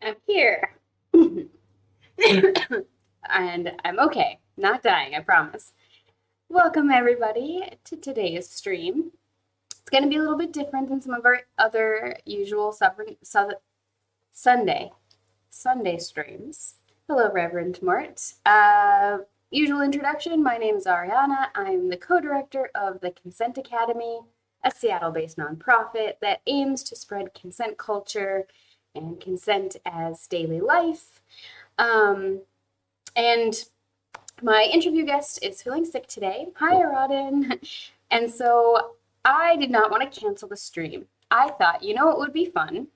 I'm here. And I'm okay. Not dying, I promise. Welcome, everybody, to today's stream. It's going to be a little bit different than some of our other usual Sunday streams. Hello, Reverend Mort. Usual introduction. My name is Ariana. I'm the co-director of the Consent Academy, a Seattle-based nonprofit that aims to spread consent culture and consent as daily life. And my interview guest is feeling sick today. Hi, Aradin. And so I did not want to cancel the stream. I thought, you know, it would be fun.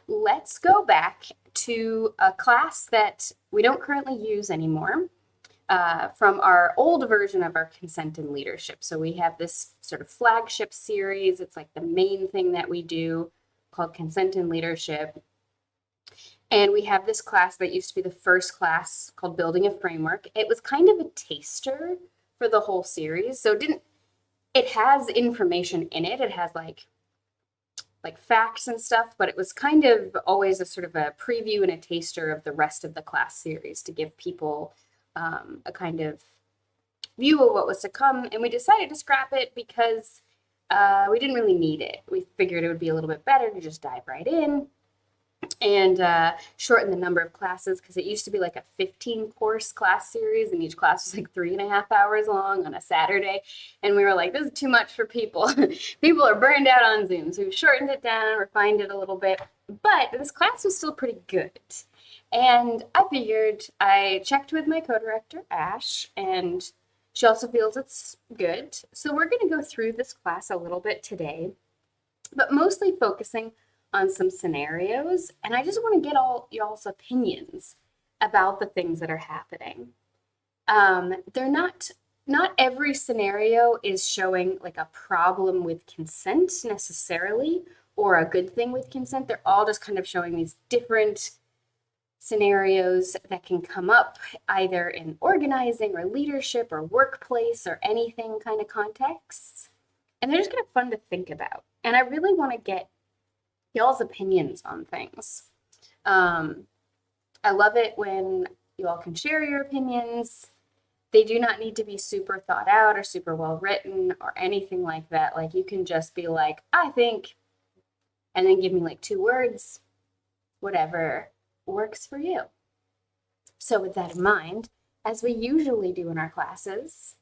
Let's go back to a class that we don't currently use anymore from our old version of our consent and leadership. So we have this sort of flagship series. It's like the main thing that we do called Consent and Leadership. And we have this class that used to be the first class called Building a Framework. It was kind of a taster for the whole series. So it has information in it. It has like facts and stuff, but it was kind of always a sort of a preview and a taster of the rest of the class series to give people a kind of view of what was to come. And we decided to scrap it because we didn't really need it. We figured it would be a little bit better to just dive right in and shorten the number of classes, because it used to be like a 15 course class series and each class was like 3.5 hours long on a Saturday, and we were like, this is too much for people. People are burned out on Zoom, so we've shortened it down, refined it a little bit, but this class was still pretty good. And I checked with my co-director Ash, and she also feels it's good, so we're going to go through this class a little bit today, but mostly focusing on some scenarios, and I just want to get all y'all's opinions about the things that are happening. They're not every scenario is showing like a problem with consent necessarily, or a good thing with consent. They're all just kind of showing these different scenarios that can come up either in organizing or leadership or workplace or anything kind of contexts. And they're just kind of fun to think about. And I really want to get y'all's opinions on things. I love it when you all can share your opinions. They do not need to be super thought out or super well written or anything like that. Like, you can just be like, I think, and then give me like 2 words, whatever works for you. So with that in mind, as we usually do in our classes,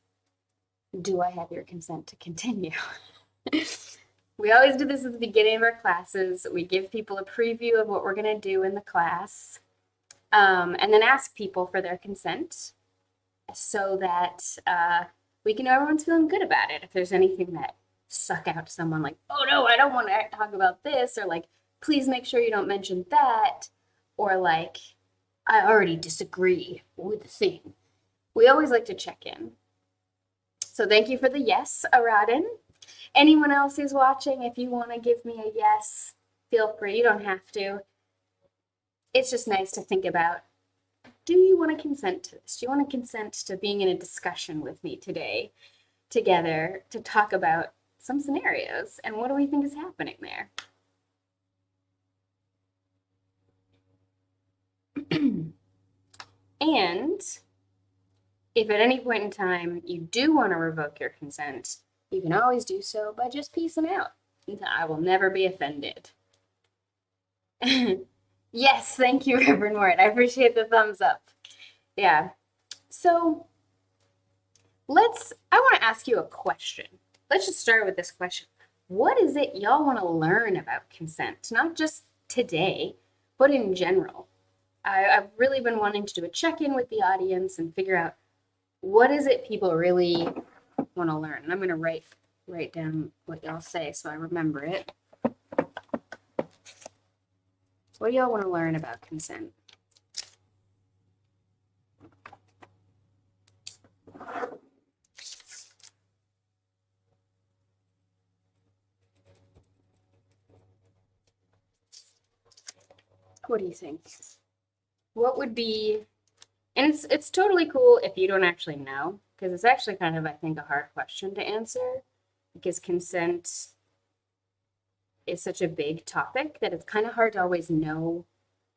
do I have your consent to continue? We always do this at the beginning of our classes. We give people a preview of what we're going to do in the class, and then ask people for their consent so that we can know everyone's feeling good about it. If there's anything that stuck out to someone, like, oh no, I don't want to talk about this, or like, please make sure you don't mention that, or like, I already disagree with the thing. We always like to check in. So thank you for the yes, Aradin. Anyone else who's watching, if you want to give me a yes, feel free. You don't have to. It's just nice to think about, do you want to consent to this? Do you want to consent to being in a discussion with me today, together, to talk about some scenarios and what do we think is happening there? And if at any point in time you do want to revoke your consent, you can always do so by just peacing out. I will never be offended. Yes, thank you, Reverend Mort. I appreciate the thumbs up. Yeah. So I want to ask you a question. Let's just start with this question. What is it y'all want to learn about consent? Not just today, but in general. I've really been wanting to do a check-in with the audience and figure out, what is it people really want to learn? And I'm going to write down what y'all say so I remember it. What do y'all want to learn about consent? What do you think? What would be, and it's totally cool if you don't actually know, because it's actually kind of, I think, a hard question to answer, because consent is such a big topic that it's kind of hard to always know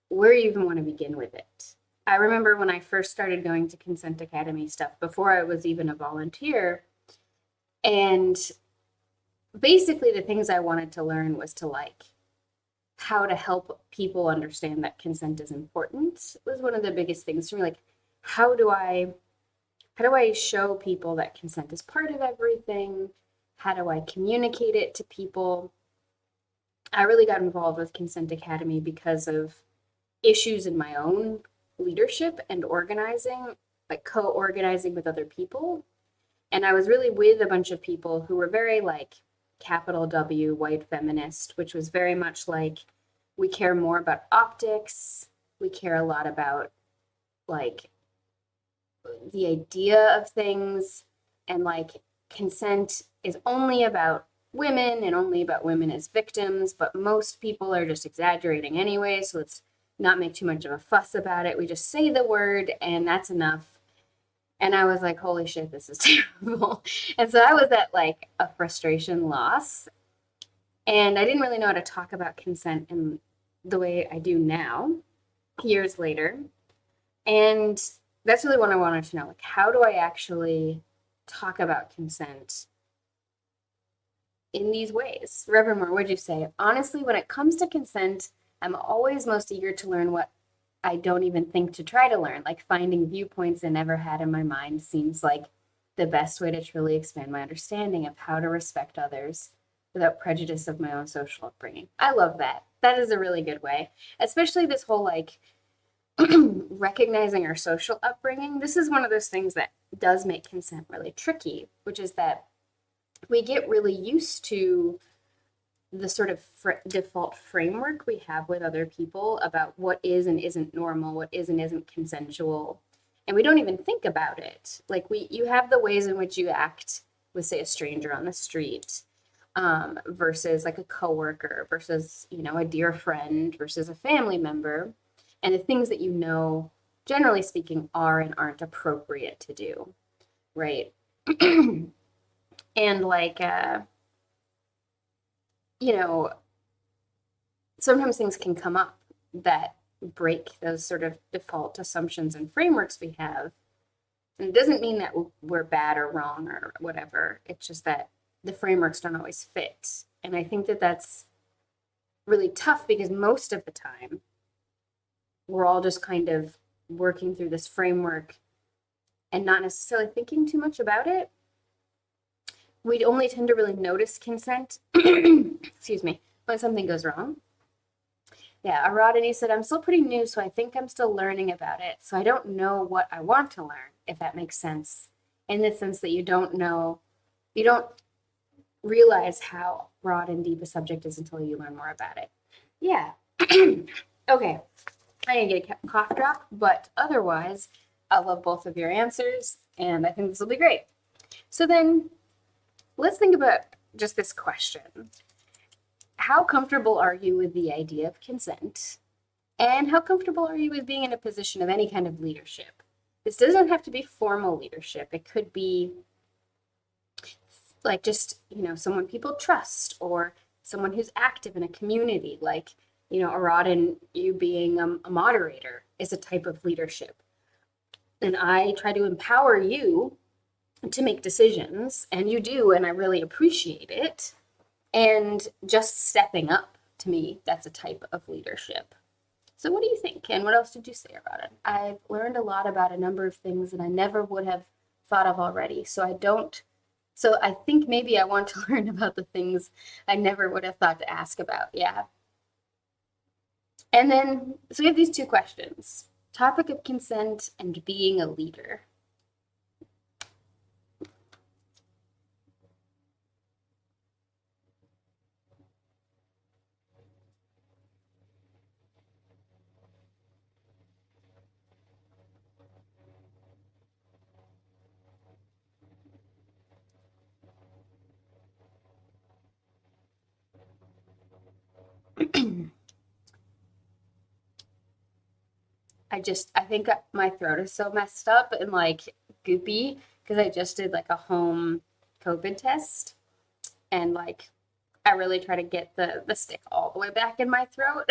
where you even want to begin with it. I remember when I first started going to Consent Academy stuff before I was even a volunteer, and basically the things I wanted to learn was to like how to help people understand that consent is important was one of the biggest things for me. Like, how do I show people that consent is part of everything? How do I communicate it to people? I really got involved with Consent Academy because of issues in my own leadership and organizing, like co-organizing with other people. And I was really with a bunch of people who were very like capital W white feminist, which was very much like we care more about optics. We care a lot about like the idea of things, and like consent is only about women and only about women as victims, but most people are just exaggerating anyway, so let's not make too much of a fuss about it. We just say the word and that's enough. And I was like, holy shit, this is terrible. And so I was at like a frustration loss. And I didn't really know how to talk about consent in the way I do now, years later. And that's really what I wanted to know. Like, how do I actually talk about consent in these ways? Reverend Moore, what'd you say? Honestly, when it comes to consent, I'm always most eager to learn what I don't even think to try to learn. Like finding viewpoints I never had in my mind seems like the best way to truly expand my understanding of how to respect others without prejudice of my own social upbringing. I love that. That is a really good way, especially this whole like recognizing our social upbringing. This is one of those things that does make consent really tricky, which is that we get really used to the sort of default framework we have with other people about what is and isn't normal, what is and isn't consensual, and we don't even think about it. Like you have the ways in which you act with, say, a stranger on the street, versus like a coworker, versus a dear friend, versus a family member, and the things that generally speaking, are and aren't appropriate to do, right? And like sometimes things can come up that break those sort of default assumptions and frameworks we have. And it doesn't mean that we're bad or wrong or whatever. It's just that the frameworks don't always fit. And I think that that's really tough because most of the time we're all just kind of working through this framework and not necessarily thinking too much about it. We only tend to really notice consent, excuse me, when something goes wrong. Yeah, Aradini said, I'm still pretty new, so I think I'm still learning about it. So I don't know what I want to learn, if that makes sense. In the sense that you don't realize how broad and deep a subject is until you learn more about it. Yeah. Okay. I need to get a cough drop, but otherwise, I love both of your answers, and I think this will be great. So then, let's think about just this question. How comfortable are you with the idea of consent? And how comfortable are you with being in a position of any kind of leadership? This doesn't have to be formal leadership. It could be like just, someone people trust, or someone who's active in a community, like, Arad and you being a moderator is a type of leadership. And I try to empower you to make decisions, and you do, and I really appreciate it. And just stepping up, to me, that's a type of leadership. So what do you think? And what else did you say about it? I've learned a lot about a number of things that I never would have thought of already. So I think maybe I want to learn about the things I never would have thought to ask about. Yeah. And then, so we have these two questions. Topic of consent and being a leader. I think my throat is so messed up and like goopy because I just did like a home COVID test, and like I really try to get the stick all the way back in my throat.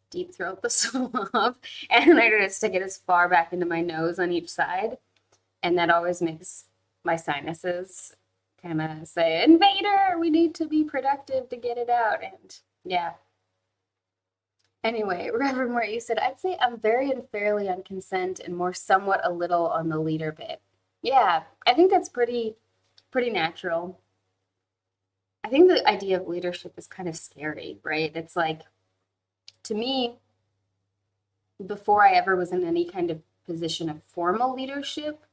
deep throat the swab, and I just stick it as far back into my nose on each side. And that always makes my sinuses kind of say, "Invader, we need to be productive to get it out." And yeah. Anyway, Reverend Moore, you said, I'd say I'm very unfairly on consent and more somewhat a little on the leader bit. Yeah, I think that's pretty natural. I think the idea of leadership is kind of scary, right? It's like, to me, before I ever was in any kind of position of formal leadership,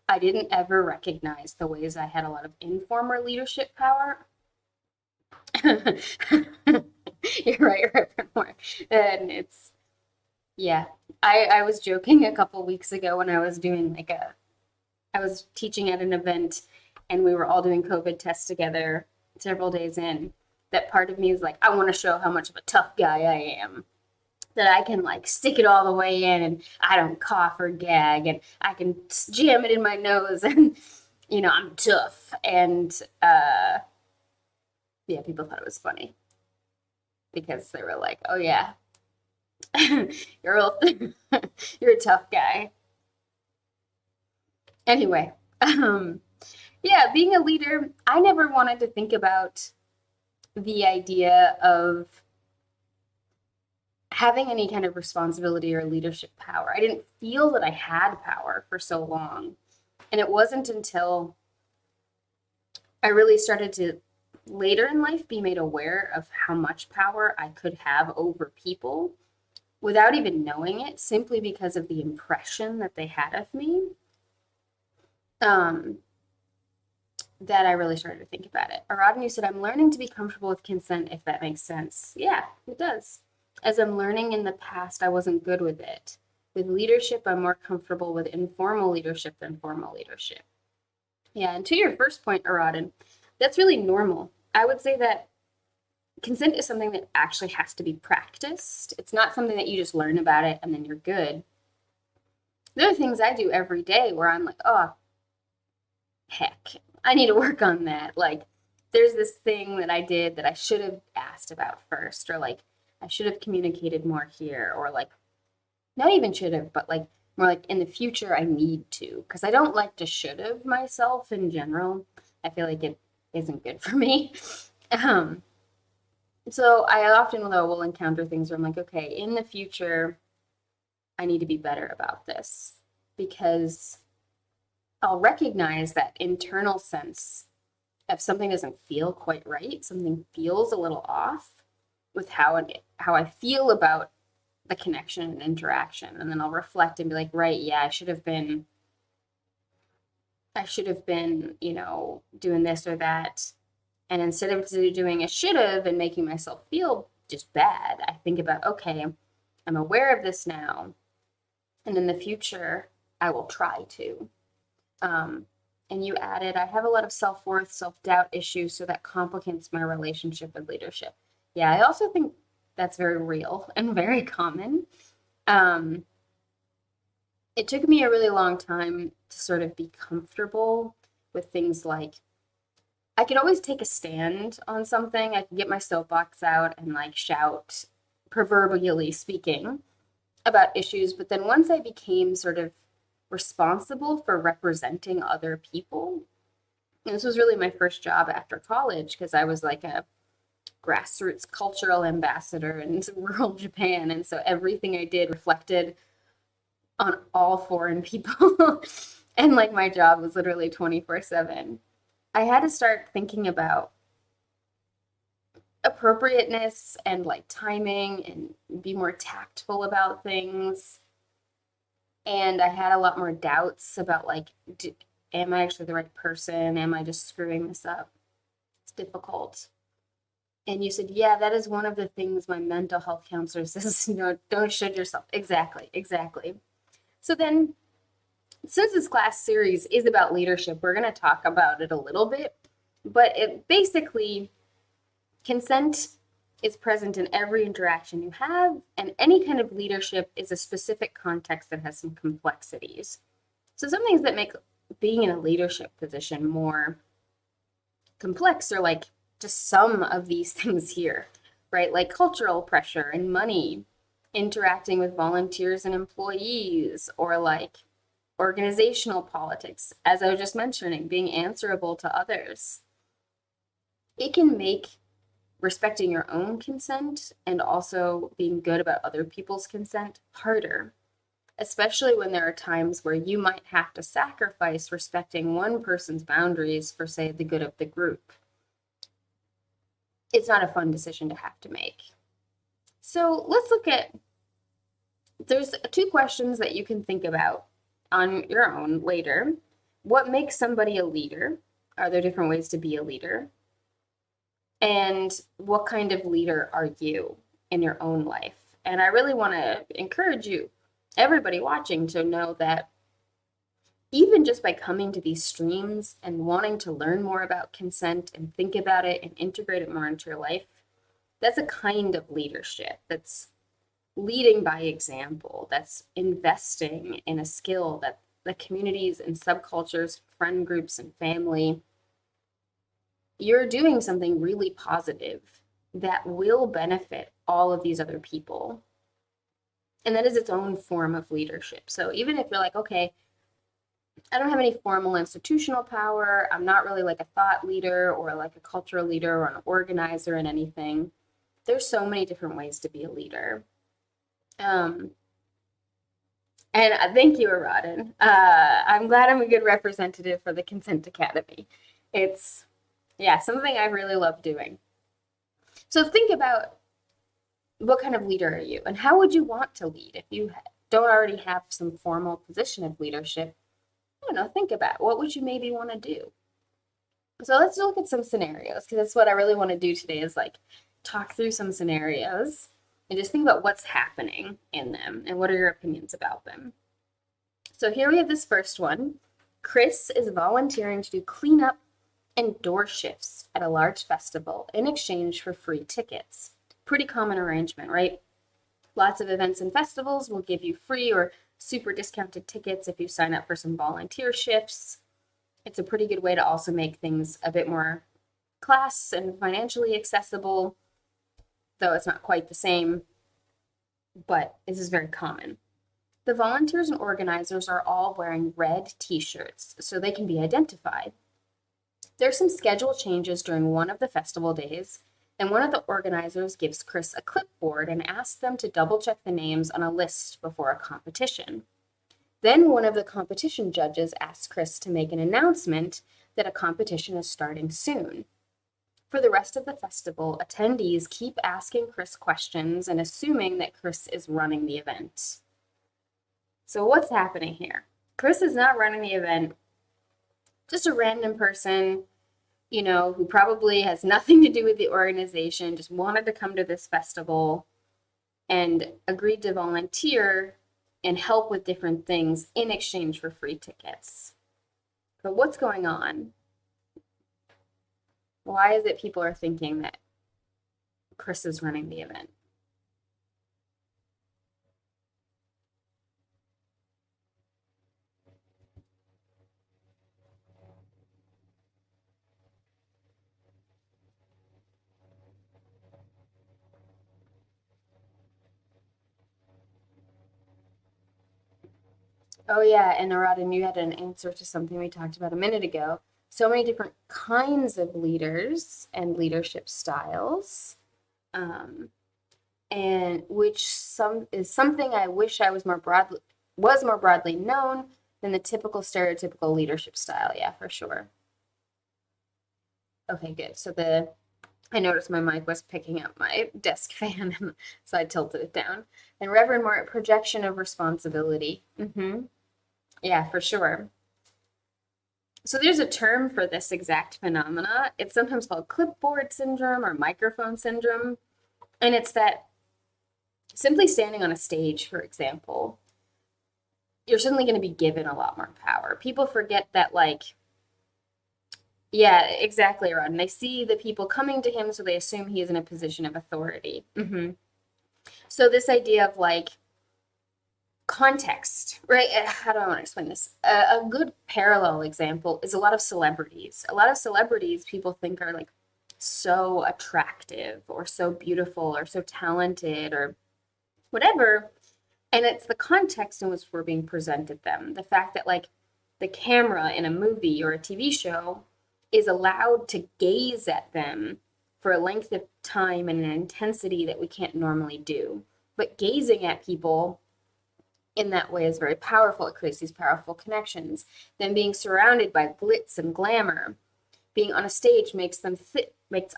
I didn't ever recognize the ways I had a lot of informal leadership power. You're right, Reverend Moore. And it's, yeah. I was joking a couple weeks ago when I was doing I was teaching at an event and we were all doing COVID tests together several days in. That part of me is like, I want to show how much of a tough guy I am. That I can like stick it all the way in and I don't cough or gag and I can jam it in my nose and, I'm tough. And yeah, people thought it was funny because they were like, oh yeah, you're you're a tough guy. Anyway, yeah, being a leader, I never wanted to think about the idea of having any kind of responsibility or leadership power. I didn't feel that I had power for so long. And it wasn't until I really started to later in life be made aware of how much power I could have over people without even knowing it, simply because of the impression that they had of me. That I really started to think about it. Aradin, you said, I'm learning to be comfortable with consent, if that makes sense. Yeah, it does. As I'm learning in the past, I wasn't good with it. With leadership, I'm more comfortable with informal leadership than formal leadership. Yeah, and to your first point, Aradin, that's really normal. I would say that consent is something that actually has to be practiced. It's not something that you just learn about it and then you're good. There are things I do every day where I'm like, oh, heck, I need to work on that. Like, there's this thing that I did that I should have asked about first, or like, I should have communicated more here, or like, not even should have, but like, more like in the future, I need to, because I don't like to should have myself in general. I feel like it isn't good for me. Um, so I often, though, will encounter things where I'm like, okay, in the future, I need to be better about this, because I'll recognize that internal sense if something doesn't feel quite right, something feels a little off with how I feel about the connection and interaction, and then I'll reflect and be like, right, yeah, I should have been, doing this or that, and instead of doing a should have and making myself feel just bad, I think about, okay, I'm aware of this now, and in the future, I will try to. And you added, I have a lot of self-worth, self-doubt issues, so that complicates my relationship with leadership. Yeah, I also think that's very real and very common. It took me a really long time to sort of be comfortable with things like, I could always take a stand on something. I could get my soapbox out and like shout, proverbially speaking, about issues. But then once I became sort of responsible for representing other people, and this was really my first job after college, because I was like a grassroots cultural ambassador in rural Japan. And so everything I did reflected on all foreign people. And like my job was literally 24/7. I had to start thinking about appropriateness and like timing and be more tactful about things. And I had a lot more doubts about like, am I actually the right person? Am I just screwing this up? It's difficult. And you said, yeah, that is one of the things my mental health counselor says, don't should yourself. Exactly, exactly. So then, since this class series is about leadership, we're going to talk about it a little bit. But it basically, consent is present in every interaction you have, and any kind of leadership is a specific context that has some complexities. So some things that make being in a leadership position more complex are like just some of these things here, right? Like cultural pressure and money, interacting with volunteers and employees, or like organizational politics, as I was just mentioning, being answerable to others. It can make respecting your own consent and also being good about other people's consent harder, especially when there are times where you might have to sacrifice respecting one person's boundaries for, say, the good of the group. It's not a fun decision to have to make. So let's look at, there's two questions that you can think about on your own later. What makes somebody a leader? Are there different ways to be a leader? And what kind of leader are you in your own life? And I really want to encourage you, everybody watching, to know that even just by coming to these streams and wanting to learn more about consent and think about it and integrate it more into your life, that's a kind of leadership. That's leading by example. That's investing in a skill that the communities and subcultures, friend groups, and family, you're doing something really positive that will benefit all of these other people. And that is its own form of leadership. So even if you're like, okay, I don't have any formal institutional power, I'm not really like a thought leader or like a cultural leader or an organizer in anything, there's so many different ways to be a leader. And thank you, Aradin. I'm glad I'm a good representative for the Consent Academy. It's, yeah, something I really love doing. So think about, what kind of leader are you? And how would you want to lead if you don't already have some formal position of leadership? I don't know, think about what would you maybe want to do? So let's look at some scenarios, because that's what I really want to do today, is like talk through some scenarios and just think about what's happening in them and what are your opinions about them. So here we have this first one. Chris is volunteering to do cleanup and door shifts at a large festival in exchange for free tickets. Pretty common arrangement, right? Lots of events and festivals will give you free or super discounted tickets if you sign up for some volunteer shifts. It's a pretty good way to also make things a bit more class and financially accessible, though it's not quite the same, but this is very common. The volunteers and organizers are all wearing red t-shirts so they can be identified. There's some schedule changes during one of the festival days, and one of the organizers gives Chris a clipboard and asks them to double check the names on a list before a competition. Then one of the competition judges asks Chris to make an announcement that a competition is starting soon. For the rest of the festival, attendees keep asking Chris questions and assuming that Chris is running the event. So what's happening here? Chris is not running the event. Just a random person, you know, who probably has nothing to do with the organization, just wanted to come to this festival and agreed to volunteer and help with different things in exchange for free tickets. But what's going on? Why is it people are thinking that Chris is running the event? Oh yeah, and Aradin, you had an answer to something we talked about a minute ago. So many different kinds of leaders and leadership styles, and which some is something I wish I was more broadly known than the typical stereotypical leadership style. Yeah, for sure. Okay, good. So I noticed my mic was picking up my desk fan, so I tilted it down. And Reverend Mort, projection of responsibility. Yeah, for sure. So there's a term for this exact phenomena. It's sometimes called clipboard syndrome or microphone syndrome. And it's that simply standing on a stage, for example, you're suddenly going to be given a lot more power. People forget that, like, yeah, exactly, Ron. They see the people coming to him, so they assume he is in a position of authority. So this idea of like context, right? How do I want to explain this? A good parallel example is a lot of celebrities. A lot of celebrities people think are like so attractive or so beautiful or so talented or whatever. And it's the context in which we're being presented them. The fact that, like, the camera in a movie or a TV show is allowed to gaze at them for a length of time and an intensity that we can't normally do. But gazing at people in that way is very powerful. It creates these powerful connections. Then being surrounded by glitz and glamour, being on a stage makes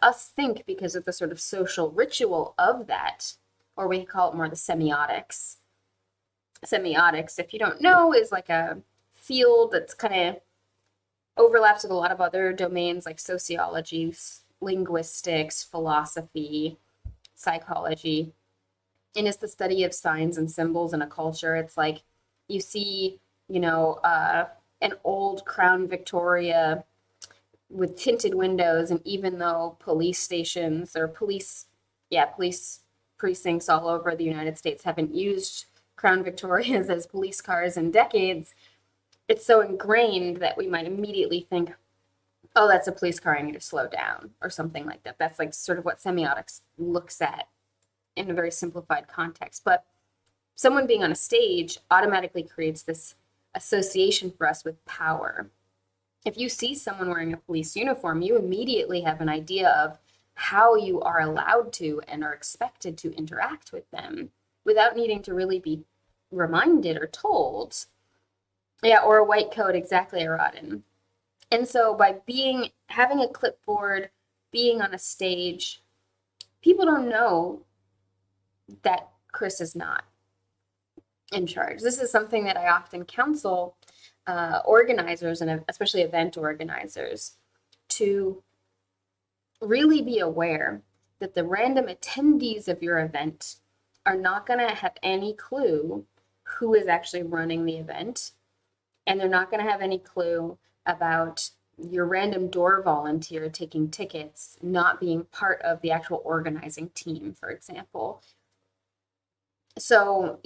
us think, because of the sort of social ritual of that, or we call it more the semiotics. Semiotics, if you don't know, is like a field that's kind of overlaps with a lot of other domains like sociology, linguistics, philosophy, psychology. And it's the study of signs and symbols in a culture. It's like you see, an old Crown Victoria with tinted windows, and even though police stations or police precincts all over the United States haven't used Crown Victorias as police cars in decades, it's so ingrained that we might immediately think, oh, that's a police car, I need to slow down, or something like that. That's like sort of what semiotics looks at in a very simplified context. But someone being on a stage automatically creates this association for us with power. If you see someone wearing a police uniform, you immediately have an idea of how you are allowed to and are expected to interact with them without needing to really be reminded or told. Yeah, or a white coat, exactly, Aradin. And so by having a clipboard, being on a stage, people don't know that Chris is not in charge. This is something that I often counsel organizers, and especially event organizers, to really be aware that the random attendees of your event are not going to have any clue who is actually running the event, and they're not going to have any clue about your random door volunteer taking tickets not being part of the actual organizing team, for example. So,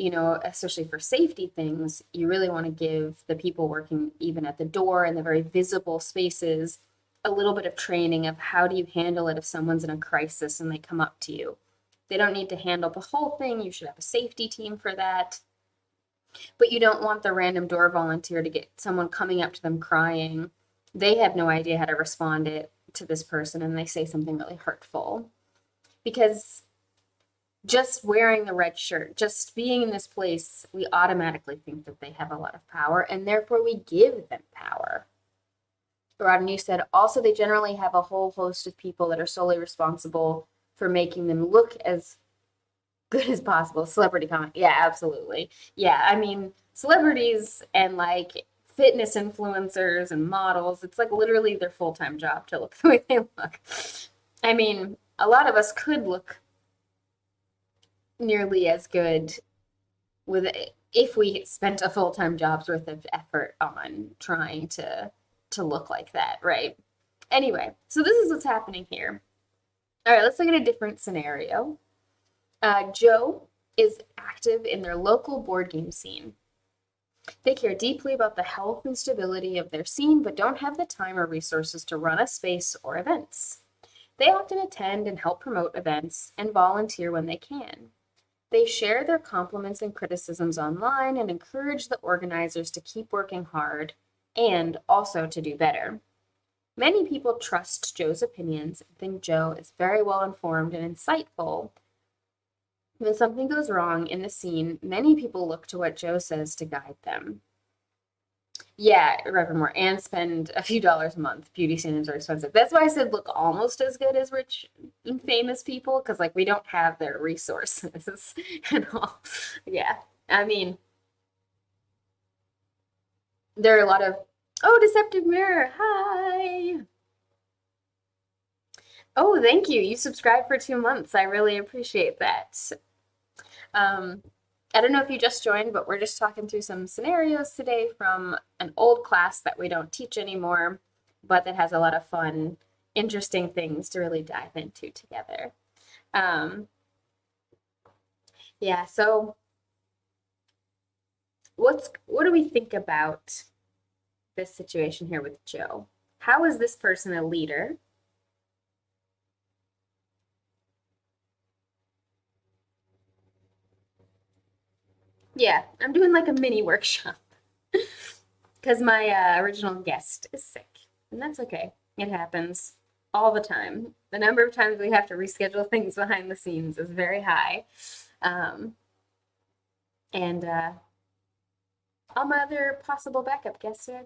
especially for safety things, you really want to give the people working even at the door in the very visible spaces a little bit of training of how do you handle it if someone's in a crisis and they come up to you. They don't need to handle the whole thing. You should have a safety team for that. But you don't want the random door volunteer to get someone coming up to them crying. They have no idea how to respond to this person, and they say something really hurtful. Because just wearing the red shirt, just being in this place, we automatically think that they have a lot of power, and therefore we give them power. Rodden, you said also they generally have a whole host of people that are solely responsible for making them look as good as possible. Celebrity comment. Yeah, absolutely. Yeah, I mean, celebrities and like fitness influencers and models, it's like literally their full-time job to look the way they look. I mean, a lot of us could look nearly as good if we spent a full-time job's worth of effort on trying to look like that, right? Anyway, so this is what's happening here. All right, let's look at a different scenario. Joe is active in their local board game scene. They care deeply about the health and stability of their scene, but don't have the time or resources to run a space or events. They often attend and help promote events and volunteer when they can. They share their compliments and criticisms online and encourage the organizers to keep working hard and also to do better. Many people trust Joe's opinions and think Joe is very well informed and insightful. When something goes wrong in the scene, many people look to what Joe says to guide them. Yeah, Reverend Moore, and spend a few dollars a month. Beauty standards are expensive. That's why I said look almost as good as rich and famous people, because like we don't have their resources and all. Yeah, I mean, there are a lot of, oh, Deceptive Mirror, hi. Oh, thank you. You subscribed for 2 months. I really appreciate that. I don't know if you just joined, but we're just talking through some scenarios today from an old class that we don't teach anymore, but that has a lot of fun, interesting things to really dive into together. Yeah, so what do we think about this situation here with Joe? How is this person a leader? Yeah, I'm doing like a mini workshop because my original guest is sick, and that's okay. It happens all the time. The number of times we have to reschedule things behind the scenes is very high. Um, and all my other possible backup guests are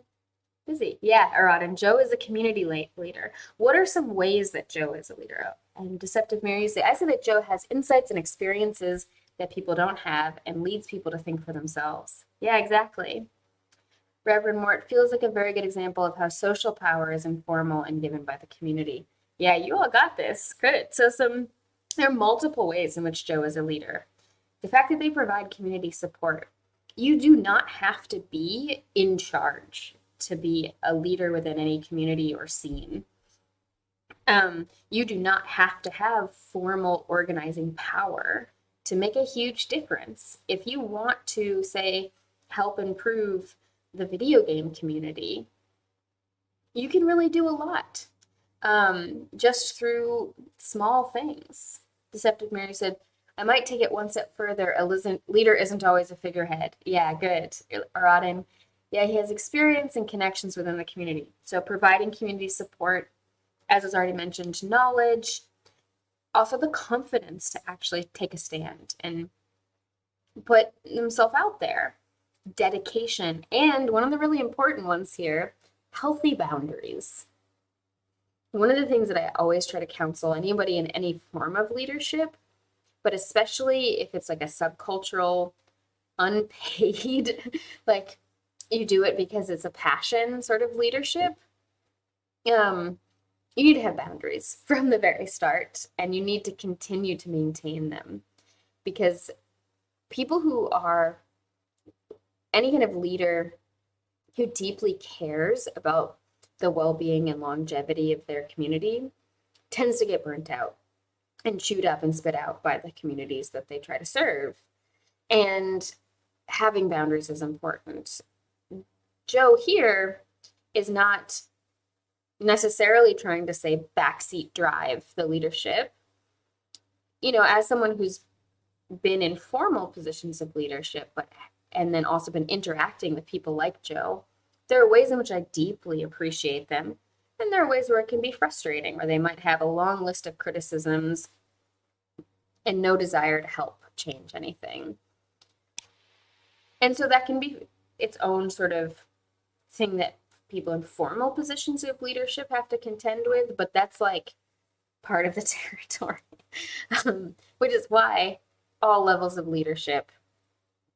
busy. Yeah, Arad, and Joe is a community leader. What are some ways that Joe is a leader? And Deceptive Mary, I say that Joe has insights and experiences that people don't have and leads people to think for themselves. Yeah, exactly. Reverend Mort feels like a very good example of how social power is informal and given by the community. Yeah, you all got this. Good. There are multiple ways in which Joe is a leader. The fact that they provide community support. You do not have to be in charge to be a leader within any community or scene. You do not have to have formal organizing power to make a huge difference. If you want to, say, help improve the video game community, you can really do a lot just through small things. Deceptive Mary said, I might take it one step further. A leader isn't always a figurehead. Yeah, good. Aradin, yeah, he has experience and connections within the community. So providing community support, as was already mentioned, knowledge, also the confidence to actually take a stand and put himself out there, dedication, and one of the really important ones here, healthy boundaries. One of the things that I always try to counsel anybody in any form of leadership, but especially if it's like a subcultural, unpaid, like you do it because it's a passion sort of leadership, you need to have boundaries from the very start, and you need to continue to maintain them because people who are any kind of leader who deeply cares about the well-being and longevity of their community tends to get burnt out and chewed up and spit out by the communities that they try to serve. And having boundaries is important. Joe here is not necessarily trying to say backseat drive the leadership. You know, as someone who's been in formal positions of leadership, but and then also been interacting with people like Joe, there are ways in which I deeply appreciate them. And there are ways where it can be frustrating, where they might have a long list of criticisms and no desire to help change anything. And so that can be its own sort of thing that people in formal positions of leadership have to contend with, but that's like part of the territory, which is why all levels of leadership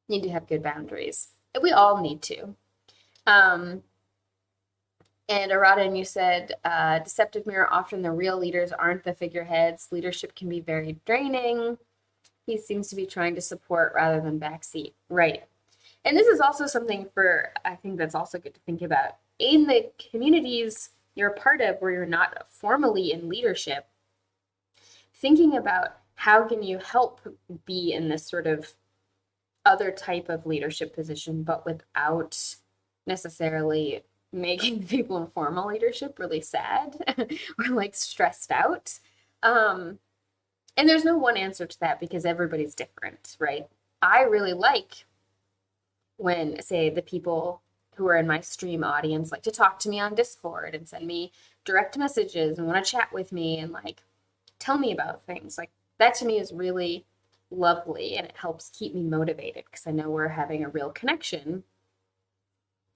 need to have good boundaries. And we all need to. And Aradin, you said, deceptive mirror, often the real leaders aren't the figureheads. Leadership can be very draining. He seems to be trying to support rather than backseat. Right. And this is also something I think that's also good to think about. In the communities you're a part of where you're not formally in leadership, thinking about how can you help be in this sort of other type of leadership position, but without necessarily making people in formal leadership really sad or like stressed out. And there's no one answer to that because everybody's different, right? I really like when, say, the people who are in my stream audience like to talk to me on Discord and send me direct messages and want to chat with me and like tell me about things. Like that to me is really lovely and it helps keep me motivated because I know we're having a real connection.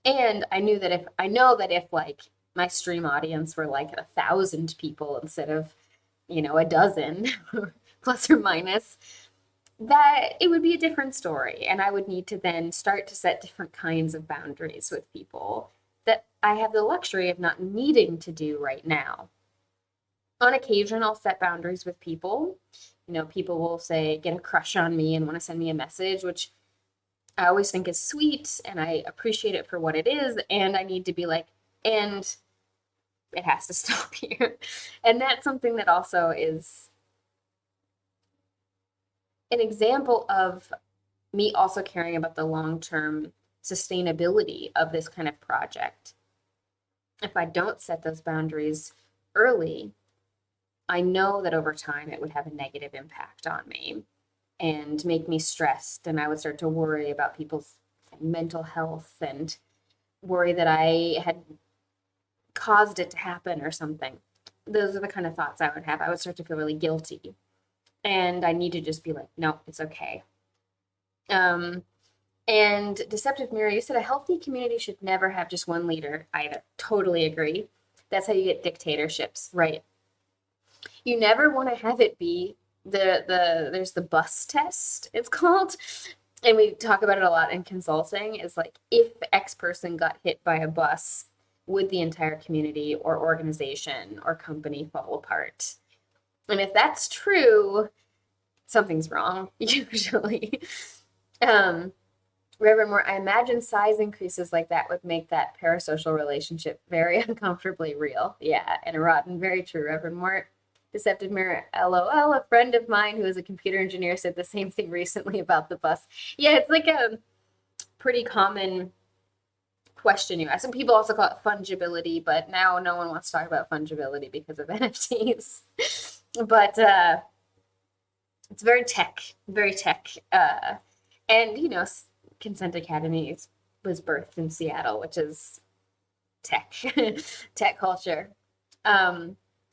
And I know that if like my stream audience were like 1,000 people instead of, a dozen plus or minus, that it would be a different story. And I would need to then start to set different kinds of boundaries with people that I have the luxury of not needing to do right now. On occasion, I'll set boundaries with people. People will say, get a crush on me and want to send me a message, which I always think is sweet and I appreciate it for what it is. And I need to be like, and it has to stop here. And that's something that also is an example of me also caring about the long-term sustainability of this kind of project. If I don't set those boundaries early, I know that over time it would have a negative impact on me. and make me stressed. And I would start to worry about people's mental health and worry that I had caused it to happen or something. Those are the kind of thoughts I would have. I would start to feel really guilty. And I need to just be like, no, it's okay. And Deceptive Mirror, you said a healthy community should never have just one leader either. Totally agree. That's how you get dictatorships, right? You never want to have it be there's the bus test, it's called. And we talk about it a lot in consulting, is like if X person got hit by a bus, would the entire community or organization or company fall apart? And if that's true, something's wrong, usually. Um, Reverend Moore, I imagine size increases like that would make that parasocial relationship very uncomfortably real. Yeah, and rotten. Very true, Reverend Moore. Deceptive Mirror, LOL. A friend of mine who is a computer engineer said the same thing recently about the bus. Yeah, it's like a pretty common question you ask. And people also call it fungibility, but now no one wants to talk about fungibility because of NFTs. But it's very tech, very tech. And, you know, Consent Academy was birthed in Seattle, which is tech, tech culture.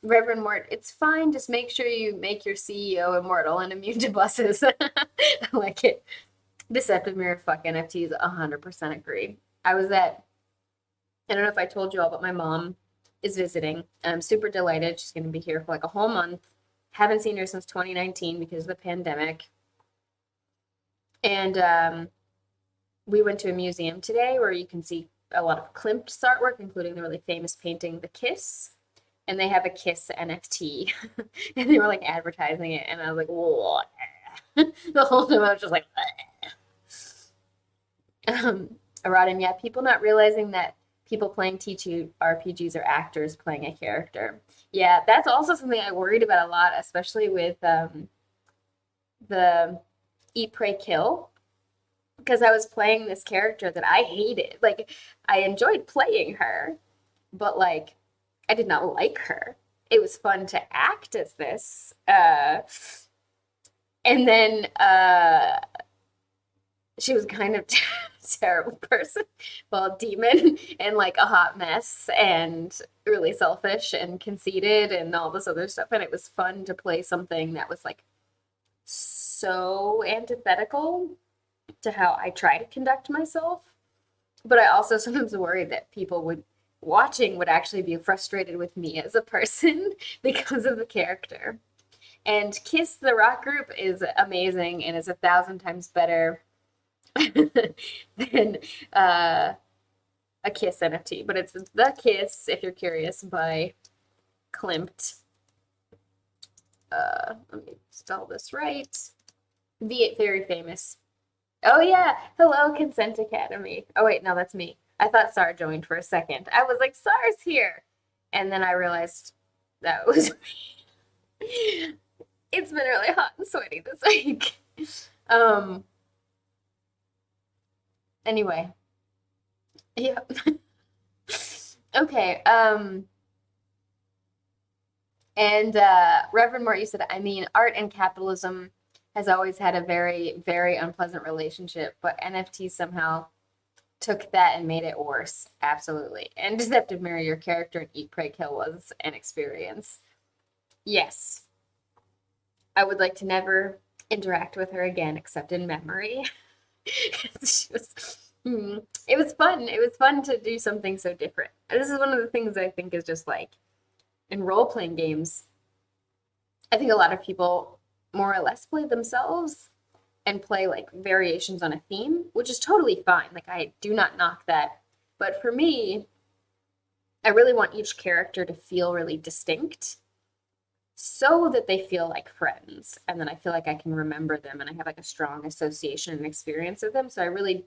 Reverend Mort, it's fine. Just make sure you make your CEO immortal and immune to buses. I like it. Deceptive Mirror, fuck NFTs, 100% agree. I don't know if I told you all, but my mom is visiting. I'm super delighted. She's going to be here for like a whole month. Haven't seen her since 2019 because of the pandemic. And we went to a museum today where you can see a lot of Klimt's artwork, including the really famous painting, The Kiss. And they have a Kiss NFT. And they were like advertising it. And I was like, whoa. The whole time I was just like, Aradin, yeah, people not realizing that people playing TTRPGs are actors playing a character. Yeah, that's also something I worried about a lot, especially with the Eat, Pray, Kill, because I was playing this character that I hated. Like, I enjoyed playing her, but like, I did not like her. It was fun to act as this. And then she was kind of terrible person, well, demon, and like a hot mess, and really selfish and conceited and all this other stuff. And it was fun to play something that was like so antithetical to how I try to conduct myself. But I also sometimes worried that people would actually be frustrated with me as a person because of the character. And Kiss the rock group is amazing and is 1,000 times better than a Kiss NFT. But it's The Kiss, if you're curious, by Klimt. Let me spell this right. Very famous. Oh yeah, hello Consent Academy. Oh wait, no, that's me. I thought Sar joined for a second. I was like, Sar's here. And then I realized that was me. It's been really hot and sweaty this week. Anyway. Yeah. Okay, and Reverend Mort, you said, I mean, art and capitalism has always had a very, very unpleasant relationship, but NFTs somehow took that and made it worse. Absolutely. And Deceptive Mirror, your character in Eat, Pray, Kill was an experience. Yes. I would like to never interact with her again except in memory. She was, it was fun. It was fun to do something so different. This is one of the things I think is just like in role-playing games, I think a lot of people more or less play themselves and play like variations on a theme, which is totally fine. Like, I do not knock that. But for me, I really want each character to feel really distinct so that they feel like friends. And then I feel like I can remember them and I have like a strong association and experience with them. So I really,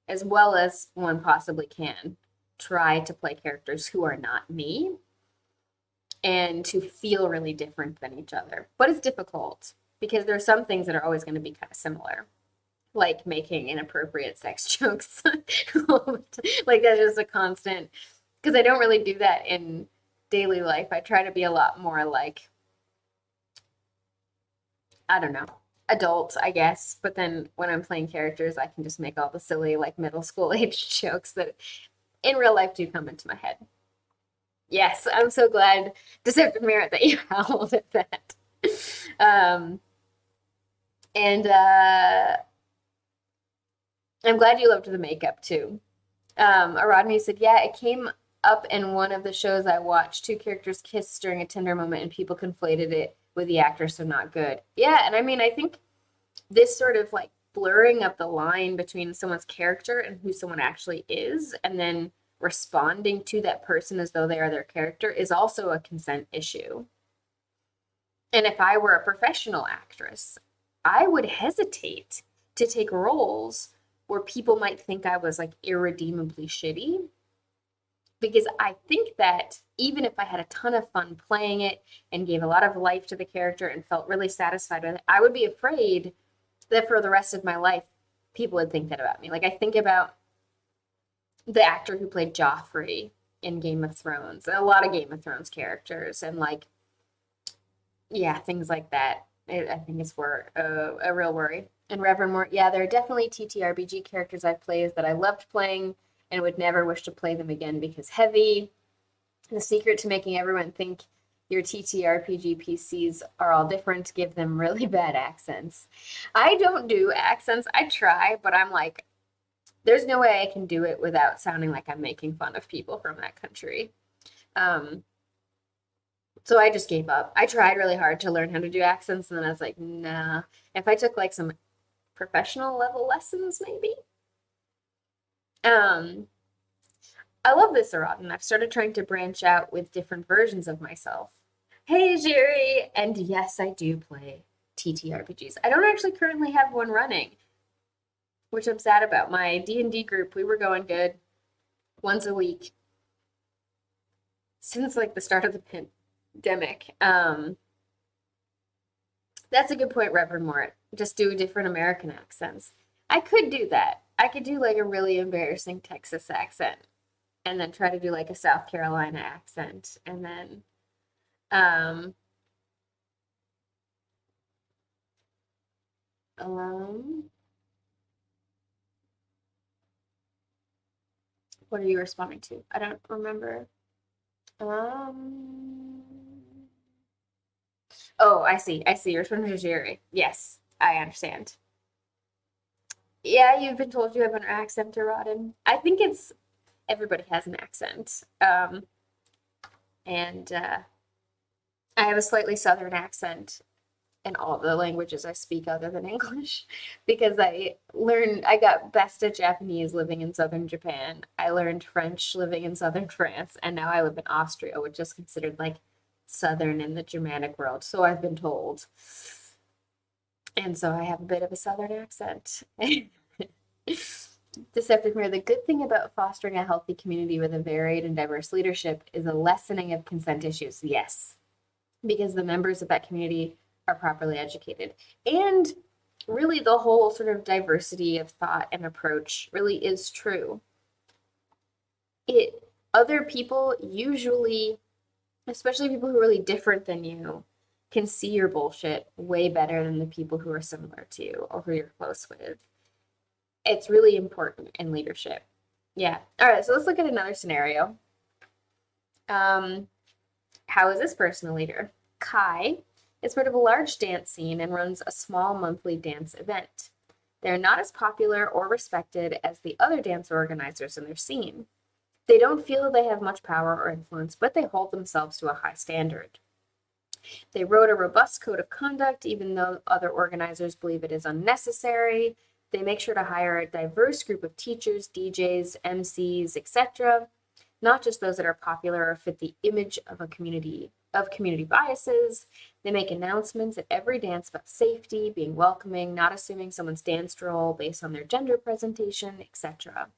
as well as one possibly can, try to play characters who are not me and to feel really different than each other. But it's difficult because there are some things that are always going to be kind of similar, like making inappropriate sex jokes. Like, that's just a constant, because I don't really do that in daily life. I try to be a lot more like, I don't know, adult, I guess. But then when I'm playing characters, I can just make all the silly, like middle school age jokes that in real life do come into my head. Yes, I'm so glad, Deceptive Merit, that you howled at that. Um, and I'm glad you loved the makeup too. Aradmi said, yeah, it came up in one of the shows I watched. Two characters kissed during a tender moment, and people conflated it with the actor, so not good. Yeah, and I mean, I think this sort of like blurring of the line between someone's character and who someone actually is, and then responding to that person as though they are their character is also a consent issue. And if I were a professional actress, I would hesitate to take roles where people might think I was like irredeemably shitty. Because I think that even if I had a ton of fun playing it and gave a lot of life to the character and felt really satisfied with it, I would be afraid that for the rest of my life, people would think that about me. Like I think about the actor who played Joffrey in Game of Thrones, a lot of Game of Thrones characters, and like, yeah, things like that. I think it's a real worry. And Reverend Mort, yeah, there are definitely TTRPG characters I've played that I loved playing and would never wish to play them again because heavy. The secret to making everyone think your TTRPG PCs are all different, give them really bad accents. I don't do accents. I try, but I'm like, there's no way I can do it without sounding like I'm making fun of people from that country. Um, so I just gave up. I tried really hard to learn how to do accents, and then I was like, nah. If I took like some professional level lessons, maybe. Um, I love this a lot, and I've started trying to branch out with different versions of myself. Hey, Jerry! And yes, I do play TTRPGs. I don't actually currently have one running, which I'm sad about. My D&D group, we were going good once a week since like the start of the pandemic. That's a good point, Reverend Mort. Just do different American accents. I could do that. I could do like a really embarrassing Texas accent and then try to do like a South Carolina accent and then um um what are you responding to? I don't remember. Um oh, I see. I see. You're responding to Jerry. Yes, I understand. Yeah, you've been told you have an accent, Rodden. I think it's everybody has an accent. And I have a slightly southern accent in all the languages I speak other than English because I got best at Japanese living in southern Japan. I learned French living in southern France, and now I live in Austria, which is considered like southern in the Germanic world, so I've been told. And so I have a bit of a southern accent. Deceptive Mirror, the good thing about fostering a healthy community with a varied and diverse leadership is a lessening of consent issues. Yes, because the members of that community are properly educated. And really, the whole sort of diversity of thought and approach really is true. Other people usually, especially people who are really different than you, can see your bullshit way better than the people who are similar to you or who you're close with. It's really important in leadership. Yeah. All right, so let's look at another scenario. How is this person a leader? Kai is part of a large dance scene and runs a small monthly dance event. They're not as popular or respected as the other dance organizers in their scene. They don't feel they have much power or influence, but they hold themselves to a high standard. They wrote a robust code of conduct, even though other organizers believe it is unnecessary. They make sure to hire a diverse group of teachers, DJs, MCs, etc., not just those that are popular or fit the image of a community biases. They make announcements at every dance about safety, being welcoming, not assuming someone's danced role based on their gender presentation, etc.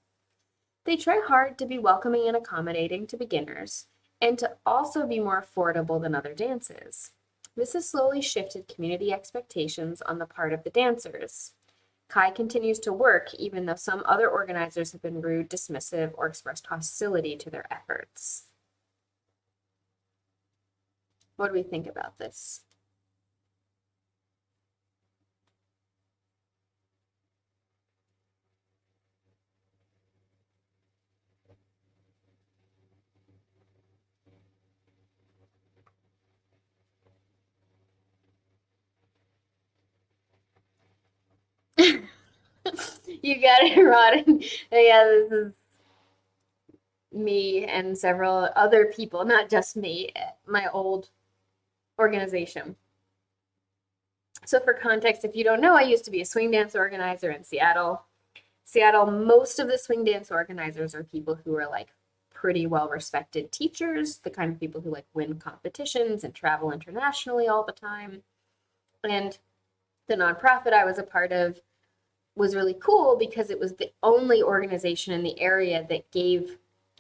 They try hard to be welcoming and accommodating to beginners, and to also be more affordable than other dances. This has slowly shifted community expectations on the part of the dancers. Kai continues to work even though some other organizers have been rude, dismissive, or expressed hostility to their efforts. What do we think about this? You got it, Rod. Yeah, this is me and several other people, not just me, at my old organization. So, for context, if you don't know, I used to be a swing dance organizer in Seattle. Seattle, most of the swing dance organizers are people who are like pretty well respected teachers, the kind of people who like win competitions and travel internationally all the time. And the nonprofit I was a part of was really cool because it was the only organization in the area that gave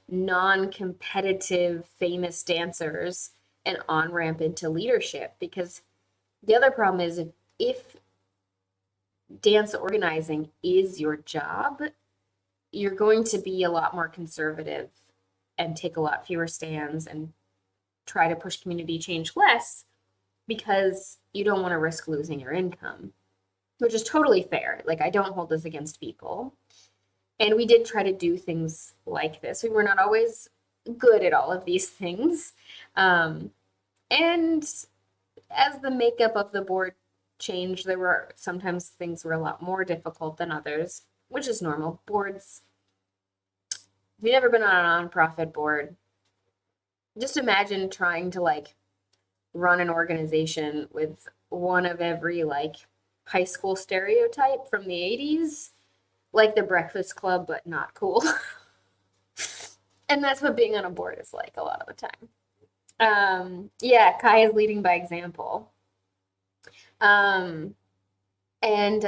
non-competitive famous dancers an on-ramp into leadership. Because the other problem is if dance organizing is your job, you're going to be a lot more conservative and take a lot fewer stands and try to push community change less because you don't want to risk losing your income, which is totally fair. Like, I don't hold this against people. And we did try to do things like this. We were not always good at all of these things. And as the makeup of the board changed, there were sometimes things were a lot more difficult than others, which is normal. Boards, if you've never been on a nonprofit board, just imagine trying to like run an organization with one of every like high school stereotype from the 80s, like the Breakfast Club, but not cool. And that's what being on a board is like a lot of the time. Yeah, Kai is leading by example. Um, and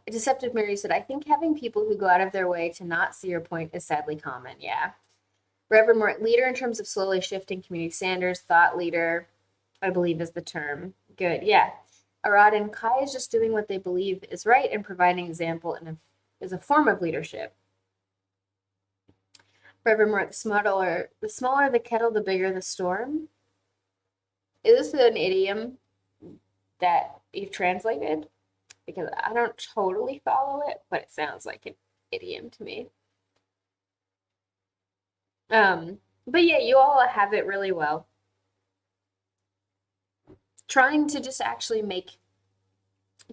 Deceptive Mary said, I think having people who go out of their way to not see your point is sadly common. Yeah. Reverend Mort, leader in terms of slowly shifting community standards, thought leader, I believe is the term. Good. Yeah. Arad and Kai is just doing what they believe is right and providing example is a form of leadership. Reverend Mort, the smaller the kettle, the bigger the storm. Is this an idiom that you've translated? Because I don't totally follow it, but it sounds like an idiom to me. But yeah, you all have it really well. Trying to just actually make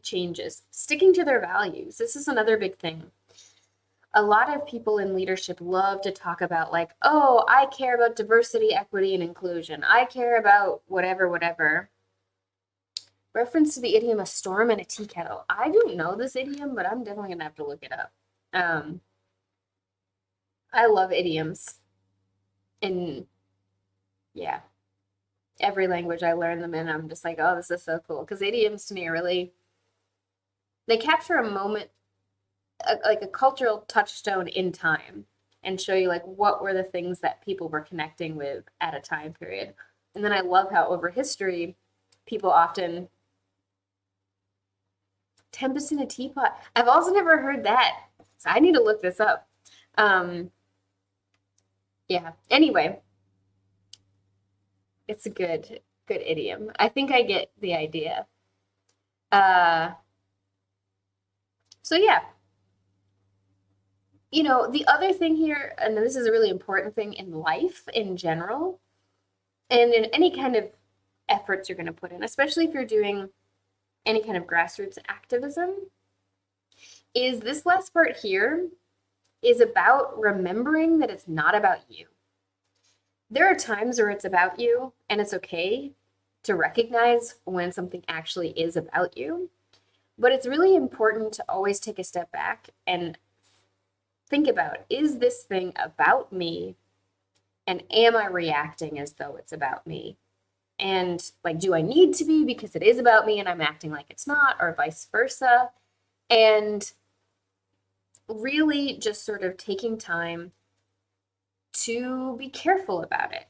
changes, sticking to their values. This is another big thing. A lot of people in leadership love to talk about, like, oh, I care about diversity, equity, and inclusion. I care about whatever, whatever. Reference to the idiom a storm and a tea kettle. I don't know this idiom, but I'm definitely gonna have to look it up. I love idioms. In yeah, every language I learn them in, I'm just like, oh, this is so cool. Because idioms to me are really, they capture a moment, like a cultural touchstone in time, and show you like what were the things that people were connecting with at a time period. And then I love how over history, people often tempest in a teapot. I've also never heard that, so I need to look this up. Um, yeah. Anyway, it's a good idiom. I think I get the idea. Uh, so yeah, the other thing here, and this is a really important thing in life in general, and in any kind of efforts you're going to put in, especially if you're doing any kind of grassroots activism, is this last part here is about remembering that it's not about you. There are times where it's about you, and it's okay to recognize when something actually is about you. But it's really important to always take a step back and think about, is this thing about me? And am I reacting as though it's about me? And like, do I need to be because it is about me and I'm acting like it's not, or vice versa? And really just sort of taking time to be careful about it.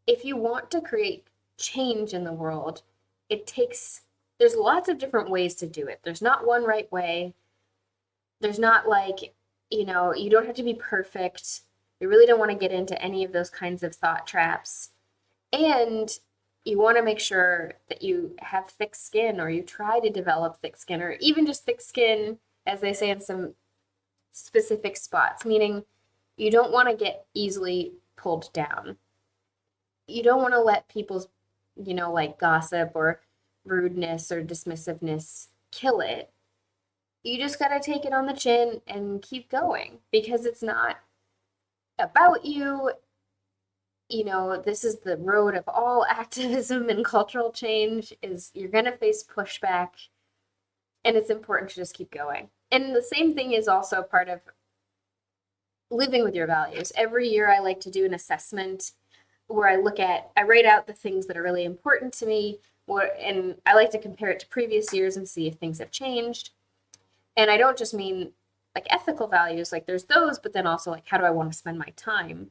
If you want to create change in the world, there's lots of different ways to do it. There's not one right way. There's not like, you don't have to be perfect. You really don't want to get into any of those kinds of thought traps. And you want to make sure that you have thick skin, or you try to develop thick skin, or even just thick skin, as they say in some specific spots, meaning you don't want to get easily pulled down. You don't want to let people's, like gossip or rudeness or dismissiveness kill it. you just got to take it on the chin and keep going because it's not about you. You know, this is the road of all activism and cultural change is you're going to face pushback, and it's important to just keep going. And the same thing is also part of living with your values. Every year I like to do an assessment where I write out the things that are really important to me, and I like to compare it to previous years and see if things have changed. And I don't just mean like ethical values, like there's those, but then also like how do I want to spend my time?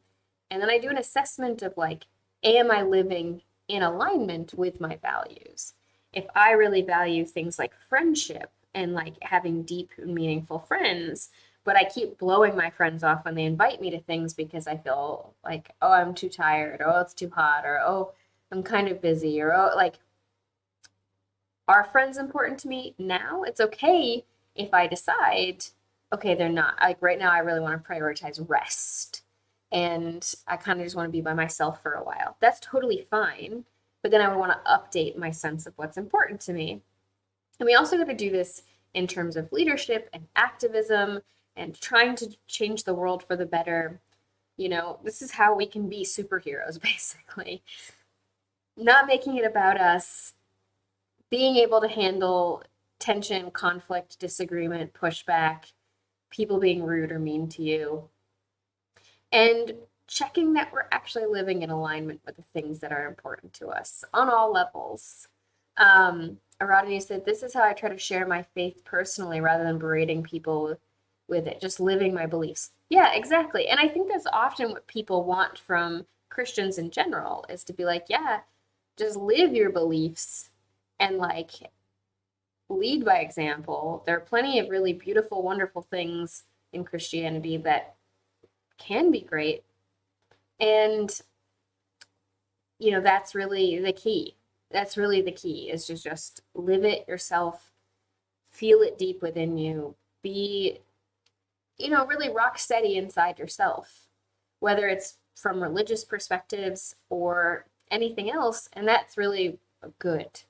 And then I do an assessment of like, am I living in alignment with my values? If I really value things like friendship and like having deep and meaningful friends, but I keep blowing my friends off when they invite me to things because I feel like, oh, I'm too tired, or oh, it's too hot, or oh, I'm kind of busy, or oh, like, are friends important to me now? It's okay if I decide, okay, they're not. Like right now, I really want to prioritize rest. And I kind of just want to be by myself for a while. That's totally fine. But then I would want to update my sense of what's important to me. And we also got to do this in terms of leadership and activism and trying to change the world for the better. You know, this is how we can be superheroes, basically. Not making it about us, being able to handle tension, conflict, disagreement, pushback, people being rude or mean to you, and checking that we're actually living in alignment with the things that are important to us on all levels. Aradhana said, "This is how I try to share my faith personally rather than berating people with it, just living my beliefs." Yeah, exactly. And I think that's often what people want from Christians in general is to be like, yeah, just live your beliefs and like lead by example. There are plenty of really beautiful, wonderful things in Christianity that can be great. And, you know, that's really the key. That's really the key is to just live it yourself, feel it deep within you, be, you know, really rock steady inside yourself, whether it's from religious perspectives or anything else. And that's really good.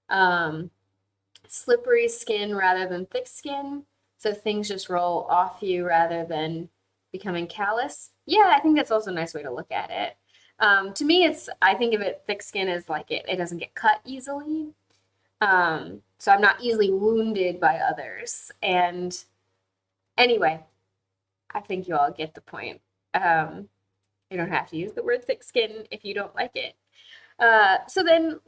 Um, Slippery skin rather than thick skin. So things just roll off you rather than becoming callous. Yeah, I think that's also a nice way to look at it. To me, I think of it, thick skin as like it doesn't get cut easily. So I'm not easily wounded by others. And anyway, I think you all get the point. You don't have to use the word thick skin if you don't like it. So then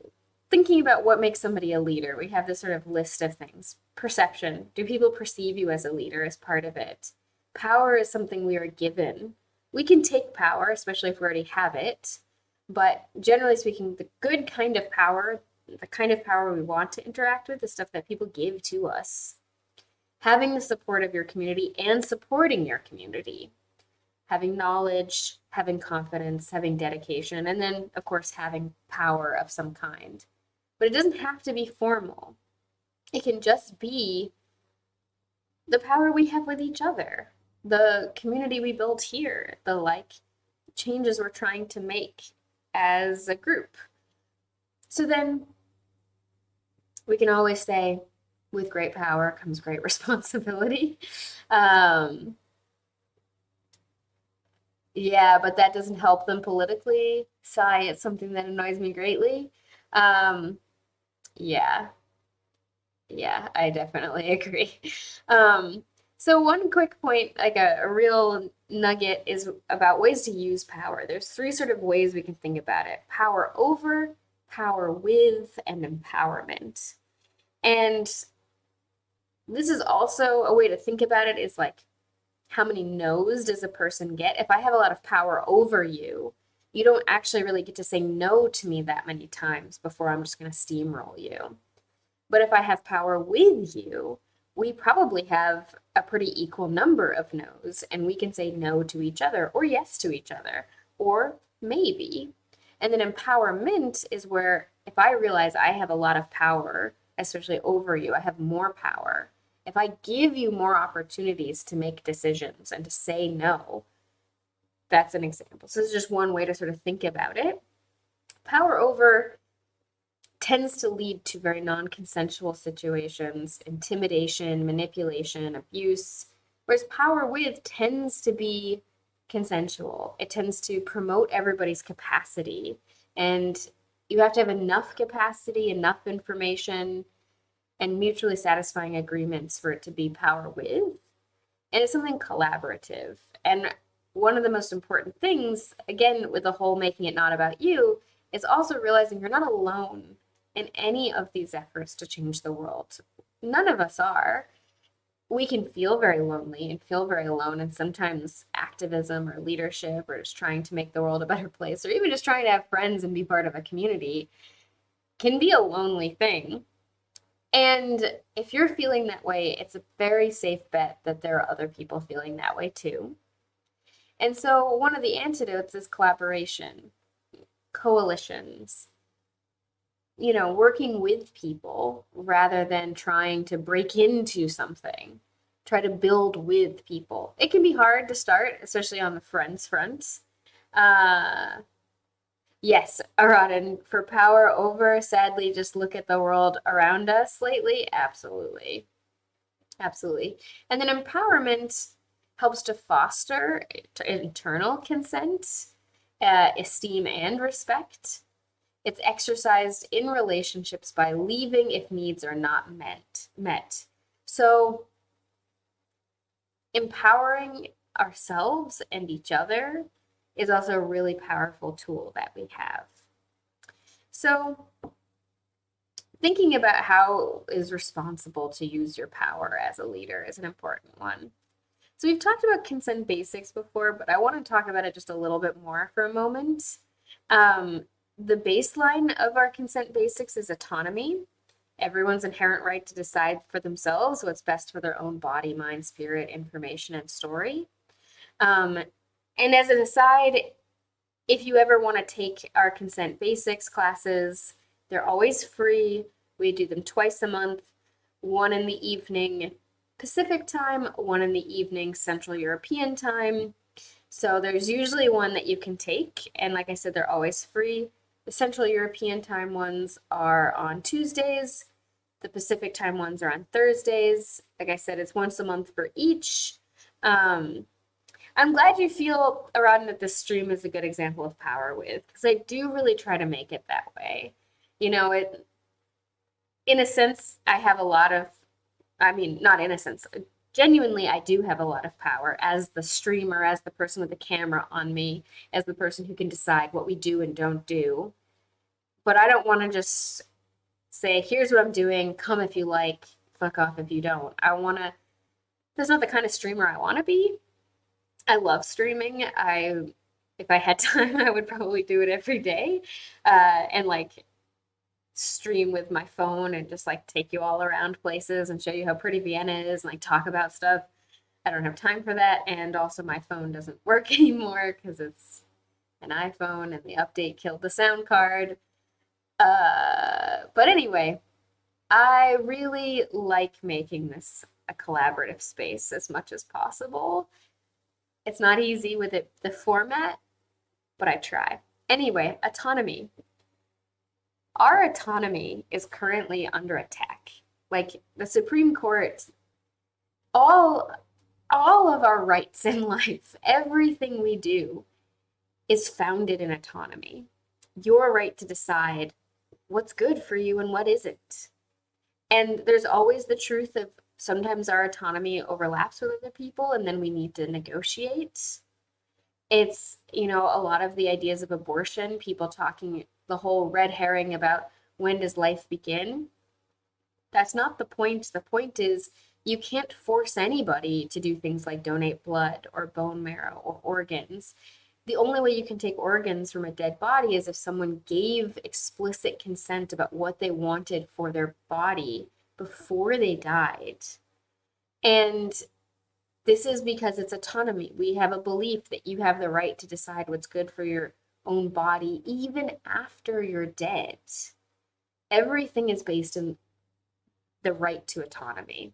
thinking about what makes somebody a leader, we have this sort of list of things. Perception. Do people perceive you as a leader as part of it? Power is something we are given. We can take power, especially if we already have it. But generally speaking, the good kind of power, the kind of power we want to interact with, is stuff that people give to us. Having the support of your community and supporting your community. Having knowledge, having confidence, having dedication, and then, of course, having power of some kind. But it doesn't have to be formal. It can just be the power we have with each other, the community we build here, the like changes we're trying to make as a group. So then we can always say, with great power comes great responsibility. Um, yeah, but that doesn't help them politically. Sigh, it's something that annoys me greatly. Um, yeah, Yeah, I definitely agree. Um, so one quick point, like a real nugget, is about ways to use power. There's three sort of ways we can think about it: power over, power with, and empowerment. And this is also a way to think about it is like, how many no's does a person get? If I have a lot of power over you, you don't actually really get to say no to me that many times before I'm just going to steamroll you. But if I have power with you, we probably have a pretty equal number of no's, and we can say no to each other or yes to each other or maybe. And then empowerment is where if I realize I have a lot of power, especially over you, I have more power. If I give you more opportunities to make decisions and to say no, that's an example. So this is just one way to sort of think about it. Power over tends to lead to very non-consensual situations, intimidation, manipulation, abuse, whereas power with tends to be consensual. It tends to promote everybody's capacity, and you have to have enough capacity, enough information, and mutually satisfying agreements for it to be power with. And it's something collaborative. And one of the most important things, again, with the whole making it not about you, is also realizing you're not alone in any of these efforts to change the world. None of us are. We can feel very lonely and feel very alone, and sometimes activism or leadership or just trying to make the world a better place or even just trying to have friends and be part of a community can be a lonely thing. And if you're feeling that way, it's a very safe bet that there are other people feeling that way too. And so one of the antidotes is collaboration, coalitions, working with people rather than trying to break into something. Try to build with people. It can be hard to start, especially on the friends front. Uh, yes, Aradin, for power over, sadly, just look at the world around us lately. Absolutely. Absolutely. And then empowerment helps to foster internal consent, esteem, and respect. It's exercised in relationships by leaving if needs are not met. So empowering ourselves and each other is also a really powerful tool that we have. So thinking about how is responsible to use your power as a leader is an important one. So we've talked about consent basics before, but I want to talk about it just a little bit more for a moment. The baseline of our consent basics is autonomy. Everyone's inherent right to decide for themselves what's best for their own body, mind, spirit, information, and story. And as an aside, if you ever want to take our consent basics classes, they're always free. We do them twice a month, one in the evening Pacific time, one in the evening Central European time. So there's usually one that you can take, and like I said, they're always free. The Central European time ones are on Tuesdays. The Pacific time ones are on Thursdays. Like I said, it's once a month for each. I'm glad you feel, Aradin, that this stream is a good example of power with, because I do really try to make it that way. In a sense, I have a lot of, I mean, not in a sense, genuinely, I do have a lot of power as the streamer, as the person with the camera on me, as the person who can decide what we do and don't do. But I don't want to just say, here's what I'm doing, come if you like, fuck off if you don't. That's not the kind of streamer I want to be. I love streaming. If I had time, I would probably do it every day, and like stream with my phone and just like take you all around places and show you how pretty Vienna is and like talk about stuff. I don't have time for that, and also my phone doesn't work anymore because it's an iPhone and the update killed the sound card. But anyway, I really like making this a collaborative space as much as possible. It's not easy with the format, but I try. Anyway, autonomy. Our autonomy is currently under attack. Like the Supreme Court, all of our rights in life, everything we do is founded in autonomy. Your right to decide what's good for you and what isn't. And there's always the truth of sometimes our autonomy overlaps with other people and then we need to negotiate. It's, a lot of the ideas of abortion, people talking the whole red herring about when does life begin. That's not the point. The point is you can't force anybody to do things like donate blood or bone marrow or organs. The only way you can take organs from a dead body is if someone gave explicit consent about what they wanted for their body before they died. And this is because it's autonomy. We have a belief that you have the right to decide what's good for your own body even after you're dead. Everything is based in the right to autonomy.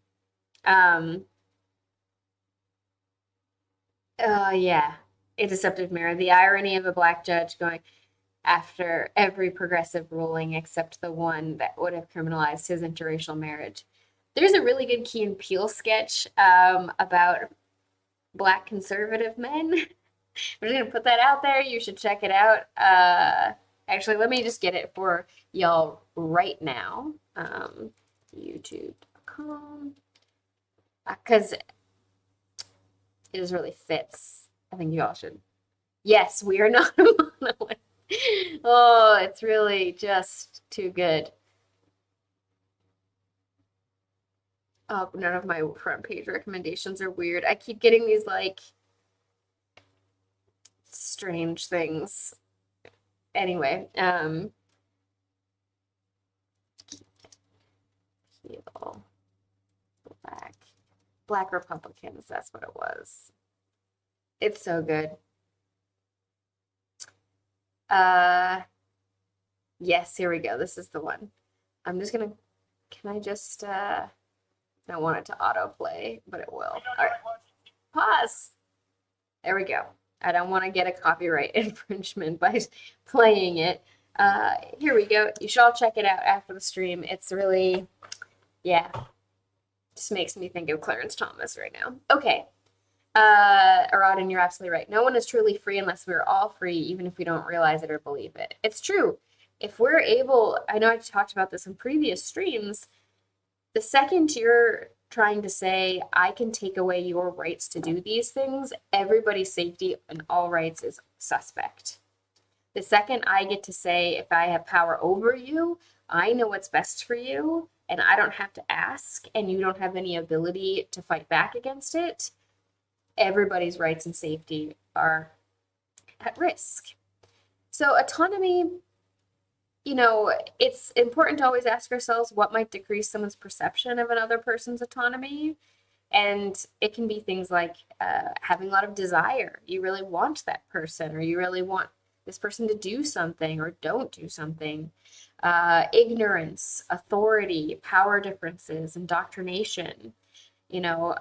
Yeah, a deceptive mirror. The irony of a black judge going, after every progressive ruling except the one that would have criminalized his interracial marriage. There's a really good Key and Peele sketch about Black conservative men. I'm just gonna put that out there. You should check it out. Actually, let me just get it for y'all right now. YouTube.com, because it just really fits. I think you all should. Yes, we are not a monolith. Oh, it's really just too good. Oh, none of my front page recommendations are weird. I keep getting these like strange things. Anyway, Peel, Black Republicans, that's what it was. It's so good. Yes, here we go. This is the one. I'm just gonna, can I just, I don't want it to autoplay, but it will. All right, pause. There we go. I don't want to get a copyright infringement by playing it. Here we go. You should all check it out after the stream. It's really, yeah, just makes me think of Clarence Thomas right now. Okay. Aradin, you're absolutely right. No one is truly free unless we're all free, even if we don't realize it or believe it. It's true. If we're able, I know I talked about this in previous streams, the second you're trying to say, I can take away your rights to do these things, everybody's safety and all rights is suspect. The second I get to say, if I have power over you, I know what's best for you, and I don't have to ask, and you don't have any ability to fight back against it, everybody's rights and safety are at risk. So autonomy, you know, it's important to always ask ourselves what might decrease someone's perception of another person's autonomy. And it can be things like having a lot of desire. You really want that person, or you really want this person to do something or don't do something. Ignorance, authority, power differences, indoctrination. You know,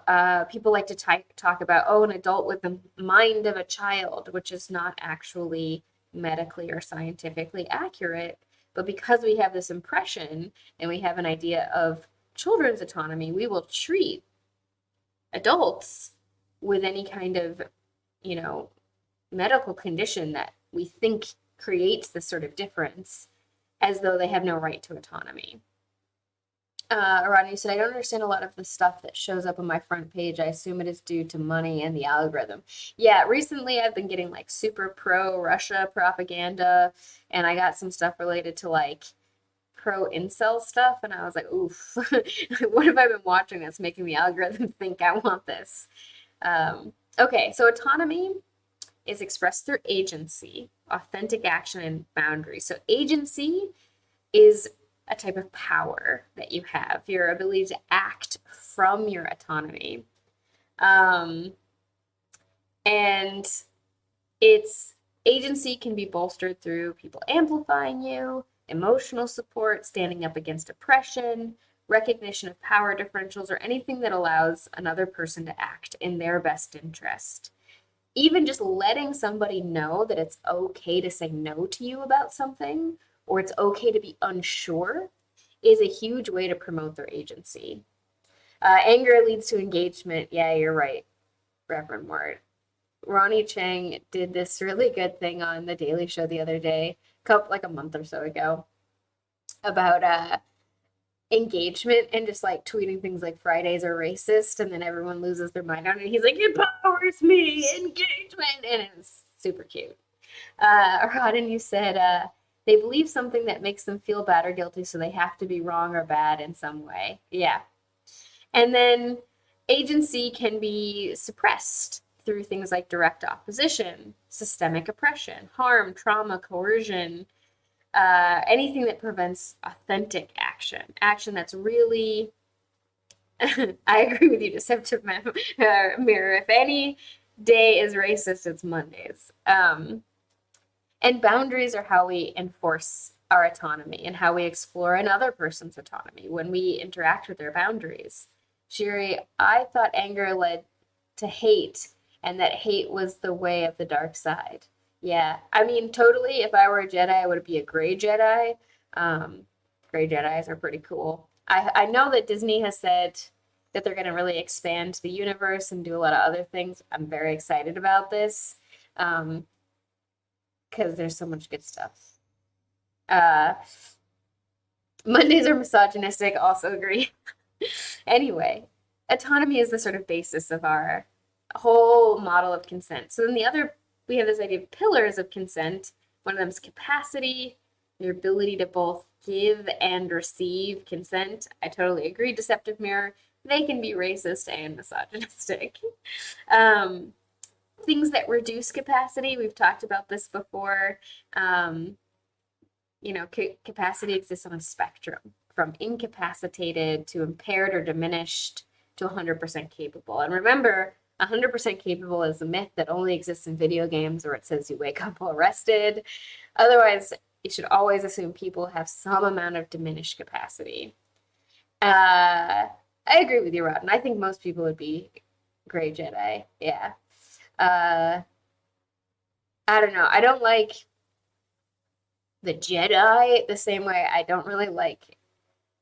people like to talk about, oh, an adult with the mind of a child, which is not actually medically or scientifically accurate. But because we have this impression and we have an idea of children's autonomy, we will treat adults with any kind of, you know, medical condition that we think creates this sort of difference as though they have no right to autonomy. Rodney said, I don't understand a lot of the stuff that shows up on my front page. I assume it is due to money and the algorithm. Yeah, recently I've been getting like super pro-Russia propaganda, and I got some stuff related to like pro-incel stuff, and I was like, oof, what have I been watching that's making the algorithm think I want this? Okay, so autonomy is expressed through agency, authentic action, and boundaries. So agency is a type of power that you have, your ability to act from your autonomy. And its agency can be bolstered through people amplifying you, emotional support, standing up against oppression, recognition of power differentials, or anything that allows another person to act in their best interest. Even just letting somebody know that it's okay to say no to you about something, or it's okay to be unsure, is a huge way to promote their agency. Anger leads to engagement. Yeah, you're right, Reverend Mort. Ronnie Chang did this really good thing on The Daily Show the other day, like a month or so ago, about engagement and just like tweeting things like Fridays are racist, and then everyone loses their mind on it. He's like, it powers me, engagement, and it's super cute. Rodden, you said they believe something that makes them feel bad or guilty, so they have to be wrong or bad in some way. Yeah. And then agency can be suppressed through things like direct opposition, systemic oppression, harm, trauma, coercion, anything that prevents authentic action, action that's really, I agree with you, Deceptive Mirror. If any day is racist, it's Mondays. And boundaries are how we enforce our autonomy and how we explore another person's autonomy when we interact with their boundaries. Shiri, I thought anger led to hate, and that hate was the way of the dark side. Yeah, I mean, totally. If I were a Jedi, I would be a gray Jedi. Um, Gray Jedis are pretty cool. I know that Disney has said that they're going to really expand the universe and do a lot of other things. I'm very excited about this um, because there's so much good stuff. Uh, Mondays are misogynistic. Also agree. Anyway, autonomy is the sort of basis of our whole model of consent. So then we have this idea of pillars of consent. One of them is capacity, your ability to both give and receive consent. I totally agree, deceptive mirror. They can be racist and misogynistic. Um, Things that reduce capacity, we've talked about this before. Um, capacity exists on a spectrum from incapacitated to impaired or diminished to 100% capable. And remember, 100% capable is a myth that only exists in video games where it says you wake up arrested. Otherwise, you should always assume people have some amount of diminished capacity. I agree with you, Rod, and I think most people would be gray Jedi. Yeah. Uh, I don't know. I don't like the Jedi the same way I don't really like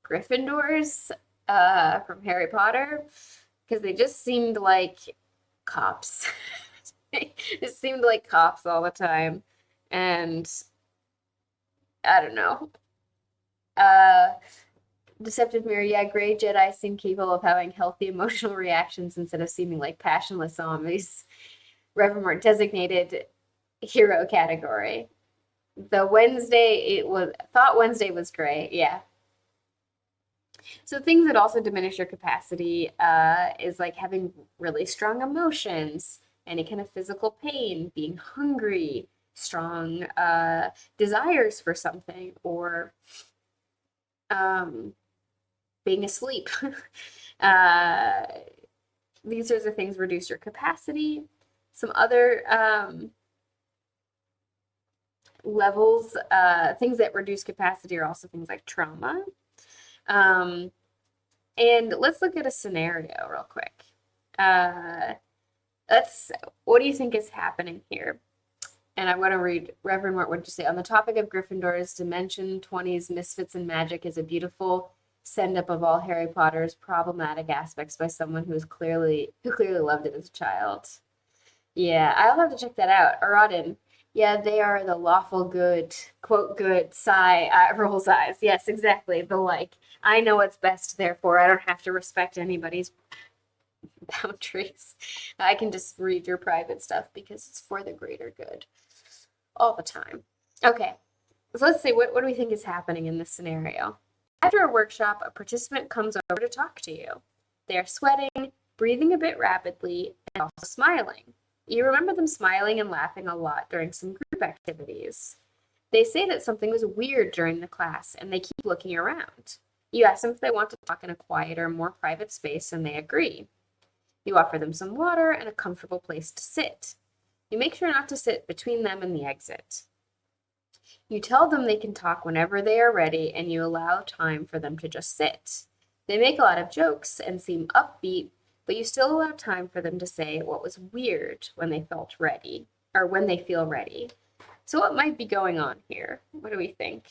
Gryffindors from Harry Potter because they just seemed like cops. They just seemed like cops all the time. And I don't know. Uh, Deceptive Mirror, yeah, Grey Jedi seem capable of having healthy emotional reactions instead of seeming like passionless zombies. Revermore designated hero category. The Wednesday, it was thought Wednesday was great. Yeah, so things that also diminish your capacity is like having really strong emotions, any kind of physical pain, being hungry, strong desires for something, or um, being asleep. uh, these sorts of things reduce your capacity. Some other levels, things that reduce capacity are also things like trauma. Um, and let's look at a scenario real quick. Uh, That's what do you think is happening here? And I'm going to read Reverend Mort. What did you say? On the topic of Gryffindors, Dimension 20's Misfits and Magic is a beautiful send up of all Harry Potter's problematic aspects by someone who clearly loved it as a child. Yeah, I'll have to check that out. Aradin. Yeah, they are the lawful good, quote good, sigh, rolls eyes. Yes, exactly. The like, I know what's best, therefore I don't have to respect anybody's boundaries. I can just read your private stuff because it's for the greater good all the time. Okay, so let's see, what do we think is happening in this scenario? After a workshop, a participant comes over to talk to you. They are sweating, breathing a bit rapidly, and also smiling. You remember them smiling and laughing a lot during some group activities. They say that something was weird during the class and they keep looking around. You ask them if they want to talk in a quieter, more private space, and they agree. You offer them some water and a comfortable place to sit. You make sure not to sit between them and the exit. You tell them they can talk whenever they are ready and you allow time for them to just sit. They make a lot of jokes and seem upbeat, but you still allow time for them to say what was weird when they felt ready, or when they feel ready. So, what might be going on here? What do we think?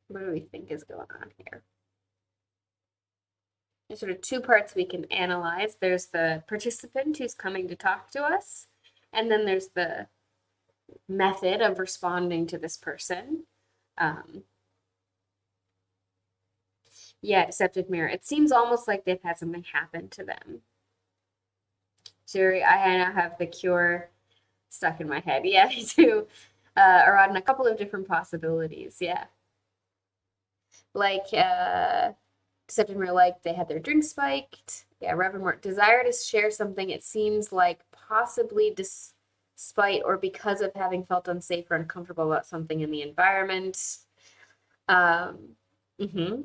What do we think is going on here? There's sort of two parts we can analyze. There's the participant who's coming to talk to us, and then there's the method of responding to this person. Um, yeah, deceptive mirror. It seems almost like they've had something happen to them. Jerry, I now have the cure stuck in my head. Yeah, me too. Around a couple of different possibilities. Yeah, like deceptive mirror, like they had their drink spiked. Yeah, Reverend Mort desire to share something. It seems like possibly despite or because of having felt unsafe or uncomfortable about something in the environment. Um, mm-hmm.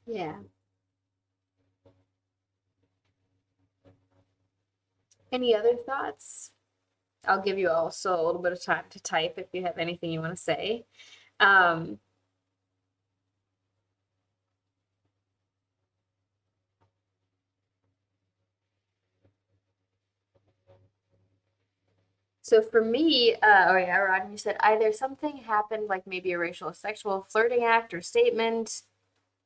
Yeah. Any other thoughts? I'll give you also a little bit of time to type if you have anything you want to say. Um, so for me, oh yeah, Rodney, you said either something happened, like maybe a racial or sexual flirting act or statement,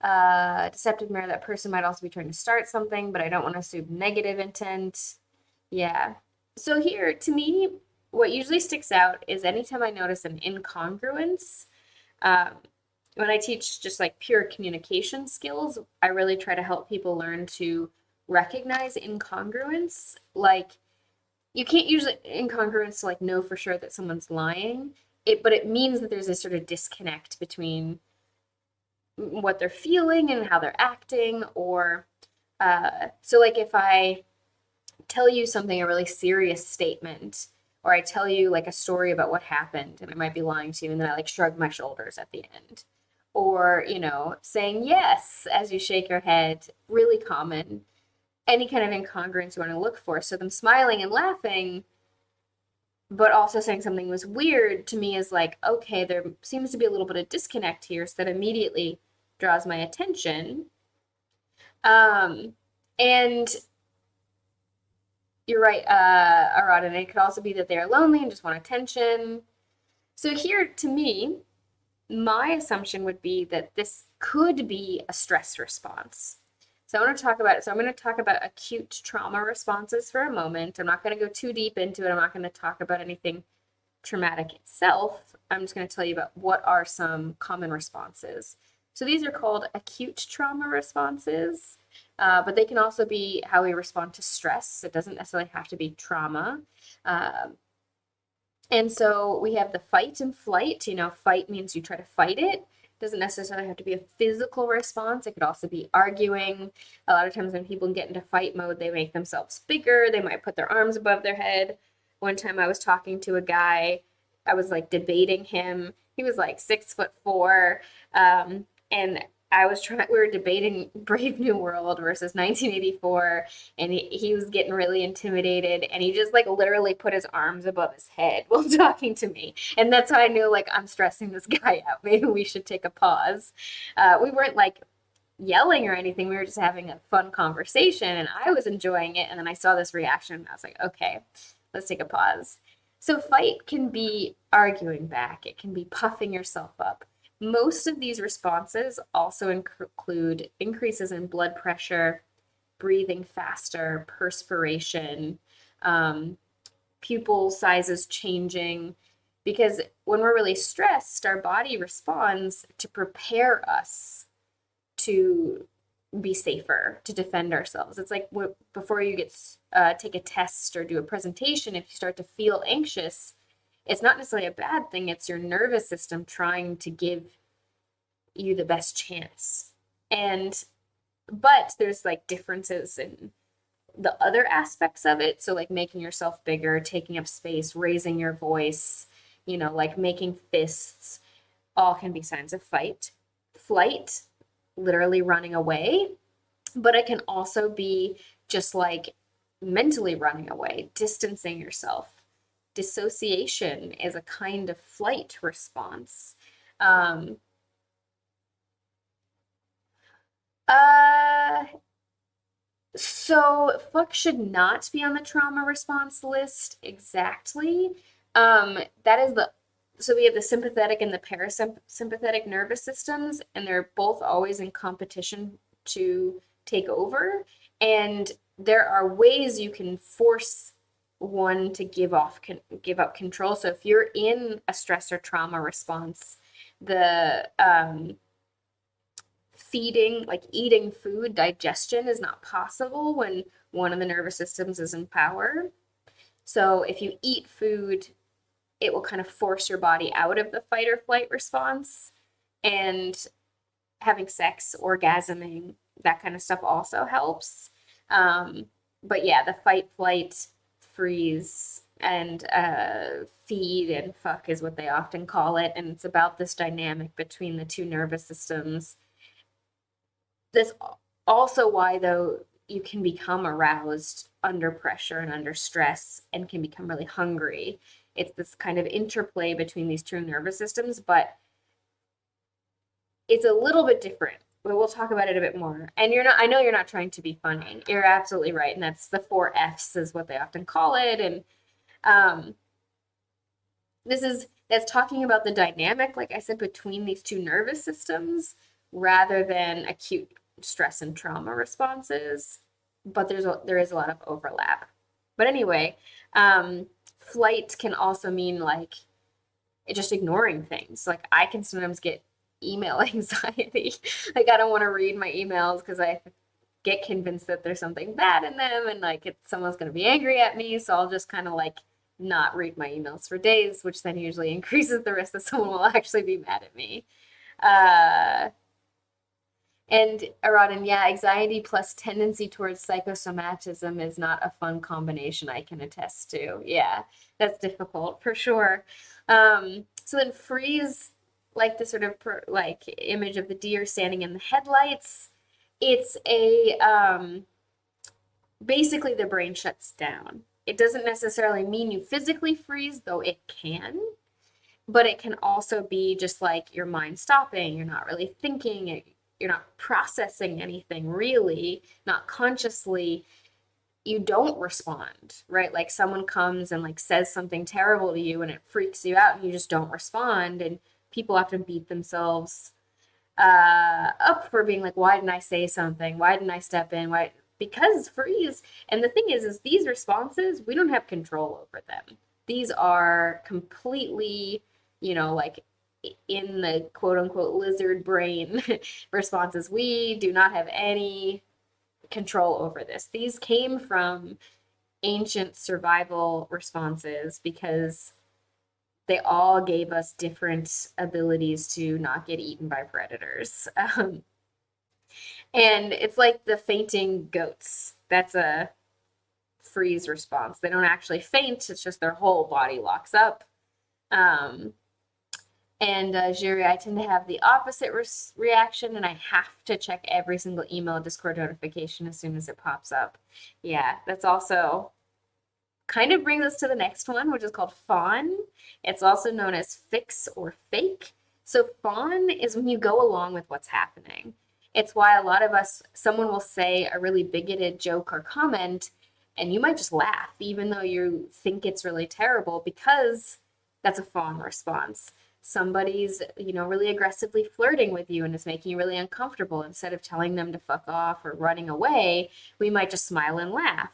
deceptive mirror, that person might also be trying to start something, but I don't want to assume negative intent. Yeah. So here, to me, what usually sticks out is anytime I notice an incongruence. Um, when I teach just like pure communication skills, I really try to help people learn to recognize incongruence. Like you can't usually incongruence to like know for sure that someone's lying. But it means that there's this sort of disconnect between what they're feeling and how they're acting, or so like if I tell you something, a really serious statement, or I tell you like a story about what happened and I might be lying to you, and then I like shrug my shoulders at the end. Or, saying yes as you shake your head, really common. Any kind of incongruence you want to look for. So them smiling and laughing, but also saying something was weird to me is like, okay, there seems to be a little bit of disconnect here. So that immediately draws my attention. Um, and you're right, Arad, and it could also be that they're lonely and just want attention. So here, to me, my assumption would be that this could be a stress response. So I want to talk about it. So I'm going to talk about acute trauma responses for a moment. I'm not going to go too deep into it. I'm not going to talk about anything traumatic itself. I'm just going to tell you about what are some common responses. So these are called acute trauma responses, but they can also be how we respond to stress. It doesn't necessarily have to be trauma. Um, and so we have the fight and flight. Fight means you try to fight it. It doesn't necessarily have to be a physical response. It could also be arguing. A lot of times when people get into fight mode, they make themselves bigger. They might put their arms above their head. One time I was talking to a guy, I was like debating him. He was like 6'4", and we were debating Brave New World versus 1984, and he was getting really intimidated, and he just like literally put his arms above his head while talking to me. And that's how I knew like I'm stressing this guy out. Maybe we should take a pause. We weren't like yelling or anything. We were just having a fun conversation and I was enjoying it. And then I saw this reaction and I was like, okay, let's take a pause. So fight can be arguing back. It can be puffing yourself up. Most of these responses also include increases in blood pressure, breathing faster, perspiration, um, pupil sizes changing. Because when we're really stressed, our body responds to prepare us to be safer, to defend ourselves. It's like before you take a test or do a presentation, if you start to feel anxious, it's not necessarily a bad thing. It's your nervous system trying to give you the best chance. But there's like differences in the other aspects of it. So like making yourself bigger, taking up space, raising your voice, like making fists, all can be signs of fight. Flight, literally running away, but it can also be just like mentally running away, distancing yourself. Dissociation is a kind of flight response. Um, uh, so fuck should not be on the trauma response list exactly. That is the So we have the sympathetic and the parasympathetic nervous systems, and they're both always in competition to take over. And there are ways you can force one to give up control. So if you're in a stress or trauma response, the feeding, like eating food, digestion is not possible when one of the nervous systems is in power. So if you eat food, it will kind of force your body out of the fight or flight response. And having sex, orgasming, that kind of stuff also helps. Um, but yeah, the fight, flight, freeze, and feed and fuck is what they often call it. And it's about this dynamic between the two nervous systems. That's also why, though, you can become aroused under pressure and under stress and can become really hungry. It's this kind of interplay between these two nervous systems, but it's a little bit different. But we'll talk about it a bit more. And you're not, I know you're not trying to be funny. You're absolutely right. And that's the 4 F's is what they often call it. And um, that's talking about the dynamic, like I said, between these two nervous systems rather than acute stress and trauma responses. But there is a lot of overlap. But anyway, flight can also mean like just ignoring things. Like I can sometimes get email anxiety. Like I don't want to read my emails because I get convinced that there's something bad in them and like someone's going to be angry at me. So I'll just kind of like not read my emails for days, which then usually increases the risk that someone will actually be mad at me. Uh, and Aradin, yeah, anxiety plus tendency towards psychosomatism is not a fun combination, I can attest to. Yeah, that's difficult for sure. So then freeze, like the sort of like image of the deer standing in the headlights. It's a basically the brain shuts down. It doesn't necessarily mean you physically freeze, though it can, but it can also be just like your mind stopping. You're not really thinking, you're not processing anything really, not consciously. You don't respond, right? Like someone comes and like says something terrible to you and it freaks you out and you just don't respond. And people often beat themselves up for being like, why didn't I say something? Why didn't I step in? Why? Because freeze. And the thing is these responses, we don't have control over them. These are completely, like in the quote unquote lizard brain responses. We do not have any control over this. These came from ancient survival responses because they all gave us different abilities to not get eaten by predators. And it's like the fainting goats. That's a freeze response. They don't actually faint, it's just their whole body locks up. And Jiri, I tend to have the opposite reaction, and I have to check every single email Discord notification as soon as it pops up. Yeah, that's also kind of brings us to the next one, which is called fawn. It's also known as fix or fake. So fawn is when you go along with what's happening. It's why a lot of us, someone will say a really bigoted joke or comment, and you might just laugh, even though you think it's really terrible, because that's a fawn response. Somebody's, really aggressively flirting with you and is making you really uncomfortable. Instead of telling them to fuck off or running away, we might just smile and laugh.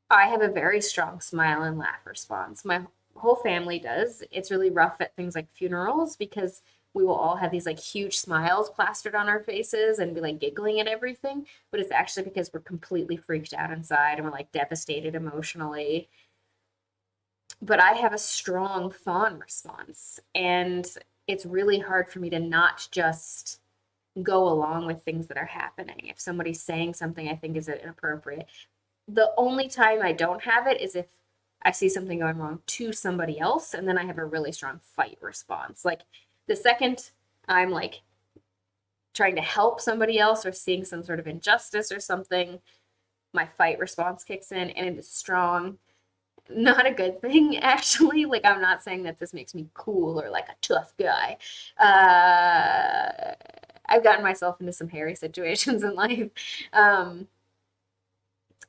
I have a very strong smile and laugh response. My whole family does. It's really rough at things like funerals because we will all have these like huge smiles plastered on our faces and be like giggling at everything. But it's actually because we're completely freaked out inside and we're like devastated emotionally. But I have a strong fawn response. And it's really hard for me to not just go along with things that are happening. If somebody's saying something I think is inappropriate, the only time I don't have it is if I see something going wrong to somebody else, and then I have a really strong fight response. Like the second I'm like trying to help somebody else or seeing some sort of injustice or something, my fight response kicks in and it is strong. Not a good thing, actually. Like, I'm not saying that this makes me cool or like a tough guy. I've gotten myself into some hairy situations in life.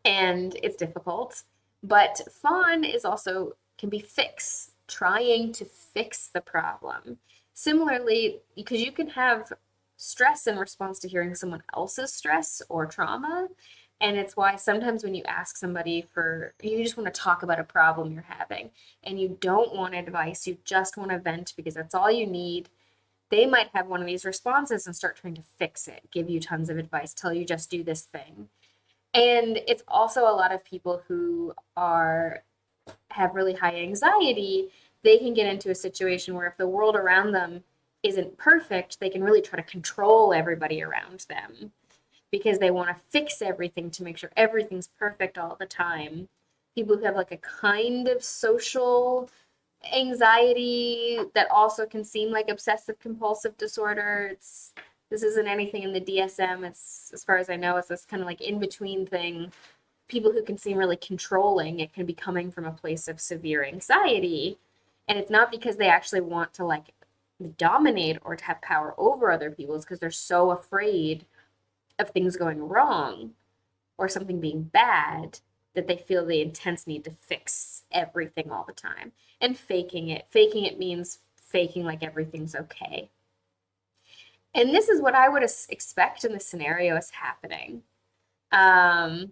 And it's difficult. But fawn is also can be fix, trying to fix the problem. Similarly, because you can have stress in response to hearing someone else's stress or trauma. And it's why sometimes when you ask somebody you just want to talk about a problem you're having and you don't want advice, you just want to vent because that's all you need. They might have one of these responses and start trying to fix it, give you tons of advice, tell you just do this thing. And it's also a lot of people who have really high anxiety. They can get into a situation where if the world around them isn't perfect, they can really try to control everybody around them because they want to fix everything to make sure everything's perfect all the time. People who have like a kind of social anxiety that also can seem like obsessive compulsive disorder. This isn't anything in the DSM. It's, as far as I know, it's this kind of like in between thing. People who can seem really controlling, it can be coming from a place of severe anxiety. And it's not because they actually want to like dominate or to have power over other people, it's because they're so afraid of things going wrong or something being bad that they feel the intense need to fix everything all the time and faking it. Faking it means faking like everything's okay. And this is what I would expect in the scenario is happening. Um,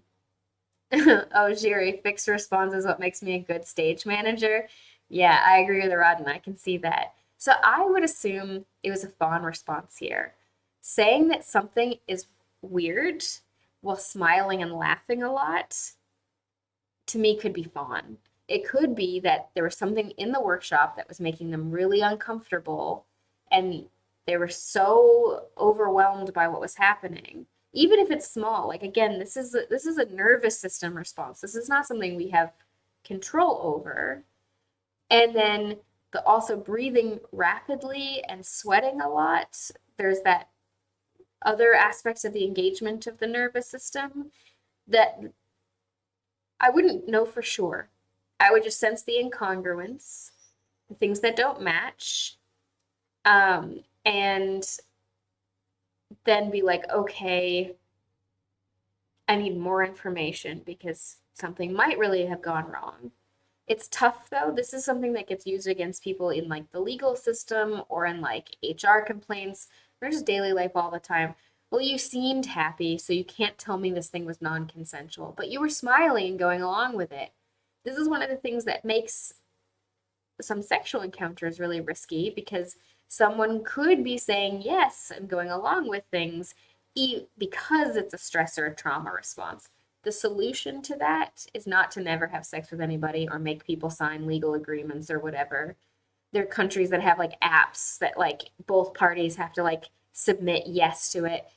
oh, Jerry, fixed response is what makes me a good stage manager. Yeah, I agree with Rod, and I can see that. So I would assume it was a fawn response here. Saying that something is weird while smiling and laughing a lot, to me, could be fawn. It could be that there was something in the workshop that was making them really uncomfortable, and they were so overwhelmed by what was happening, even if it's small. Like again, this is a nervous system response. This is not something we have control over. And then the also breathing rapidly and sweating a lot. There's that other aspects of the engagement of the nervous system that I wouldn't know for sure. I would just sense the incongruence, the things that don't match, and then be like, okay, I need more information because something might really have gone wrong. It's tough though. This is something that gets used against people in like the legal system or in like HR complaints or just daily life all the time. Well, you seemed happy, so you can't tell me this thing was non-consensual, but you were smiling and going along with it. This is one of the things that makes some sexual encounters really risky because someone could be saying yes and going along with things because it's a stress or a trauma response. The solution to that is not to never have sex with anybody or make people sign legal agreements or whatever. There are countries that have like apps that like both parties have to like submit yes to it.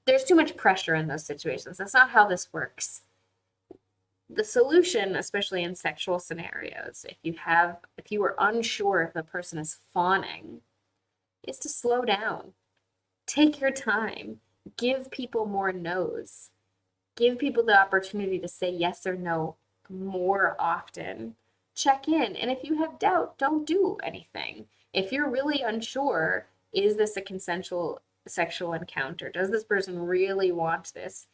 There's too much pressure in those situations. That's not how this works. The solution, especially in sexual scenarios, if you are unsure if the person is fawning, is to slow down. Take your time. Give people more no's. Give people the opportunity to say yes or no more often. Check in. And if you have doubt, don't do anything. If you're really unsure, is this a consensual sexual encounter? Does this person really want this?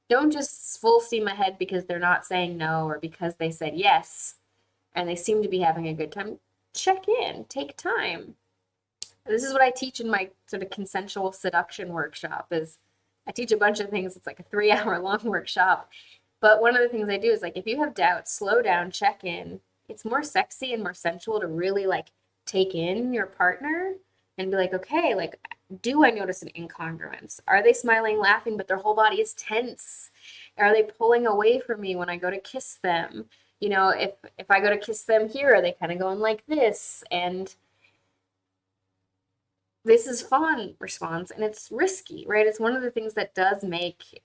Don't just full steam ahead because they're not saying no or because they said yes and they seem to be having a good time. Check in, take time. This is what I teach in my sort of consensual seduction workshop is I teach a bunch of things. It's like a 3 hour long workshop. But one of the things I do is like if you have doubts, slow down, check in. It's more sexy and more sensual to really like take in your partner and be like, okay, like, do I notice an incongruence? Are they smiling, laughing, but their whole body is tense? Are they pulling away from me when I go to kiss them? You know, if I go to kiss them here, are they kind of going like this? And this is fawn response, and it's risky, right? It's one of the things that does make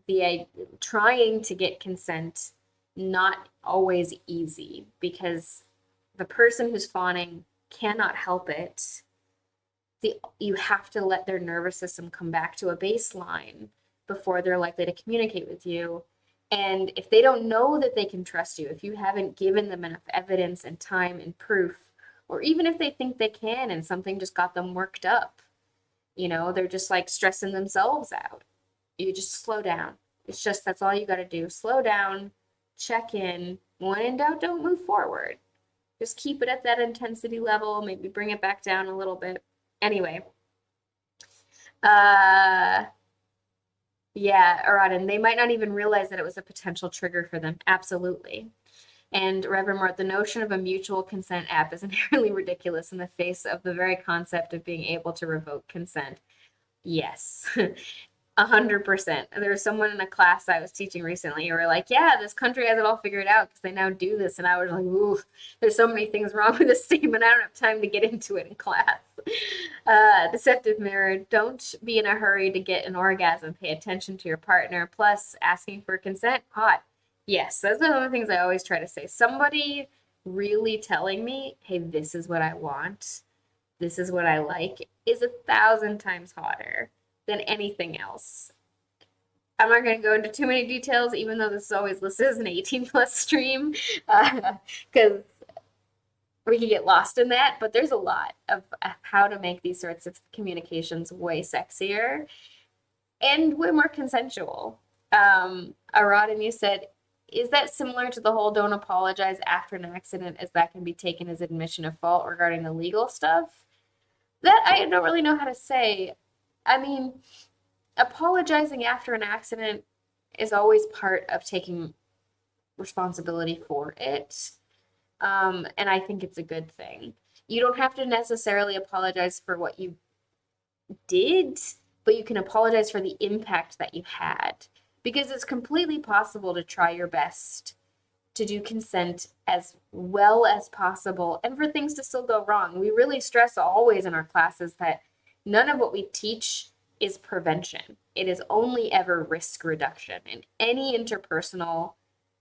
the trying to get consent not always easy because the person who's fawning cannot help it. You have to let their nervous system come back to a baseline before they're likely to communicate with you. And if they don't know that they can trust you, if you haven't given them enough evidence and time and proof, or even if they think they can and something just got them worked up, you know, they're just like stressing themselves out. You just slow down. It's just that's all you got to do. Slow down, check in. When in doubt, don't move forward. Just keep it at that intensity level, maybe bring it back down a little bit. Anyway, yeah, Aradin, they might not even realize that it was a potential trigger for them. Absolutely. And Reverend Mort, the notion of a mutual consent app is inherently ridiculous in the face of the very concept of being able to revoke consent. Yes, 100%. There was someone in a class I was teaching recently who were like, yeah, this country has it all figured out because they now do this. And I was like, ooh, there's so many things wrong with this statement. I don't have time to get into it in class. Deceptive mirror, don't be in a hurry to get an orgasm. Pay attention to your partner. Plus, asking for consent, hot. Yes, those are the things I always try to say. Somebody really telling me, hey, this is what I want, this is what I like, is 1,000 times hotter than anything else. I'm not going to go into too many details, even though this is always listed as an 18 plus stream, because we can get lost in that. But there's a lot of how to make these sorts of communications way sexier and way more consensual. Arad, and you said, is that similar to the whole don't apologize after an accident, as that can be taken as admission of fault regarding the legal stuff? That I don't really know how to say. I mean, apologizing after an accident is always part of taking responsibility for it. And I think it's a good thing. You don't have to necessarily apologize for what you did, but you can apologize for the impact that you had. Because it's completely possible to try your best to do consent as well as possible and for things to still go wrong. We really stress always in our classes that none of what we teach is prevention. It is only ever risk reduction. In any interpersonal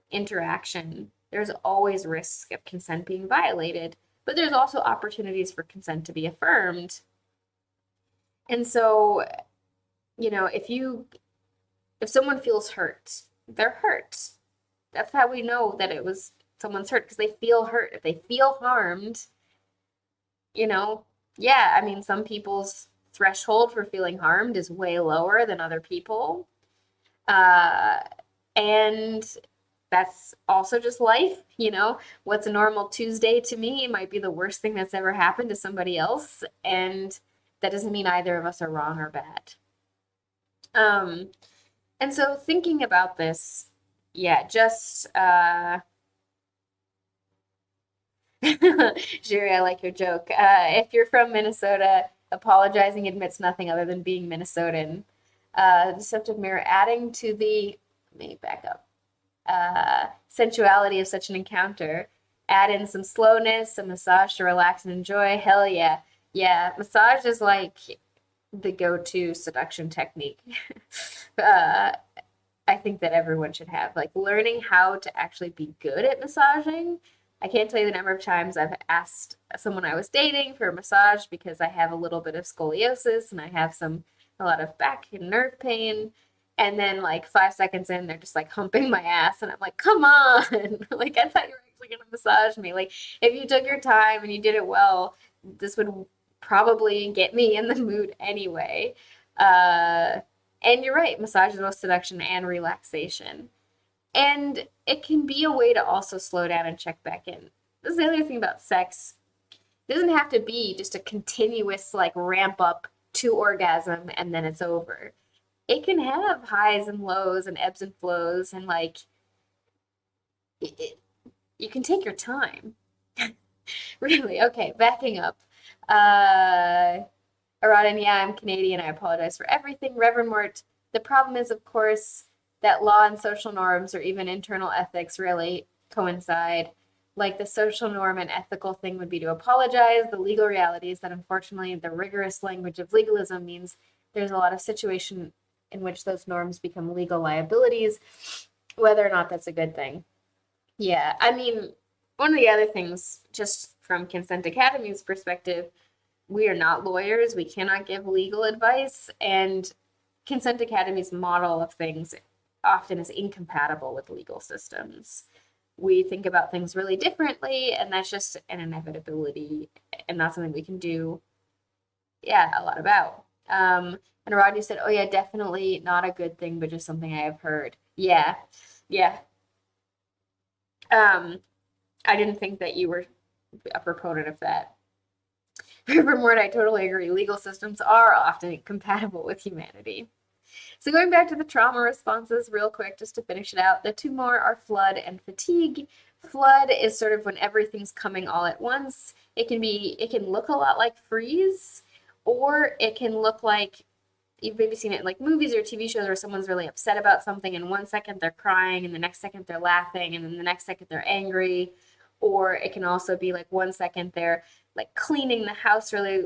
interaction, there's always risk of consent being violated, but there's also opportunities for consent to be affirmed. And so, if someone feels hurt, they're hurt. That's how we know that it was someone's hurt, because they feel hurt. If they feel harmed, yeah, I mean, some people's threshold for feeling harmed is way lower than other people. And that's also just life. What's a normal Tuesday to me might be the worst thing that's ever happened to somebody else. And that doesn't mean either of us are wrong or bad. And so thinking about this, yeah, just Jerry, I like your joke. If you're from Minnesota, apologizing admits nothing other than being Minnesotan. Deceptive mirror, adding to the, let me back up, sensuality of such an encounter. Add in some slowness, some massage to relax and enjoy. Hell yeah. Yeah, massage is like the go-to seduction technique. I think that everyone should have. Like, learning how to actually be good at massaging. I can't tell you the number of times I've asked someone I was dating for a massage because I have a little bit of scoliosis and I have a lot of back and nerve pain. And then like 5 seconds in, they're just like humping my ass, and I'm like, come on. Like, I thought you were actually gonna massage me. Like, if you took your time and you did it well, this would probably get me in the mood anyway. And you're right, massage is both seduction and relaxation. And it can be a way to also slow down and check back in. This is the other thing about sex. It doesn't have to be just a continuous like ramp up to orgasm and then it's over. It can have highs and lows and ebbs and flows, and like you can take your time. Really. Okay, backing up. Aradin, yeah, I'm Canadian. I apologize for everything. Reverend Mort, the problem is, of course, that law and social norms or even internal ethics really coincide. Like, the social norm and ethical thing would be to apologize. The legal reality is that, unfortunately, the rigorous language of legalism means there's a lot of situation in which those norms become legal liabilities, whether or not that's a good thing. Yeah, I mean, one of the other things, just from Consent Academy's perspective, we are not lawyers. We cannot give legal advice. And Consent Academy's model of things often is incompatible with legal systems. We think about things really differently, and that's just an inevitability and not something we can do, yeah, a lot about. And Rodney said, oh, yeah, definitely not a good thing, but just something I have heard. Yeah, yeah. I didn't think that you were a proponent of that. Rivermort, I totally agree. Legal systems are often compatible with humanity. So going back to the trauma responses real quick, just to finish it out, the two more are flood and fatigue. Flood is sort of when everything's coming all at once. It can look a lot like freeze, or it can look like, you've maybe seen it in like movies or TV shows where someone's really upset about something and 1 second they're crying and the next second they're laughing and then the next second they're angry. Or it can also be like 1 second they're like cleaning the house, really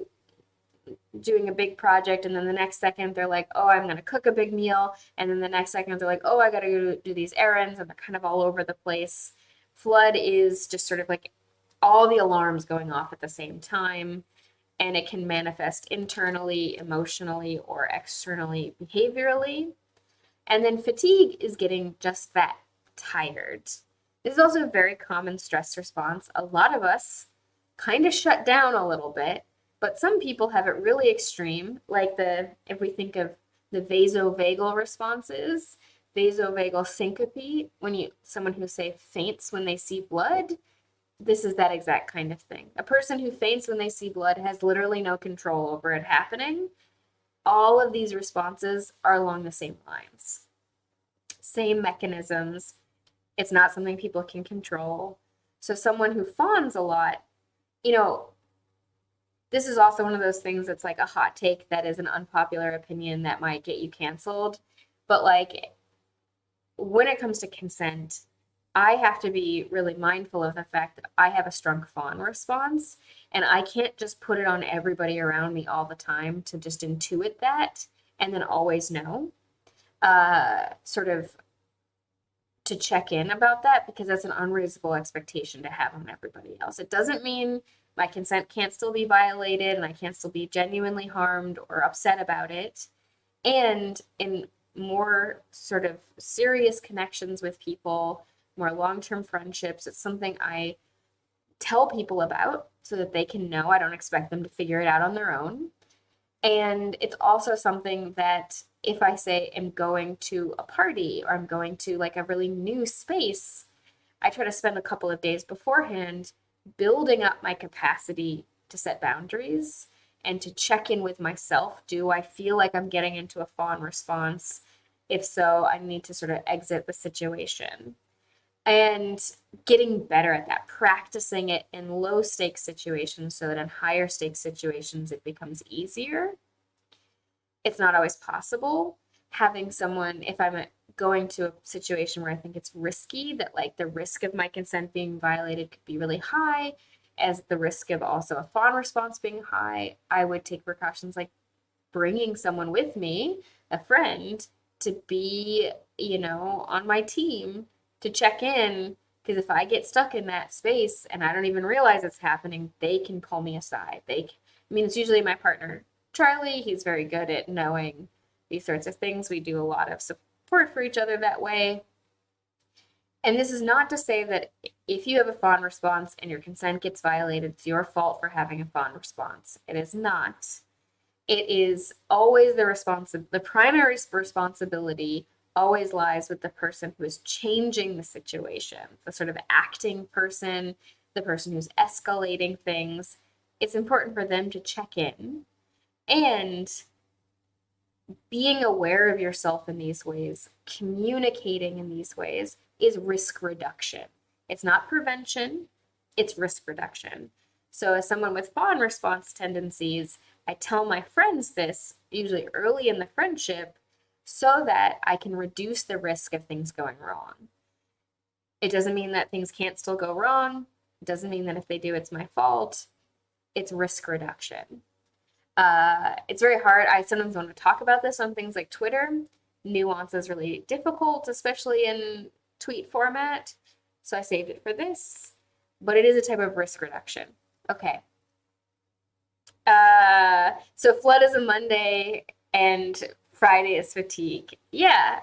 doing a big project, and then the next second they're like, oh, I'm gonna cook a big meal, and then the next second they're like, oh, I gotta go do these errands, and they're kind of all over the place. Flood is just sort of like all the alarms going off at the same time. and it can manifest internally, emotionally, or externally, behaviorally. And then fatigue is getting just that, tired. This is also a very common stress response. A lot of us kind of shut down a little bit, but some people have it really extreme, like if we think of the vasovagal responses, vasovagal syncope, someone who say faints when they see blood, this is that exact kind of thing. A person who faints when they see blood has literally no control over it happening. All of these responses are along the same lines, same mechanisms. It's not something people can control. So someone who fawns a lot, you know, this is also one of those things that's like a hot take that is an unpopular opinion that might get you canceled. But like when it comes to consent, I have to be really mindful of the fact that I have a strong fawn response, and I can't just put it on everybody around me all the time to just intuit that and then always know. Sort of to check in about that, because that's an unreasonable expectation to have on everybody else. It doesn't mean my consent can't still be violated and I can't still be genuinely harmed or upset about it. And in more sort of serious connections with people, more long-term friendships, it's something I tell people about so that they can know. I don't expect them to figure it out on their own. And it's also something that if I say I'm going to a party or I'm going to like a really new space, I try to spend a couple of days beforehand building up my capacity to set boundaries and to check in with myself. Do I feel like I'm getting into a fawn response? If so, I need to sort of exit the situation. And getting better at that, practicing it in low stakes situations so that in higher stakes situations it becomes easier. It's not always possible. Having someone, if I'm going to a situation where I think it's risky, that like the risk of my consent being violated could be really high, as the risk of also a fawn response being high, I would take precautions like bringing someone with me, a friend, to be, on my team to check in. Because if I get stuck in that space and I don't even realize it's happening, they can pull me aside. It's usually my partner, Charlie. He's very good at knowing these sorts of things. We do a lot of support for each other that way. And this is not to say that if you have a fawn response and your consent gets violated, it's your fault for having a fawn response. It is not. It is always the primary responsibility always lies with the person who is changing the situation, the sort of acting person, the person who's escalating things. It's important for them to check in, and being aware of yourself in these ways, communicating in these ways is risk reduction. It's not prevention, it's risk reduction. So as someone with fawn response tendencies, I tell my friends this usually early in the friendship so that I can reduce the risk of things going wrong. It doesn't mean that things can't still go wrong. It doesn't mean that if they do, it's my fault. It's risk reduction. It's very hard. I sometimes want to talk about this on things like Twitter. Nuance is really difficult, especially in tweet format. So I saved it for this. But it is a type of risk reduction. Okay. So flood is a Monday and Friday is fatigue. Yeah.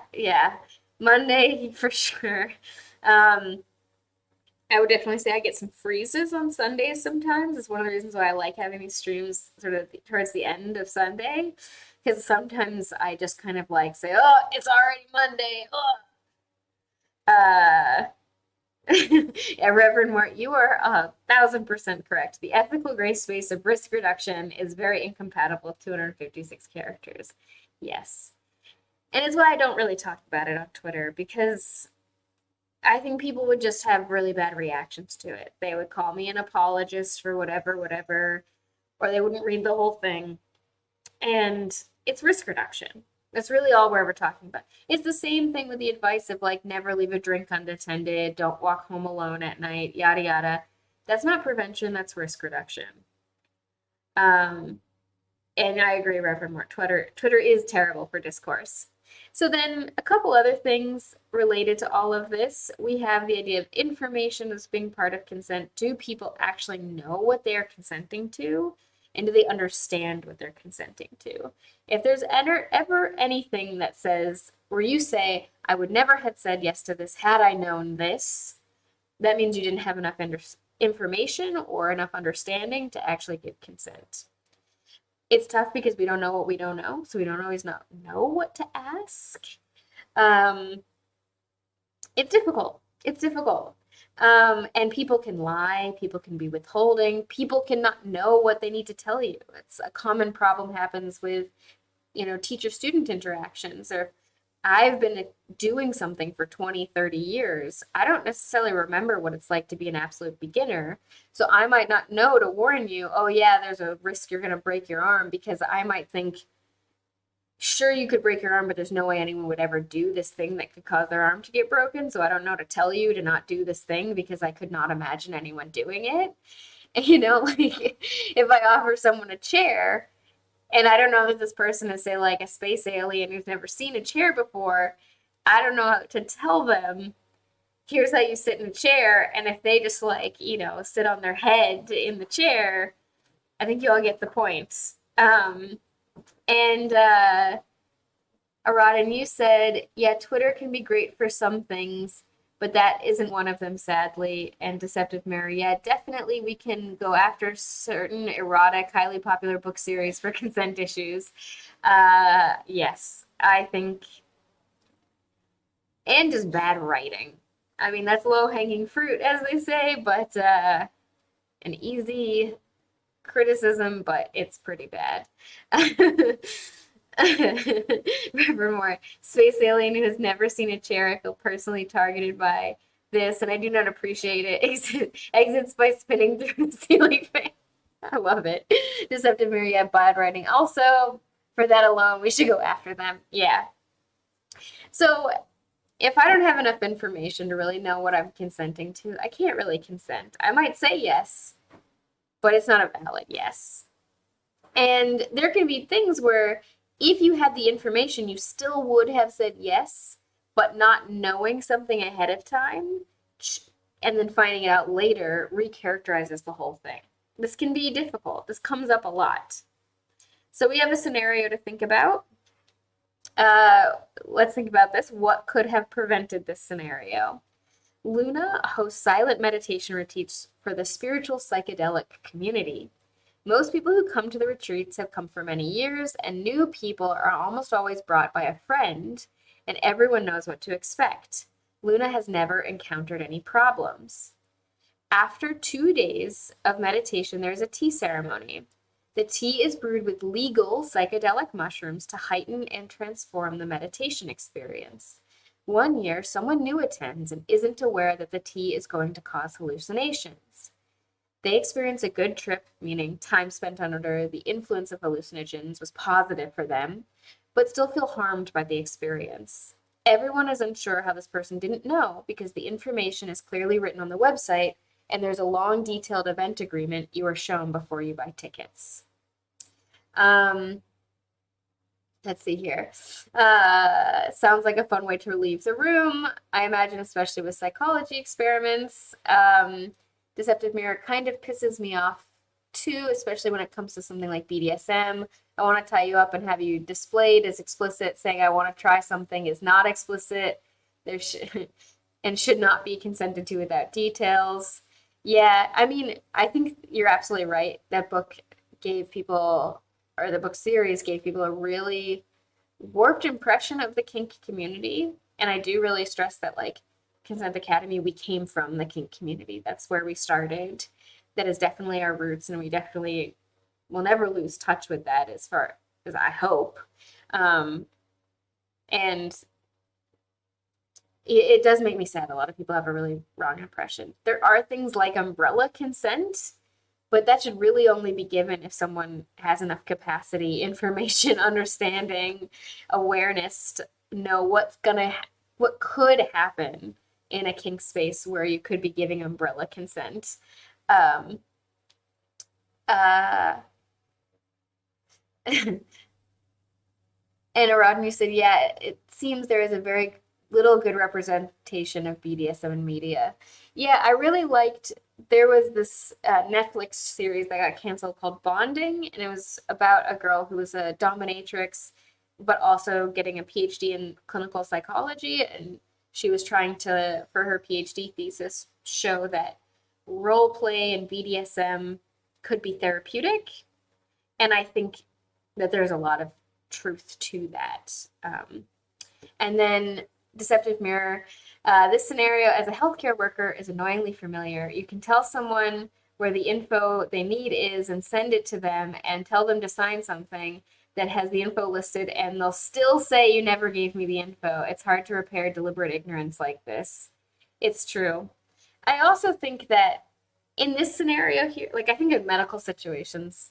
Monday for sure. I would definitely say I get some freezes on Sundays sometimes. It's one of the reasons why I like having these streams sort of towards the end of Sunday, because sometimes I just kind of like say, oh, it's already Monday. Oh. Yeah, Reverend Mort, you are 1,000% correct. The ethical gray space of risk reduction is very incompatible with 256 characters. Yes. And it's why I don't really talk about it on Twitter, because I think people would just have really bad reactions to it. They would call me an apologist for whatever, or they wouldn't read the whole thing. And it's risk reduction. That's really all we're ever talking about. It's the same thing with the advice of like never leave a drink unattended, don't walk home alone at night, yada yada. That's not prevention, that's risk reduction. And I agree, Reverend Mort. Twitter is terrible for discourse. So then a couple other things related to all of this. We have the idea of information as being part of consent. Do people actually know what they are consenting to? And do they understand what they're consenting to? If there's ever anything that says, where you say, I would never have said yes to this had I known this, that means you didn't have enough information or enough understanding to actually give consent. It's tough because we don't know what we don't know, so we don't always know what to ask. Um, it's difficult. It's difficult. And people can lie, people can be withholding, people cannot know what they need to tell you. It's a common problem happens with, teacher-student interactions. Or I've been doing something for 20, 30 years. I don't necessarily remember what it's like to be an absolute beginner. So I might not know to warn you, oh yeah, there's a risk you're going to break your arm, because I might think, sure, you could break your arm, but there's no way anyone would ever do this thing that could cause their arm to get broken. So I don't know to tell you to not do this thing because I could not imagine anyone doing it. And, like if I offer someone a chair and I don't know that this person is, say, like a space alien who's never seen a chair before, I don't know how to tell them, here's how you sit in a chair. And if they just sit on their head in the chair, I think you all get the point. And Arad, and you said, yeah, Twitter can be great for some things, but that isn't one of them, sadly. And Deceptive Mirror, yeah, definitely we can go after certain erotic, highly popular book series for consent issues. Yes, I think, and just bad writing. I mean, that's low-hanging fruit, as they say, but an easy criticism, but it's pretty bad. Furthermore, space alien who has never seen a chair, I feel personally targeted by this, and I do not appreciate it. Exits by spinning through the ceiling fan. I love it. Deceptive Myriad bad writing. Also, for that alone, we should go after them. Yeah. So, if I don't have enough information to really know what I'm consenting to, I can't really consent. I might say yes, but it's not a valid yes. And there can be things where if you had the information, you still would have said yes, but not knowing something ahead of time and then finding it out later recharacterizes the whole thing. This can be difficult. This comes up a lot. So we have a scenario to think about. Let's think about this. What could have prevented this scenario? Luna hosts silent meditation retreats for the spiritual psychedelic community. Most people who come to the retreats have come for many years, and new people are almost always brought by a friend, and everyone knows what to expect. Luna has never encountered any problems. After 2 days of meditation, there's a tea ceremony. The tea is brewed with legal psychedelic mushrooms to heighten and transform the meditation experience. 1 year, someone new attends and isn't aware that the tea is going to cause hallucinations. They experience a good trip, meaning time spent under the influence of hallucinogens was positive for them, but still feel harmed by the experience. Everyone is unsure how this person didn't know because the information is clearly written on the website and there's a long, detailed event agreement you are shown before you buy tickets. Let's see here. Sounds like a fun way to relieve the room. I imagine, especially with psychology experiments. Deceptive Mirror kind of pisses me off too, especially when it comes to something like BDSM. I want to tie you up and have you displayed as explicit. Saying I want to try something is not explicit. There should not be consented to without details. Yeah, I mean, I think you're absolutely right. That book gave people, or the book series gave people a really warped impression of the kink community. And I do really stress that, like, Consent Academy, we came from the kink community. That's where we started. That is definitely our roots, and we definitely will never lose touch with that, as far as I hope. And it does make me sad. A lot of people have a really wrong impression. There are things like umbrella consent, but that should really only be given if someone has enough capacity, information, understanding, awareness to know what could happen in a kink space where you could be giving umbrella consent. And Aradnu said, yeah, it seems there is a very little good representation of BDSM in media. Yeah, I really liked. There was this Netflix series that got canceled called Bonding, and it was about a girl who was a dominatrix, but also getting a PhD in clinical psychology. And she was trying to, for her PhD thesis, show that role play and BDSM could be therapeutic. And I think that there's a lot of truth to that. And then Deceptive Mirror. This scenario as a healthcare worker is annoyingly familiar. You can tell someone where the info they need is and send it to them and tell them to sign something that has the info listed, and they'll still say you never gave me the info. It's hard to repair deliberate ignorance like this. It's true. I also think that in this scenario here, like I think in medical situations,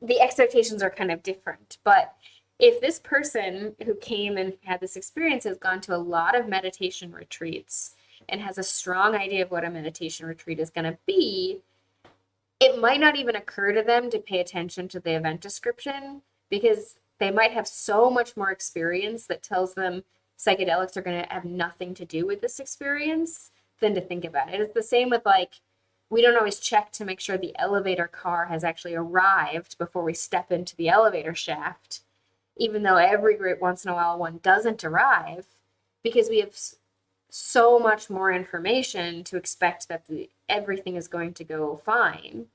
the expectations are kind of different. But if this person who came and had this experience has gone to a lot of meditation retreats and has a strong idea of what a meditation retreat is going to be, it might not even occur to them to pay attention to the event description because they might have so much more experience that tells them psychedelics are going to have nothing to do with this experience than to think about it. It's the same with like, we don't always check to make sure the elevator car has actually arrived before we step into the elevator shaft, even though every great once in a while one doesn't arrive, because we have so much more information to expect that everything is going to go fine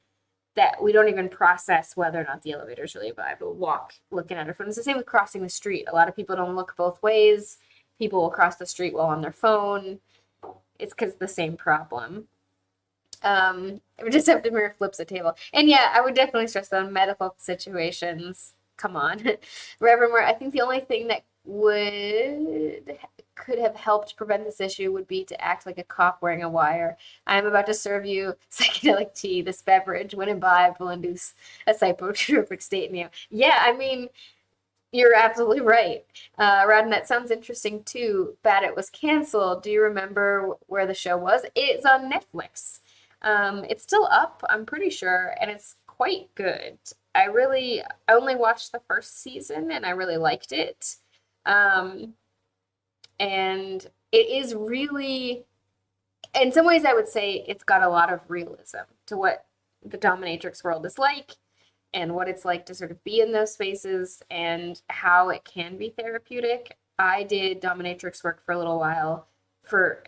that we don't even process whether or not the elevator is really arrived. We'll walk looking at our phone. It's the same with crossing the street. A lot of people don't look both ways. People will cross the street while on their phone. It's because the same problem. Deceptive Mirror flips a table. And yeah, I would definitely stress that on medical situations. Come on. Reverend Moore, I think the only thing that could have helped prevent this issue would be to act like a cop wearing a wire. I am about to serve you psychedelic tea. This beverage, when imbibed, will induce a psychotropic state in you. Yeah, I mean, you're absolutely right. Rodden, that sounds interesting too. Bad It was canceled. Do you remember where the show was? It's on Netflix. It's still up, I'm pretty sure, and it's quite good. I only watched the first season and I really liked it. And it is really, in some ways, I would say it's got a lot of realism to what the dominatrix world is like and what it's like to sort of be in those spaces and how it can be therapeutic. I did dominatrix work for a little while for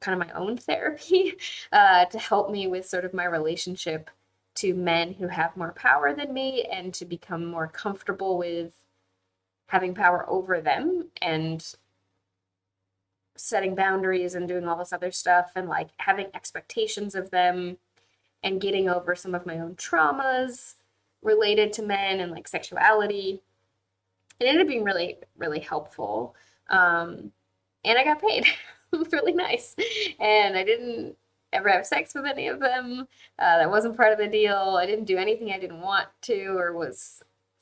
kind of my own therapy to help me with sort of my relationship to men who have more power than me and to become more comfortable with having power over them and setting boundaries and doing all this other stuff and like having expectations of them and getting over some of my own traumas related to men and like sexuality. It ended up being really, really helpful. And I got paid. It was really nice. And I didn't ever have sex with any of them. That wasn't part of the deal. I didn't do anything I didn't want to or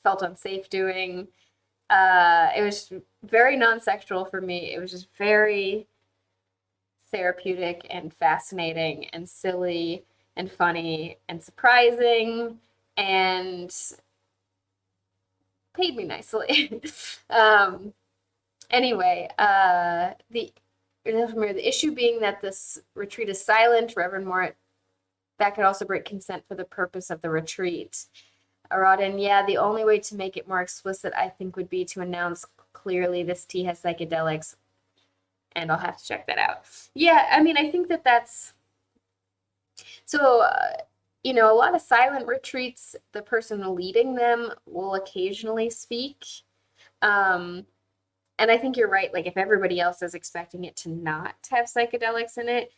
felt unsafe doing. It was very non-sexual for me. It was just very therapeutic and fascinating and silly and funny and surprising and paid me nicely. Anyway, the issue being that this retreat is silent, Reverend Moore, that could also break consent for the purpose of the retreat. Aradin, yeah, the only way to make it more explicit, I think, would be to announce clearly this tea has psychedelics, and I'll have to check that out. Yeah, I mean, I think that's so. A lot of silent retreats, the person leading them will occasionally speak. And I think you're right. Like, if everybody else is expecting it to not have psychedelics in it,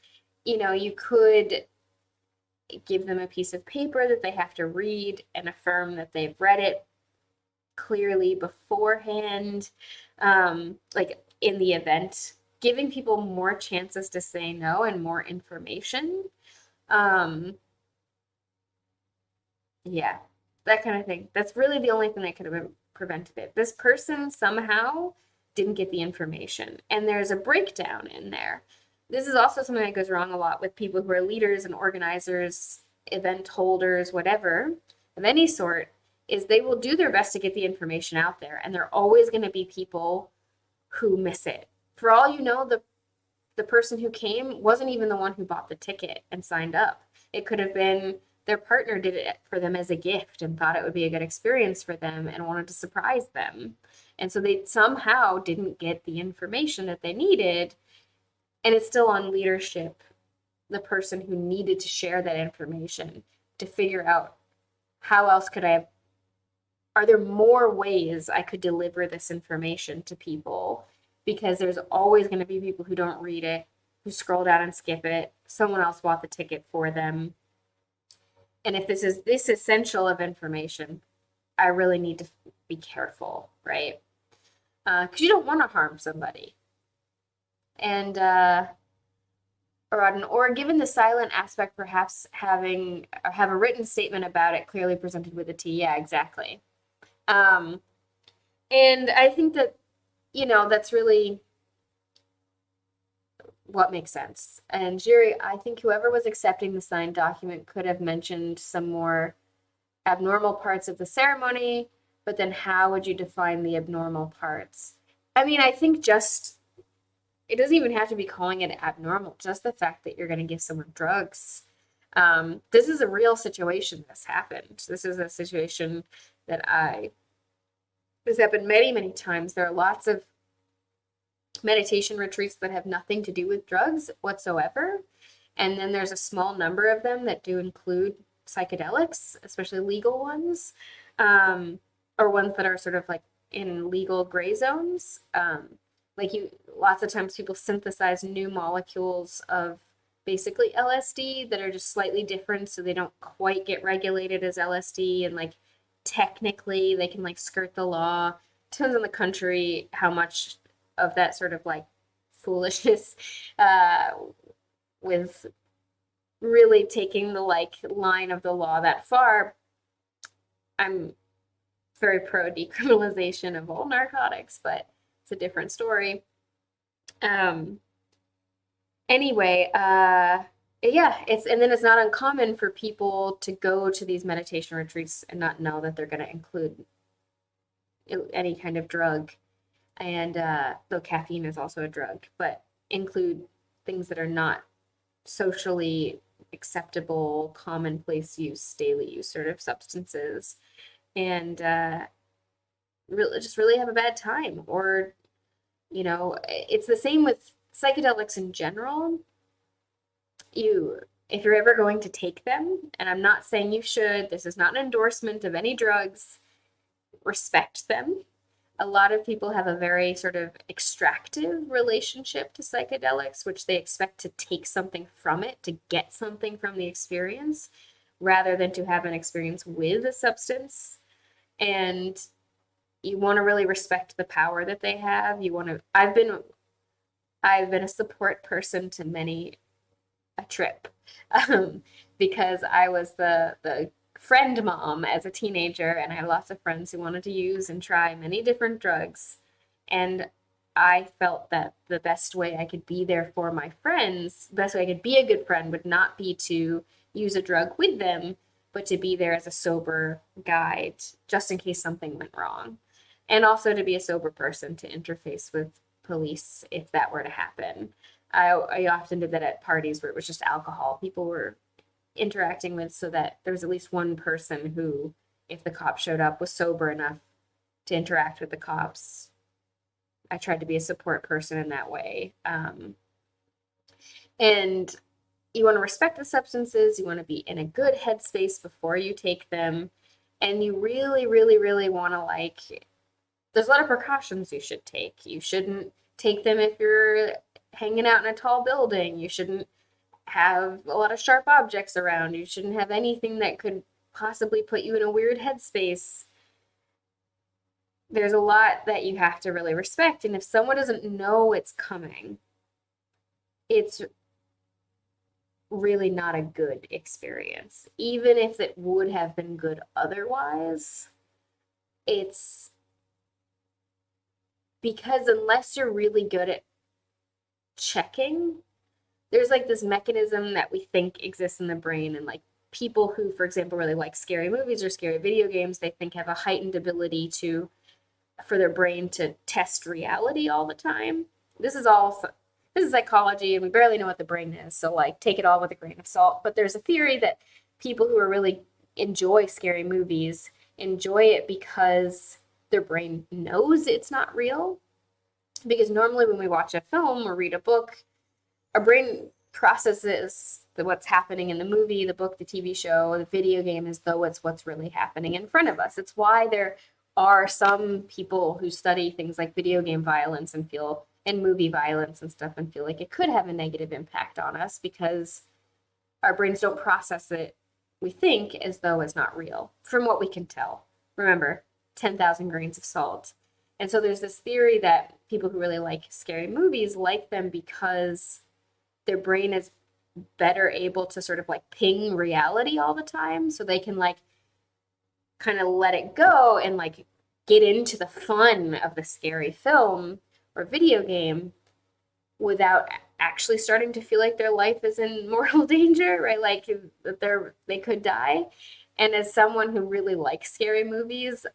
you could give them a piece of paper that they have to read and affirm that they've read it clearly beforehand, like in the event, giving people more chances to say no and more information. Yeah, that kind of thing. That's really the only thing that could have prevented it. This person somehow didn't get the information, and there's a breakdown in there. This is also something that goes wrong a lot with people who are leaders and organizers, event holders, whatever, of any sort, is they will do their best to get the information out there, and there are always going to be people who miss it for all you know, the person who came wasn't even the one who bought the ticket and signed up. It could have been their partner did it for them as a gift and thought it would be a good experience for them and wanted to surprise them. And so they somehow didn't get the information that they needed. And it's still on leadership, the person who needed to share that information, to figure out how else could I have, are there more ways I could deliver this information to people? Because there's always going to be people who don't read it, who scroll down and skip it. Someone else bought the ticket for them. And if this is this essential of information, I really need to be careful, right? Because you don't want to harm somebody. And or given the silent aspect, perhaps have a written statement about it clearly presented with a T. Yeah, exactly. And I think that, that's really what makes sense. And Jerry, I think whoever was accepting the signed document could have mentioned some more abnormal parts of the ceremony, but then how would you define the abnormal parts? I mean, I think just it doesn't even have to be calling it abnormal, just the fact that you're going to give someone drugs. This is a real situation that's happened. This is a situation this happened many, many times. There are lots of meditation retreats that have nothing to do with drugs whatsoever. And then there's a small number of them that do include psychedelics, especially legal ones, or ones that are sort of like in legal gray zones. Lots of times people synthesize new molecules of basically LSD that are just slightly different, so they don't quite get regulated as LSD, and like technically they can like skirt the law. Depends on the country how much of that sort of like foolishness with really taking the like line of the law that far. I'm very pro decriminalization of all narcotics, but it's a different story. Anyway, yeah, and then it's not uncommon for people to go to these meditation retreats and not know that they're going to include any kind of drug. And though caffeine is also a drug, but include things that are not socially acceptable, commonplace use, daily use sort of substances, and really have a bad time. Or, it's the same with psychedelics in general. If you're ever going to take them, and I'm not saying you should, this is not an endorsement of any drugs, respect them. A lot of people have a very sort of extractive relationship to psychedelics, which they expect to take something from it, to get something from the experience, rather than to have an experience with a substance. And you want to really respect the power that they have. I've been a support person to many a trip, because I was the friend mom as a teenager, and I had lots of friends who wanted to use and try many different drugs. And I felt that the best way I could be there for my friends, the best way I could be a good friend would not be to use a drug with them, but to be there as a sober guide, just in case something went wrong. And also to be a sober person to interface with police if that were to happen. I often did that at parties where it was just alcohol people were interacting with, so that there was at least one person who, if the cop showed up, was sober enough to interact with the cops. I tried to be a support person in that way. And you want to respect the substances, you want to be in a good headspace before you take them, and you really, really, really want to there's a lot of precautions you should take. You shouldn't take them if you're hanging out in a tall building. You shouldn't have a lot of sharp objects around. You shouldn't have anything that could possibly put you in a weird headspace. There's a lot that you have to really respect. And if someone doesn't know it's coming, it's really not a good experience. Even if it would have been good otherwise, it's because unless you're really good at checking, there's this mechanism that we think exists in the brain, and people who, for example, really like scary movies or scary video games, they think have a heightened ability for their brain to test reality all the time. this is all this is psychology, and we barely know what the brain is, so like take it all with a grain of salt. But there's a theory that people who are really enjoy scary movies enjoy it because their brain knows it's not real. Because normally when we watch a film or read a book, our brain processes what's happening in the movie, the book, the TV show, the video game as though it's what's really happening in front of us. It's why there are some people who study things like video game violence and movie violence and stuff and feel like it could have a negative impact on us because our brains don't process it, we think, as though it's not real, from what we can tell. Remember, 10,000 grains of salt. And so there's this theory that people who really like scary movies like them because their brain is better able to sort of like ping reality all the time. So they can like kind of let it go and like get into the fun of the scary film or video game without actually starting to feel like their life is in mortal danger, right? Like that they could die. And as someone who really likes scary movies,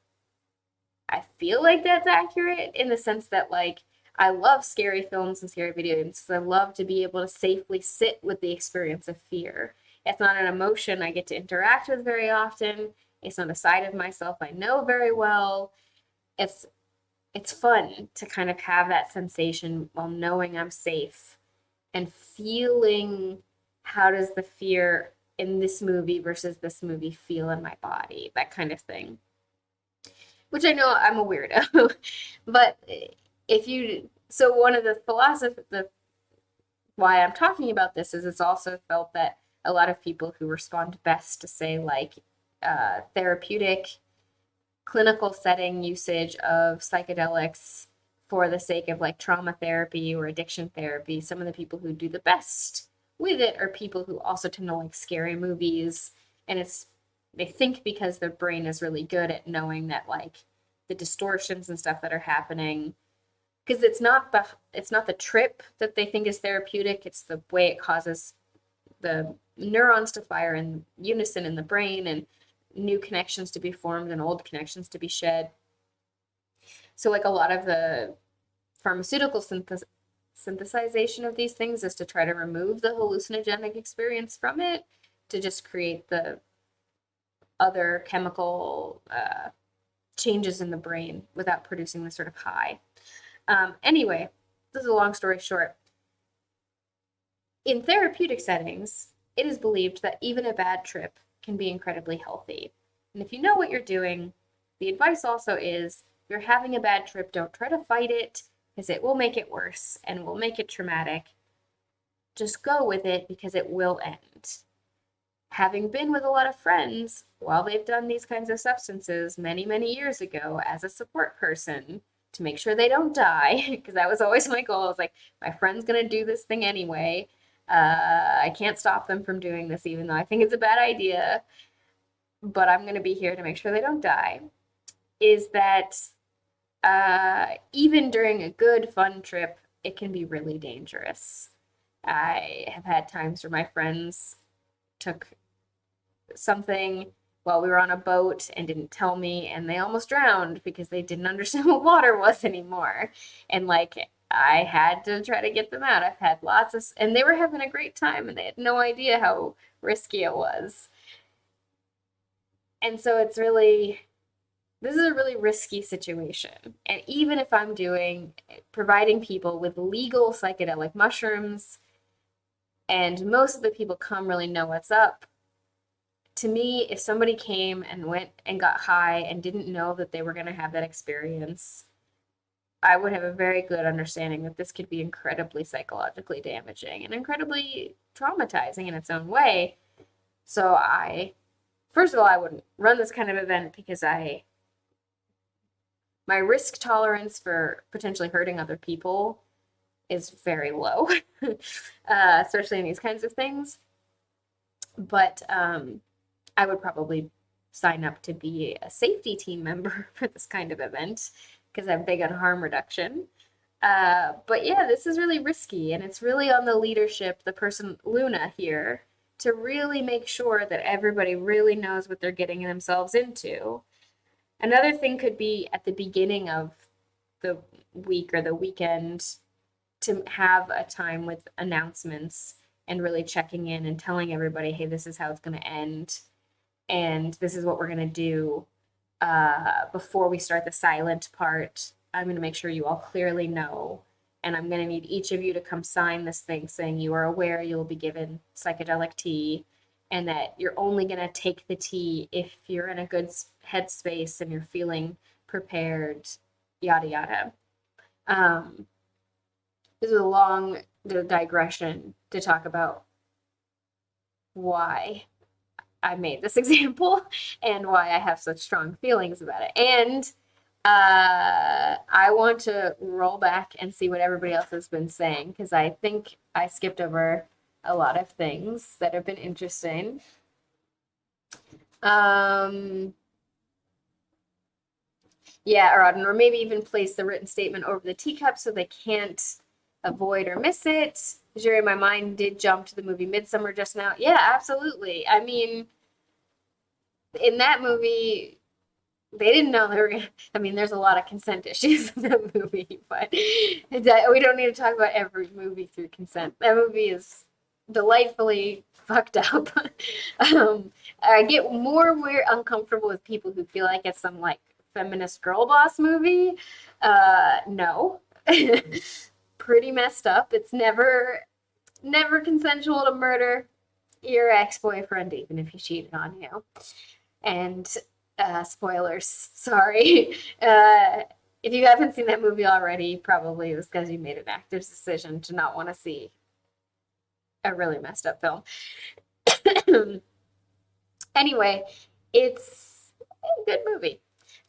I feel like that's accurate in the sense that like I love scary films and scary video games because I love to be able to safely sit with the experience of fear. It's not an emotion I get to interact with very often. It's not a side of myself I know very well. It's it's fun to kind of have that sensation while knowing I'm safe and feeling how does the fear in this movie versus this movie feel in my body, that kind of thing. Which I know I'm a weirdo, but if you so one of the philosophy the why I'm talking about this is it's also felt that a lot of people who respond best to say like therapeutic clinical setting usage of psychedelics for the sake of like trauma therapy or addiction therapy, some of the people who do the best with it are people who also tend to like scary movies. And it's, they think because their brain is really good at knowing that like the distortions and stuff that are happening, because it's not the trip that they think is therapeutic, it's the way it causes the neurons to fire in unison in the brain and new connections to be formed and old connections to be shed. So like a lot of the pharmaceutical synthesization of these things is to try to remove the hallucinogenic experience from it to just create the other chemical changes in the brain without producing this sort of high. Anyway, this is a long story short. In therapeutic settings, it is believed that even a bad trip can be incredibly healthy. And if you know what you're doing, the advice also is if you're having a bad trip, don't try to fight it because it will make it worse and will make it traumatic. Just go with it because it will end. Having been with a lot of friends while they've done these kinds of substances many, many years ago as a support person to make sure they don't die, because that was always my goal. I was like, my friend's going to do this thing anyway. I can't stop them from doing this, even though I think it's a bad idea, but I'm going to be here to make sure they don't die. Is that even during a good, fun trip, it can be really dangerous. I have had times where my friends took something while we were on a boat and didn't tell me, and they almost drowned because they didn't understand what water was anymore. And like, I had to try to get them out. I've had lots of, and they were having a great time and they had no idea how risky it was. And so it's really, this is a really risky situation. And even if I'm providing people with legal psychedelic mushrooms, and most of the people come really know what's up, to me, if somebody came and went and got high and didn't know that they were going to have that experience, I would have a very good understanding that this could be incredibly psychologically damaging and incredibly traumatizing in its own way. So first of all, I wouldn't run this kind of event because my risk tolerance for potentially hurting other people is very low, especially in these kinds of things. But I would probably sign up to be a safety team member for this kind of event because I'm big on harm reduction. But yeah, this is really risky, and it's really on the leadership, the person, Luna here, to really make sure that everybody really knows what they're getting themselves into. Another thing could be at the beginning of the week or the weekend, to have a time with announcements and really checking in and telling everybody, hey, this is how it's going to end, and this is what we're going to do before we start the silent part. I'm going to make sure you all clearly know, and I'm going to need each of you to come sign this thing saying you are aware you'll be given psychedelic tea, and that you're only going to take the tea if you're in a good headspace and you're feeling prepared, yada yada. This is a long digression to talk about why I made this example and why I have such strong feelings about it. And I want to roll back and see what everybody else has been saying, because I think I skipped over a lot of things that have been interesting. Yeah, or maybe even place the written statement over the teacup so they can't avoid or miss it. Jerry, my mind did jump to the movie Midsummer just now. Yeah, absolutely. I mean, in that movie, they didn't know they were gonna. I mean, there's a lot of consent issues in that movie, but we don't need to talk about every movie through consent. That movie is delightfully fucked up. I get more and more uncomfortable with people who feel like it's some like feminist girl boss movie. No, pretty messed up. It's never consensual to murder your ex-boyfriend, even if he cheated on you. And spoilers, sorry. If you haven't seen that movie already, probably it was because you made an active decision to not want to see a really messed up film. Anyway, it's a good movie,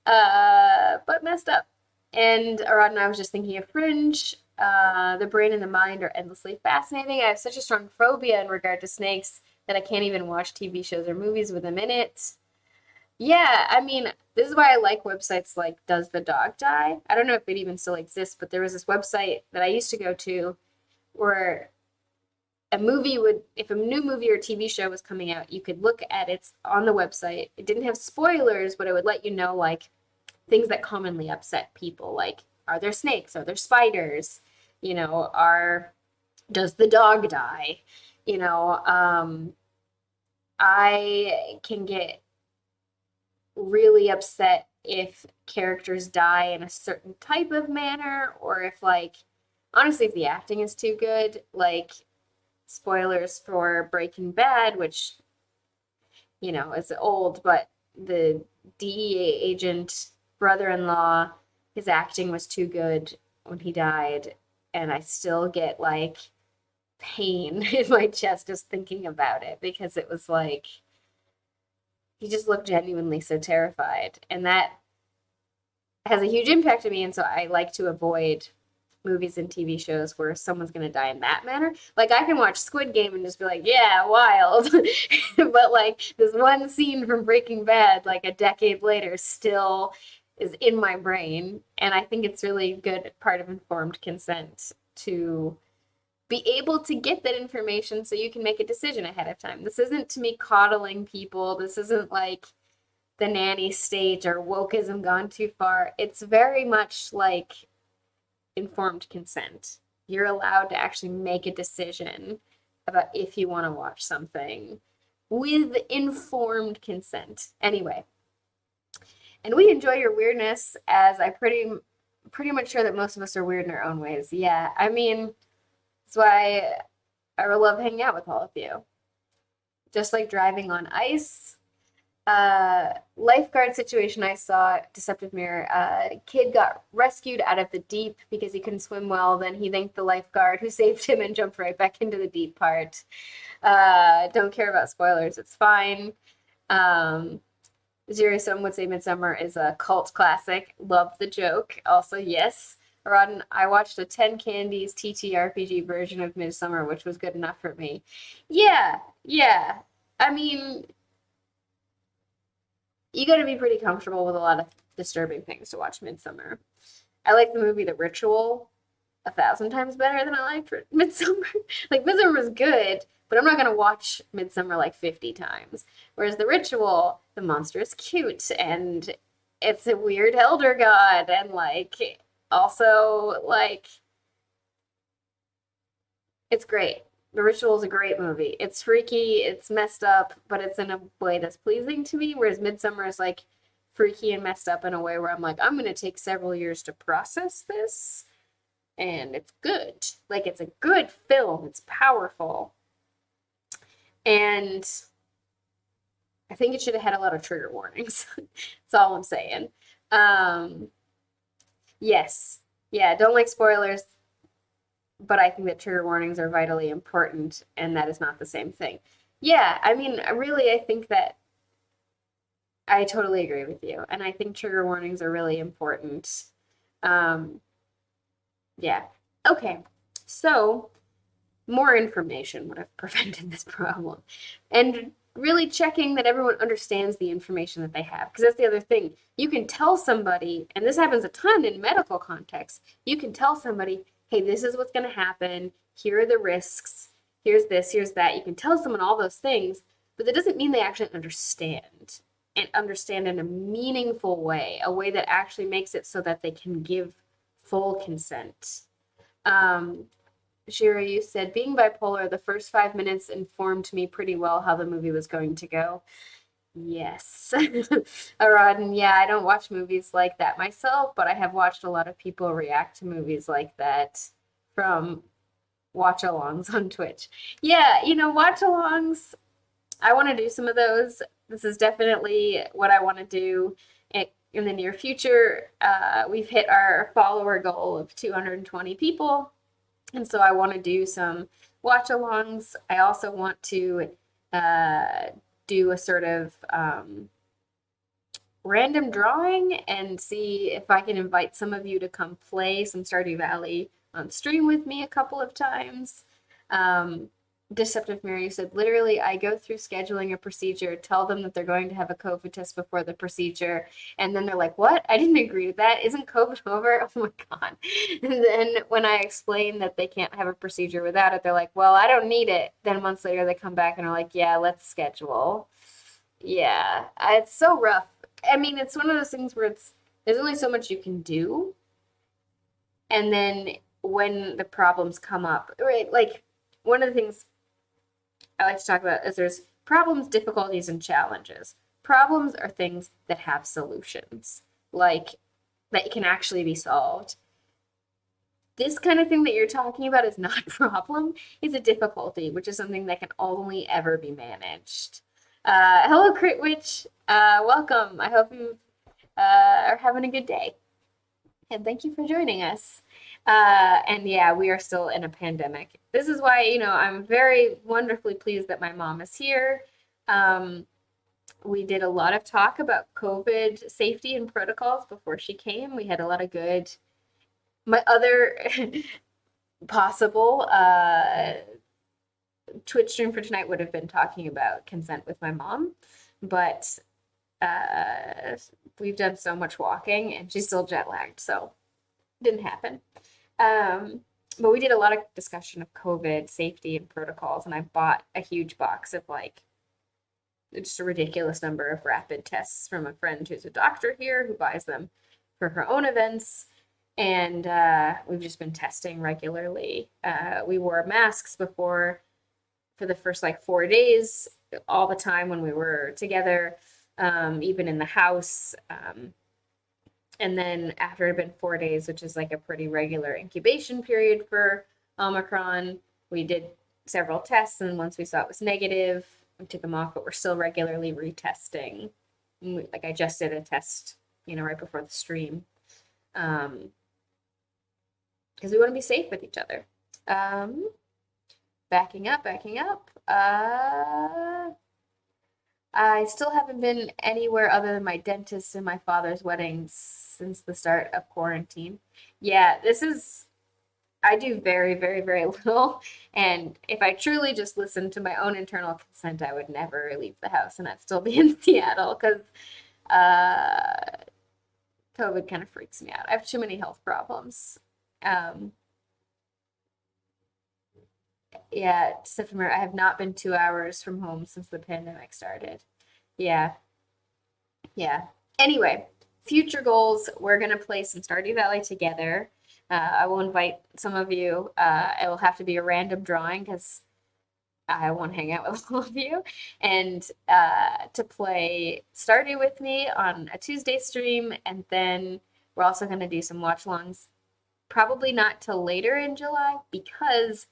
but messed up. And Arad and I was just thinking of Fringe. The brain and the mind are endlessly fascinating. I have such a strong phobia in regard to snakes that I can't even watch TV shows or movies with them in it. Yeah, I mean, this is why I like websites like Does the Dog Die? I don't know if it even still exists, but there was this website that I used to go to where if a new movie or TV show was coming out, you could look at it on the website. It didn't have spoilers, but it would let you know like things that commonly upset people, like are there snakes, are there spiders, does the dog die? I can get really upset if characters die in a certain type of manner, or if like honestly if the acting is too good, like spoilers for Breaking Bad, which is old, but the DEA agent brother-in-law, his acting was too good when he died, and I still get like pain in my chest just thinking about it, because it was like he just looked genuinely so terrified, and that has a huge impact on me. And so I like to avoid movies and TV shows where someone's going to die in that manner. Like I can watch Squid Game and just be like, yeah, wild. But like this one scene from Breaking Bad, like a decade later, still is in my brain. And I think it's really good part of informed consent to be able to get that information so you can make a decision ahead of time. This isn't to me coddling people. This isn't like the nanny state or wokeism gone too far. It's very much like informed consent. You're allowed to actually make a decision about if you want to watch something with informed consent. Anyway, and we enjoy your weirdness, as I pretty much sure that most of us are weird in our own ways. Yeah, I mean, that's why I love hanging out with all of you. Just like driving on ice. Lifeguard situation I saw, Deceptive Mirror. Kid got rescued out of the deep because he couldn't swim well. Then he thanked the lifeguard who saved him and jumped right back into the deep part. Don't care about spoilers. It's fine. Some would say Midsummer is a cult classic. Love the joke. Also, yes. Rodden, I watched a 10 Candies TTRPG version of Midsummer, which was good enough for me. Yeah. I mean, you got to be pretty comfortable with a lot of disturbing things to watch Midsummer. I like the movie The Ritual 1,000 times better than I liked Midsummer. Like, Midsummer was good, but I'm not going to watch Midsummer like 50 times. Whereas The Ritual, the monster is cute, and it's a weird elder god, and like also like It's great. The Ritual is a great movie. It's freaky, it's messed up, but it's in a way that's pleasing to me. Whereas Midsummer is like freaky and messed up in a way where I'm like, I'm gonna take several years to process this, and it's good. Like it's a good film. It's powerful, and I think it should have had a lot of trigger warnings. That's all I'm saying. Um, yes, yeah. Don't like spoilers, but I think that trigger warnings are vitally important, and that is not the same thing. Yeah, I mean, really, I think that I totally agree with you, and I think trigger warnings are really important. Um, yeah. Okay. So, more information would have prevented this problem. And really checking that everyone understands the information that they have. Because that's the other thing. You can tell somebody, and this happens a ton in medical contexts, you can tell somebody, hey, this is what's going to happen. Here are the risks. Here's this, here's that. You can tell someone all those things, but that doesn't mean they actually understand and understand in a meaningful way, a way that actually makes it so that they can give full consent. Um, Shira, you said being bipolar, the first 5 minutes informed me pretty well how the movie was going to go. Yes. Aradin, yeah, I don't watch movies like that myself, but I have watched a lot of people react to movies like that from watch alongs on Twitch. Yeah, watch alongs, I want to do some of those. This is definitely what I want to do in the near future. We've hit our follower goal of 220 people. And so I want to do some watch alongs. I also want to uh, do a sort of random drawing and see if I can invite some of you to come play some Stardew Valley on stream with me a couple of times. Deceptive Mary said, literally, I go through scheduling a procedure, tell them that they're going to have a COVID test before the procedure, and then they're like, what? I didn't agree to that. Isn't COVID over? Oh my God. And then when I explain that they can't have a procedure without it, they're like, well, I don't need it. Then months later, they come back and are like, yeah, let's schedule. Yeah, it's so rough. I mean, it's one of those things where there's only so much you can do. And then when the problems come up, right? Like one of the things I like to talk about is there's problems, difficulties, and challenges. Problems are things that have solutions, like that can actually be solved. This kind of thing that you're talking about is not a problem, it's a difficulty, which is something that can only ever be managed. Hello, Critwitch. Welcome. I hope you are having a good day. And thank you for joining us. And yeah, we are still in a pandemic. This is why, I'm very wonderfully pleased that my mom is here. We did a lot of talk about COVID safety and protocols before she came. We had a lot of good. My other possible Twitch stream for tonight would have been talking about consent with my mom, but we've done so much walking and she's still jet lagged, so it didn't happen. But we did a lot of discussion of COVID safety and protocols, and I bought a huge box of like just a ridiculous number of rapid tests from a friend who's a doctor here who buys them for her own events. And we've just been testing regularly. We wore masks before for the first like 4 days, all the time when we were together, even in the house. And then after it had been 4 days, which is like a pretty regular incubation period for Omicron, we did several tests. And once we saw it was negative, we took them off, but we're still regularly retesting. Like I just did a test, right before the stream. Because we want to be safe with each other. Backing up. I still haven't been anywhere other than my dentist and my father's weddings since the start of quarantine. Yeah, I do very, very, very little. And if I truly just listened to my own internal consent, I would never leave the house and I'd still be in Seattle because COVID kind of freaks me out. I have too many health problems. Yeah, September. I have not been 2 hours from home since the pandemic started. Yeah. Yeah. Anyway, future goals. We're gonna play some Stardew Valley together. I will invite some of you. It will have to be a random drawing because I want to hang out with all of you, and to play Stardew with me on a Tuesday stream, and then we're also going to do some watch alongs, probably not till later in July because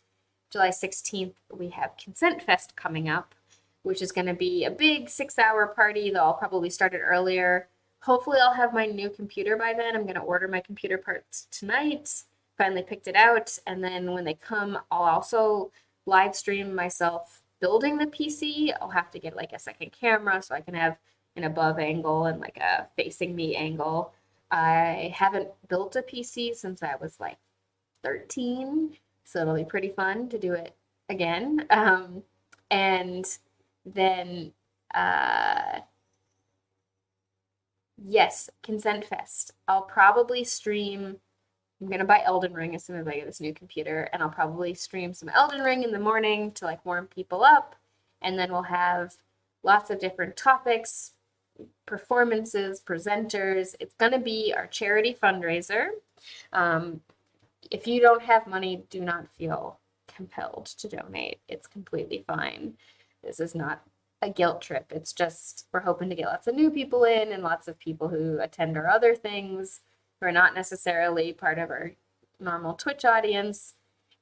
July 16th we have Consent Fest coming up, which is going to be a big 6-hour party. They'll probably start it earlier. Hopefully, I'll have my new computer by then. I'm going to order my computer parts tonight. Finally picked it out, and then when they come, I'll also live stream myself building the PC. I'll have to get like a second camera so I can have an above angle and like a facing me angle. I haven't built a PC since I was like 13, so it'll be pretty fun to do it again. And then, yes, Consent Fest. I'll probably stream. I'm gonna buy Elden Ring as soon as I get this new computer, and I'll probably stream some Elden Ring in the morning to like warm people up, and then we'll have lots of different topics, performances, presenters. It's gonna be our charity fundraiser. Um, if you don't have money, do not feel compelled to donate. It's completely fine. This is not a guilt trip. It's just we're hoping to get lots of new people in and lots of people who attend our other things who are not necessarily part of our normal Twitch audience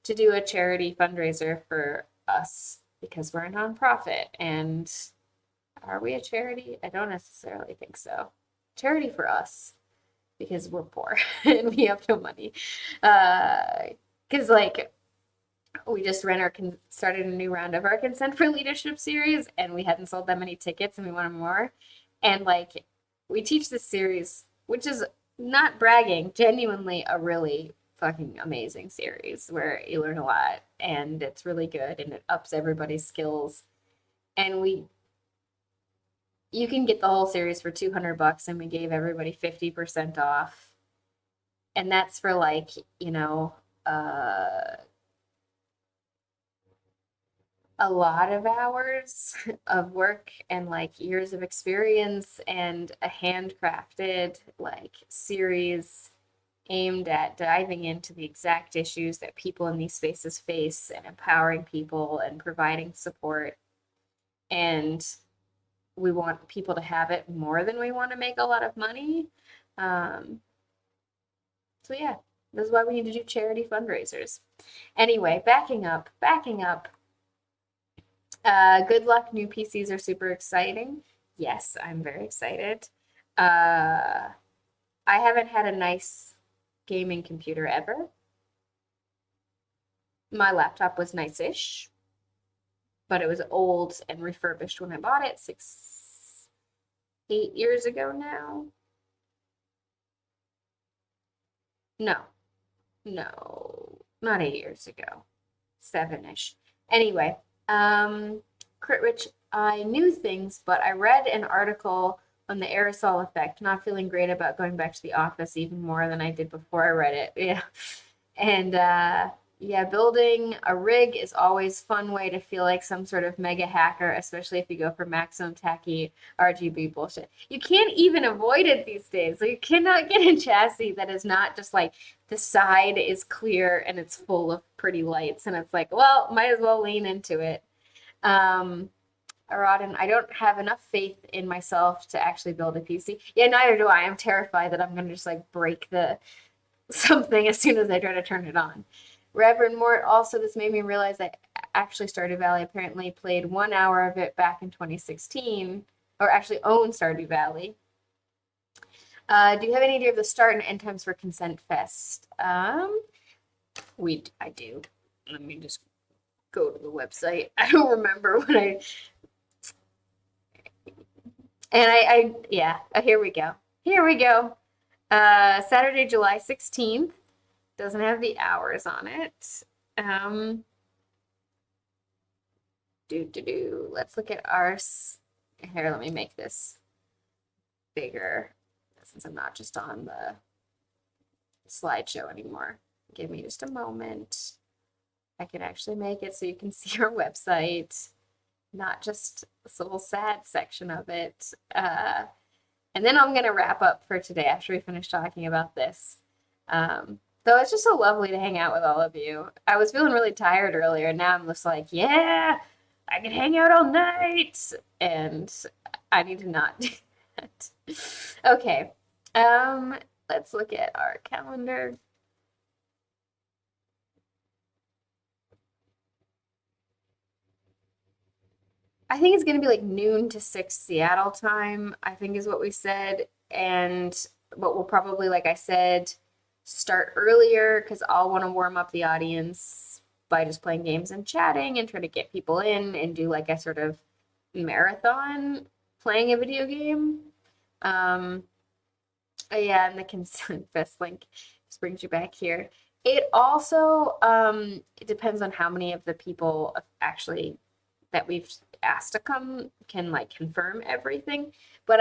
to do a charity fundraiser for us because we're a nonprofit. And are we a charity? I don't necessarily think so. Charity for us because we're poor and we have no money. Because like we just started a new round of our Consent for Leadership series, and we hadn't sold that many tickets, and we wanted more. And like we teach this series, which is not bragging, genuinely a really fucking amazing series where you learn a lot, and it's really good, and it ups everybody's skills. And you can get the whole series for $200, and we gave everybody 50% off. And that's for like, a lot of hours of work and like years of experience and a handcrafted like series aimed at diving into the exact issues that people in these spaces face and empowering people and providing support. And we want people to have it more than we want to make a lot of money. So yeah, this is why we need to do charity fundraisers. Anyway, backing up. Good luck. New PCs are super exciting. Yes, I'm very excited. I haven't had a nice gaming computer ever. My laptop was nice-ish, but it was old and refurbished when I bought it 8 years ago now. No, not 8 years ago, 7-ish. Anyway, Crit Rich, I knew things, but I read an article on the aerosol effect, not feeling great about going back to the office even more than I did before I read it. Yeah. And yeah, building a rig is always a fun way to feel like some sort of mega hacker, especially if you go for maximum tacky RGB bullshit. You can't even avoid it these days. So you cannot get a chassis that is not just like the side is clear and it's full of pretty lights. And it's like, well, might as well lean into it. Aradin, I don't have enough faith in myself to actually build a PC. Yeah, neither do I. I'm terrified that I'm going to just like break something as soon as I try to turn it on. Reverend Mort, also, this made me realize I actually Stardew Valley. Apparently played 1 hour of it back in 2016, or actually own Stardew Valley. Do you have any idea of the start and end times for Consent Fest? I do. Let me just go to the website. I don't remember what yeah, here we go. Saturday, July 16th. Doesn't have the hours on it. Let's look at ours. Here, let me make this bigger since I'm not just on the slideshow anymore. Give me just a moment. I can actually make it so you can see our website, not just this little sad section of it. And then I'm going to wrap up for today after we finish talking about this. Though it's just so lovely to hang out with all of you. I was feeling really tired earlier, and now I'm just like, yeah, I can hang out all night. And I need to not do that. Okay. Um, let's look at our calendar. I think it's going to be like noon to 6 Seattle time, I think is what we said. But we'll probably, like I said, start earlier because I'll want to warm up the audience by just playing games and chatting and try to get people in and do like a sort of marathon playing a video game. Um, yeah, and the consent fest link just brings you back here. It also it depends on how many of the people actually that we've asked to come can like confirm everything. But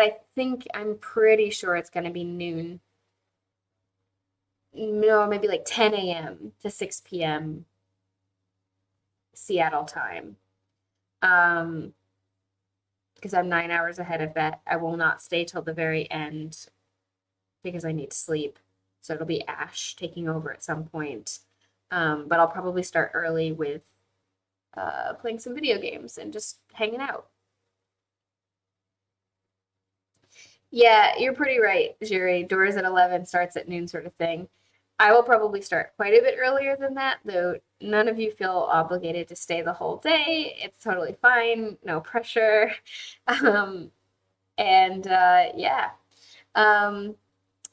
I'm pretty sure it's going to be noon. No, maybe like 10 a.m. to 6 p.m. Seattle time. Because I'm 9 hours ahead of that. I will not stay till the very end because I need to sleep. So it'll be Ash taking over at some point. But I'll probably start early with playing some video games and just hanging out. Yeah, you're pretty right, Jerry. Doors at 11, starts at noon, sort of thing. I will probably start quite a bit earlier than that, though none of you feel obligated to stay the whole day. It's totally fine, no pressure. Um, yeah. Um,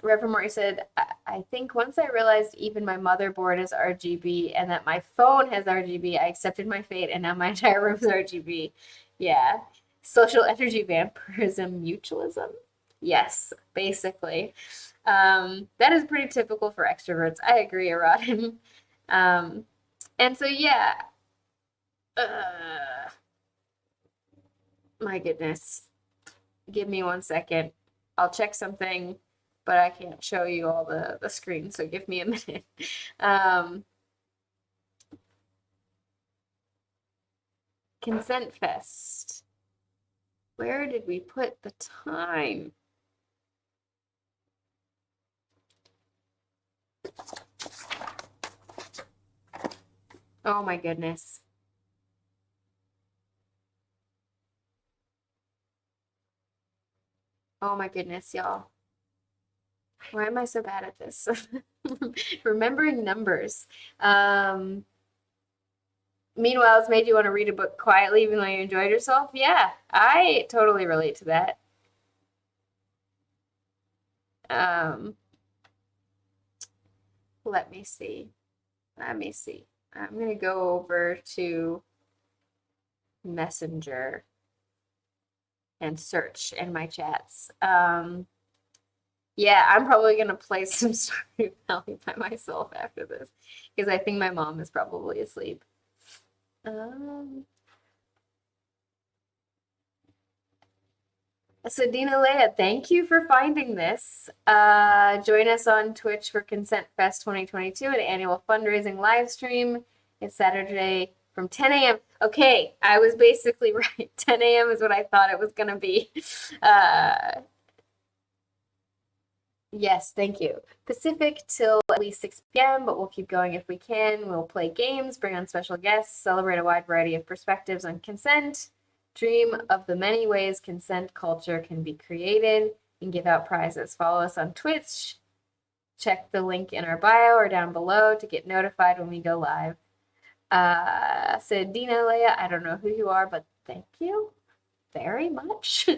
Reverend Morty said, I think once I realized even my motherboard is RGB and that my phone has RGB, I accepted my fate and now my entire room is RGB. Yeah. Social energy vampirism mutualism. Yes, basically. That is pretty typical for extroverts. I agree, Erodin. Um, and so, yeah. Uh, my goodness. Give me 1 second. I'll check something, but I can't show you all the screen, so give me a minute. Consent Fest. Where did we put the time? Oh my goodness. Oh my goodness, y'all. Why am I so bad at this? Remembering numbers. Um, Meanwhile, it's made you want to read a book quietly even though you enjoyed yourself. Yeah, I totally relate to that. Um, let me see. Let me see. I'm gonna go over to Messenger and search in my chats. Yeah, I'm probably gonna play some Stardew Valley by myself after this because I think my mom is probably asleep. Um, So Dina Leia, thank you for finding this. Join us on Twitch for Consent Fest 2022, an annual fundraising live stream. It's Saturday from 10 a.m. Okay, I was basically right. 10 a.m. is what I thought it was gonna be. Uh, yes, thank you. Pacific till at least 6 p.m., but we'll keep going if we can. We'll play games, bring on special guests, celebrate a wide variety of perspectives on consent. Dream of the many ways consent culture can be created and give out prizes. Follow us on Twitch. Check the link in our bio or down below to get notified when we go live. So Dina Leia, I don't know who you are, but thank you very much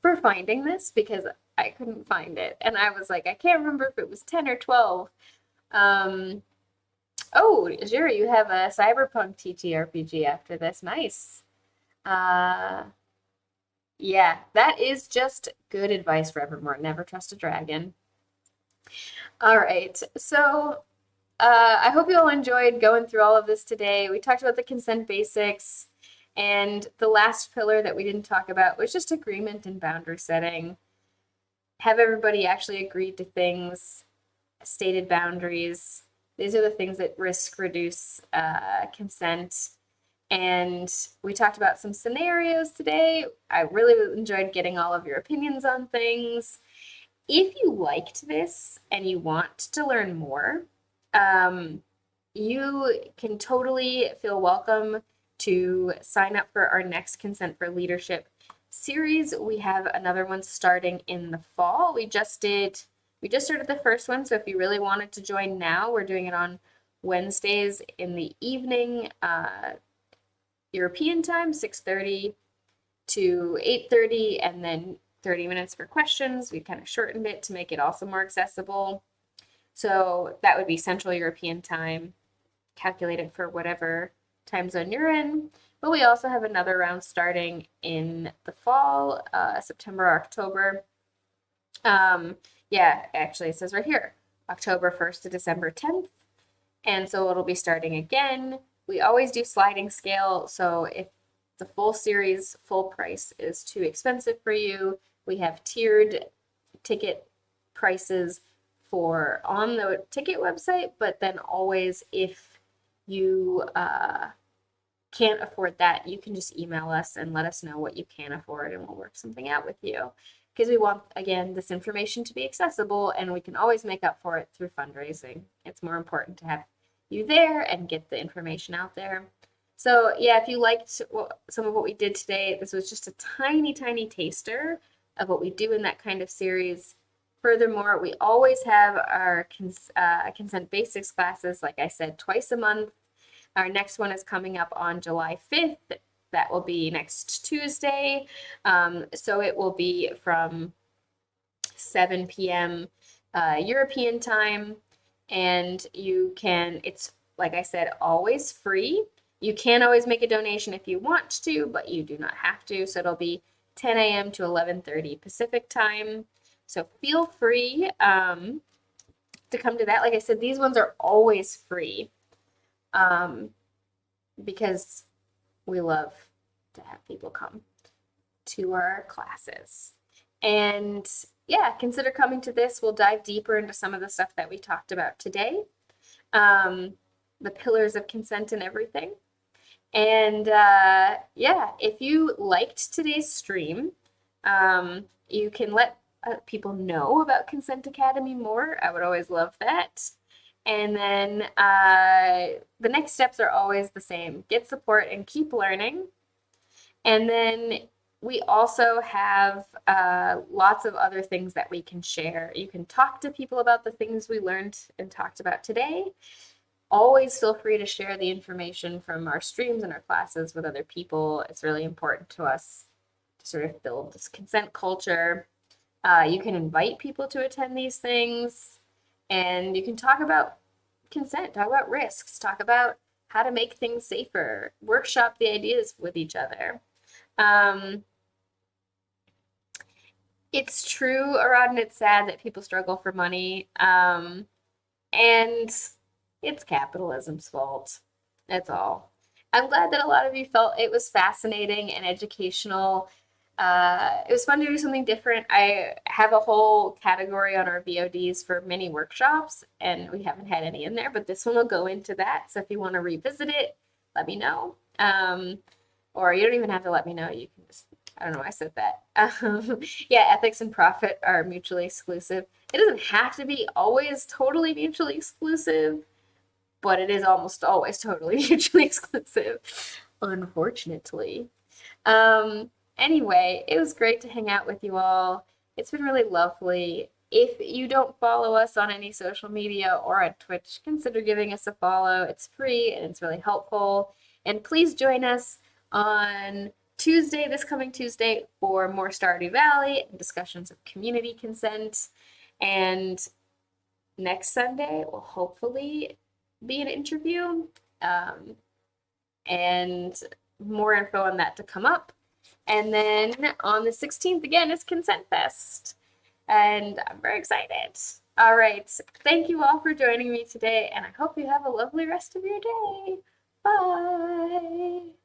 for finding this because I couldn't find it. And I was like, I can't remember if it was 10 or 12. Oh, Jiri, you have a Cyberpunk TTRPG after this. Nice. Uh, yeah, that is just good advice for evermore. Never trust a dragon. All right, so I hope you all enjoyed going through all of this today. We talked about the consent basics, and the last pillar that we didn't talk about was just agreement and boundary setting. Have everybody actually agreed to things, stated boundaries. These are the things that risk reduce consent. And we talked about some scenarios today. I really enjoyed getting all of your opinions on things. If you liked this and you want to learn more, You can totally feel welcome to sign up for our next Consent for Leadership series. We have another one starting in the fall. We just started the first one, so if you really wanted to join now, we're doing it on Wednesdays in the evening, European time, 6:30 to 8:30, and then 30 minutes for questions. We kind of shortened it to make it also more accessible. So that would be Central European time, calculated for whatever time zone you're in. But we also have another round starting in the fall, September, October. Yeah, actually, it says right here, October 1st to December 10th. And so it'll be starting again. We always do sliding scale. So if the full series, full price is too expensive for you, we have tiered ticket prices for on the ticket website, but then always if you can't afford that, you can just email us and let us know what you can afford and we'll work something out with you. Because we want, again, this information to be accessible and we can always make up for it through fundraising. It's more important to have you there and get the information out there. So, yeah, if you liked some of what we did today, this was just a tiny, tiny taster of what we do in that kind of series. Furthermore, we always have our consent basics classes, like I said, twice a month. Our next one is coming up on July 5th. That will be next Tuesday. So it will be from 7 p.m. European time. And you can, it's like I said, always free. You can always make a donation if you want to, but you do not have to. So it'll be 10 a.m. to 11:30 Pacific time. So feel free to come to that. Like I said, these ones are always free because we love to have people come to our classes. And yeah, consider coming to this. We'll dive deeper into some of the stuff that we talked about today, the pillars of consent and everything. And yeah, if you liked today's stream, you can let people know about Consent Academy more. I would always love that. And then the next steps are always the same. Get support and keep learning. And then we also have lots of other things that we can share. You can talk to people about the things we learned and talked about today. Always feel free to share the information from our streams and our classes with other people. It's really important to us to sort of build this consent culture. You can invite people to attend these things, and you can talk about consent, talk about risks, talk about how to make things safer, workshop the ideas with each other. It's true, Arad, and it's sad that people struggle for money. And it's capitalism's fault. That's all. I'm glad that a lot of you felt it was fascinating and educational. It was fun to do something different. I have a whole category on our VODs for mini workshops, and we haven't had any in there, but this one will go into that. So if you want to revisit it, let me know. Or you don't even have to let me know. You can just, I don't know why I said that. Yeah, ethics and profit are mutually exclusive. It doesn't have to be always totally mutually exclusive, but it is almost always totally mutually exclusive, unfortunately. Anyway, it was great to hang out with you all. It's been really lovely. If you don't follow us on any social media or on Twitch, consider giving us a follow. It's free and it's really helpful. And please join us on Tuesday, this coming Tuesday, for more Stardew Valley and discussions of community consent. And next Sunday will hopefully be an interview and more info on that to come up. And then on the 16th, again, is Consent Fest. And I'm very excited. All right. Thank you all for joining me today, and I hope you have a lovely rest of your day. Bye.